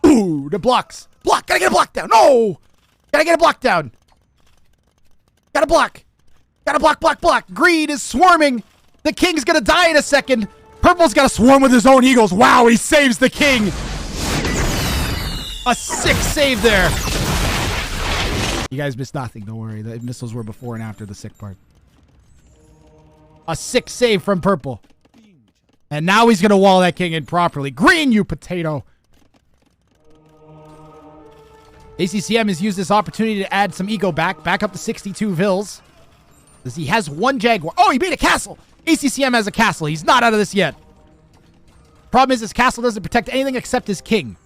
Ooh, the blocks. Block. Gotta get a block down. No! Gotta get a block down. Gotta block. Gotta block. Green is swarming. The king's gonna die in a second. Purple's gotta swarm with his own eagles. Wow, he saves the king. A sick save there. You guys missed nothing. Don't worry. The missiles were before and after the sick part. A sick save from purple. And now he's gonna wall that king in properly. Green, you potato. ACCM has used this opportunity to add some ego back up to 62 vills. As he has one jaguar. Oh, he made a castle. ACCM has a castle. He's not out of this yet. Problem is, his castle doesn't protect anything except his king.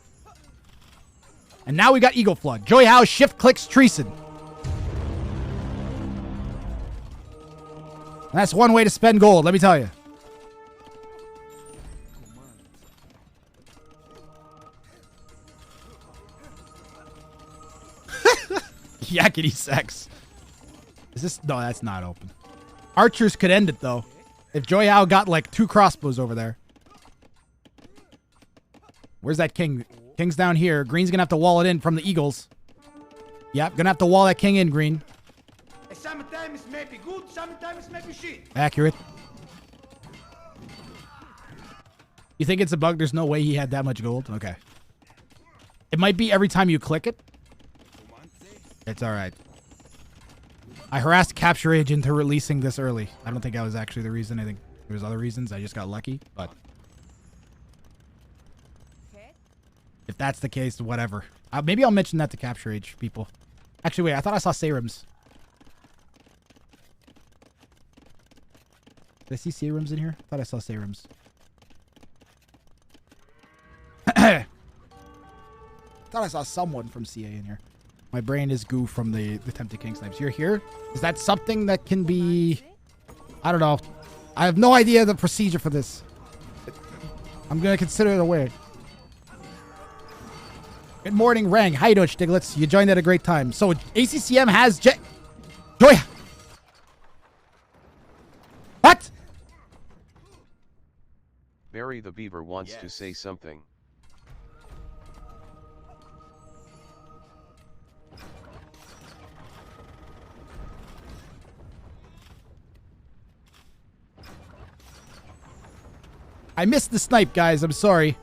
And now we got Eagle Flood. Juyhou shift clicks Treason. That's one way to spend gold, let me tell you. Yakety sex. Is this? No, that's not open. Archers could end it, though. If Juyhou got, like, 2 crossbows over there. Where's that king? King's down here. Green's gonna have to wall it in from the eagles. Yep, gonna have to wall that king in, Green. Sometimes it may be good, sometimes it may be shit. Accurate. You think it's a bug? There's no way he had that much gold? Okay. It might be every time you click it. It's alright. I harassed capture agent into releasing this early. I don't think that was actually the reason. I think there was other reasons. I just got lucky, but if that's the case, whatever. Maybe I'll mention that to capture age people. Actually, wait. I thought I saw serums. Did I see serums in here? I thought I saw serums. Thought I saw someone from CA in here. My brain is goo from the Tempted King Snipes. You're here? Is that something that can be... I don't know. I have no idea the procedure for this. I'm going to consider it a way. Good morning, Wrang. How you doing, Stiglitz? You joined at a great time. So, ACCM has Joy. What? Barry the Beaver wants to say something. I missed the snipe, guys. I'm sorry.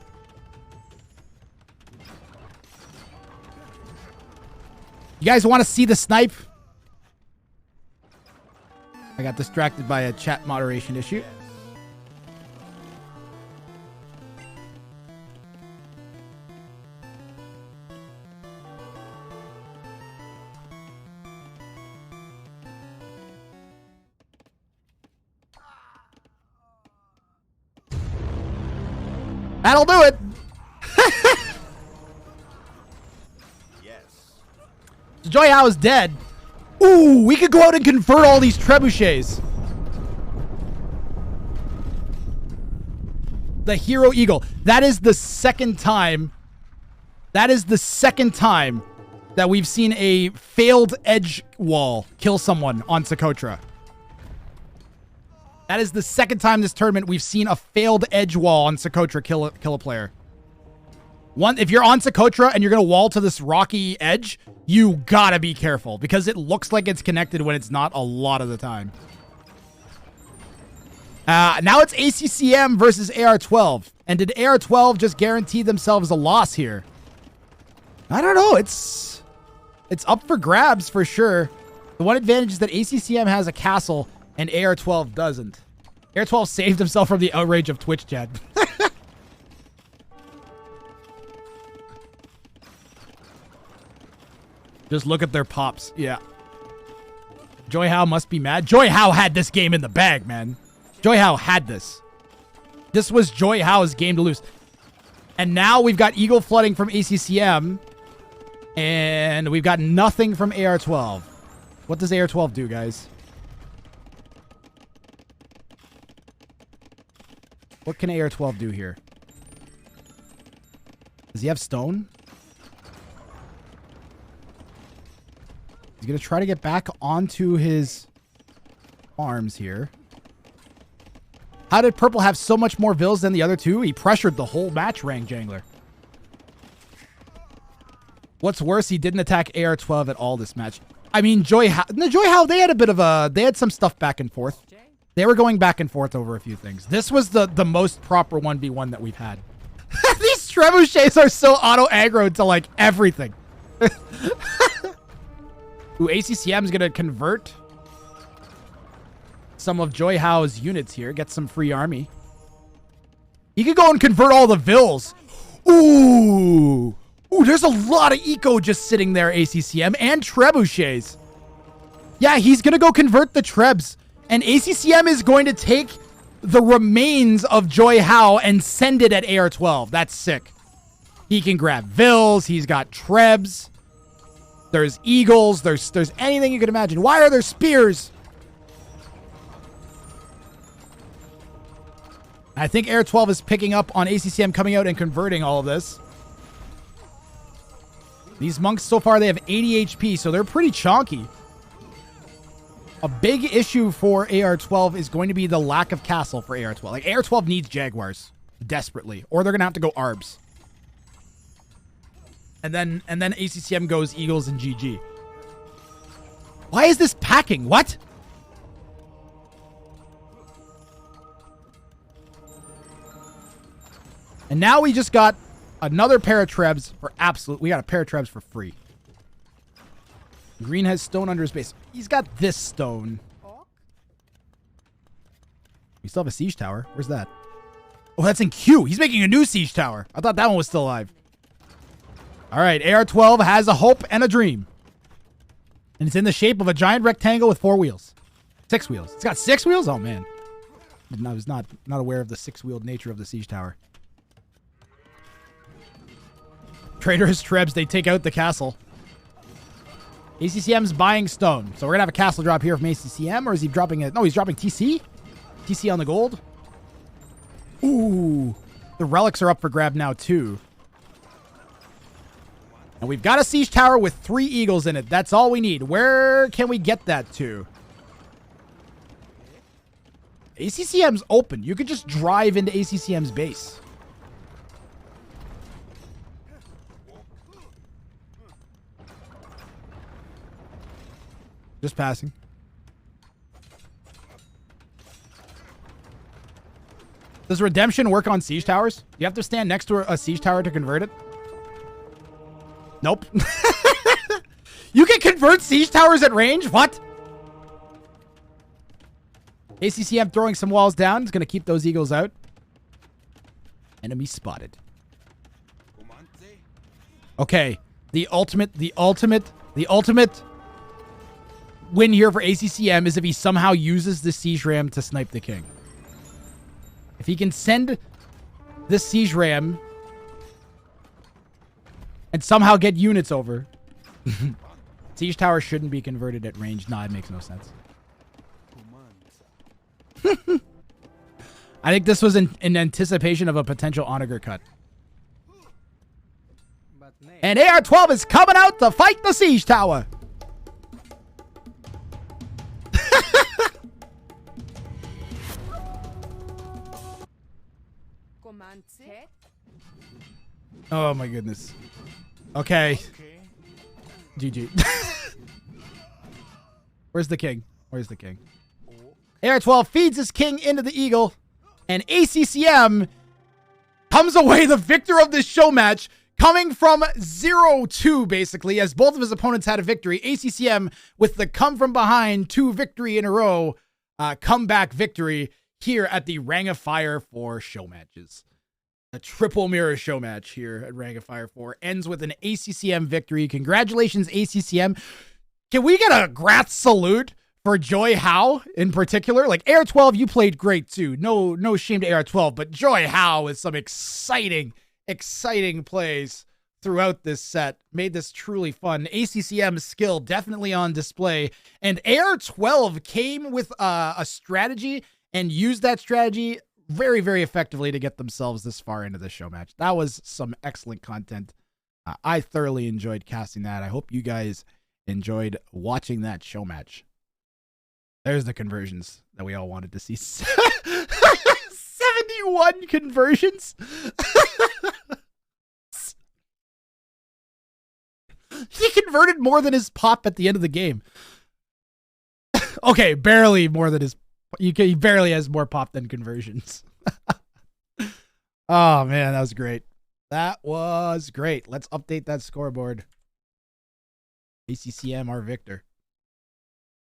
You guys want to see the snipe? I got distracted by a chat moderation issue. That'll do it. Juyhou is dead. Ooh, we could go out and convert all these trebuchets. The Hero Eagle. That is the second time. That is the second time that we've seen a failed edge wall kill someone on Socotra. That is the second time this tournament we've seen a failed edge wall on Socotra kill a player. If you're on Socotra and you're going to wall to this rocky edge, you gotta be careful because it looks like it's connected when it's not a lot of the time. Now it's ACCM versus AR12. And did AR12 just guarantee themselves a loss here? I don't know. It's up for grabs for sure. The one advantage is that ACCM has a castle and AR12 doesn't. AR12 saved himself from the outrage of Twitch chat. Just look at their pops. Yeah. Juyhou must be mad. Juyhou had this game in the bag, man. Juyhou had this. This was Juyhou's game to lose. And now we've got Eagle flooding from ACCM. And we've got nothing from AR12. What does AR12 do, guys? What can AR12 do here? Does he have stone? He's going to try to get back onto his farms here. How did Purple have so much more vills than the other two? He pressured the whole match, Wrang Jangler. What's worse, he didn't attack AR12 at all this match. I mean, Juyhou, they had a bit of a... They had some stuff back and forth. They were going back and forth over a few things. This was the most proper 1v1 that we've had. These trebuchets are so auto-aggroed to, like, everything. Ooh, ACCM is going to convert some of Juyhou's units here. Get some free army. He could go and convert all the vills. Ooh. Ooh, there's a lot of eco just sitting there, ACCM, and trebuchets. Yeah, he's going to go convert the trebs. And ACCM is going to take the remains of Juyhou and send it at AR12. That's sick. He can grab Vills. He's got Trebs. There's Eagles. There's anything you can imagine. Why are there spears? I think AR12 is picking up on ACCM coming out and converting all of this. These monks so far, they have 80 HP, so they're pretty chonky. A big issue for AR12 is going to be the lack of castle for AR12. Like, AR12 needs Jaguars desperately, or they're going to have to go ARBs. And then ACCM goes Eagles and GG. Why is this packing? What? And now we just got another pair of Trebs for absolute. We got a pair of Trebs for free. Green has stone under his base. He's got this stone. We still have a siege tower. Where's that? Oh, that's in Q. He's making a new siege tower. I thought that one was still alive. All right, AR12 has a hope and a dream. And it's in the shape of a giant rectangle with 4 wheels. 6 wheels. It's got 6 wheels? Oh, man. I was not aware of the 6-wheeled nature of the siege tower. Traitorous Trebs, they take out the castle. ACCM's buying stone. So we're going to have a castle drop here from ACCM, or is he dropping it? No, he's dropping TC. TC on the gold. Ooh. The relics are up for grab now, too. And we've got a siege tower with 3 eagles in it. That's all we need. Where can we get that to? ACCM's open. You could just drive into ACCM's base. Just passing. Does redemption work on siege towers? You have to stand next to a siege tower to convert it? Nope. You can convert siege towers at range? What? ACCM throwing some walls down. It's going to keep those eagles out. Enemy spotted. Okay. The ultimate win here for ACCM is if he somehow uses the siege ram to snipe the king. If he can send this siege ram and somehow get units over. Siege tower shouldn't be converted at range. Nah, it makes no sense. I think this was in anticipation of a potential Onager cut. And AR12 is coming out to fight the siege tower. Oh my goodness. Okay. GG. Where's the king? Where's the king? AR12 feeds his king into the eagle, and ACCM comes away the victor of this show match, coming from 0-2 basically, as both of his opponents had a victory. ACCM with the come from behind 2 victory in a row, comeback victory here at the Wrang of Fire 4 show matches. A triple mirror show match here at Wrang of Fire 4 ends with an ACCM victory. Congratulations, ACCM. Can we get a Grath salute for Juyhou in particular? Like, AR12, you played great too. No shame to AR12, but Juyhou with some exciting plays throughout this set. Made this truly fun. ACCM's skill definitely on display. And AR12 came with a strategy and used that strategy very, very effectively to get themselves this far into the show match. That was some excellent content. I thoroughly enjoyed casting that. I hope you guys enjoyed watching that show match. There's the conversions that we all wanted to see. 71 conversions. He converted more than his pop at the end of the game. Okay, barely more than his. He barely has more pop than conversions. Oh, man, that was great. That was great. Let's update that scoreboard. ACCM, our victor.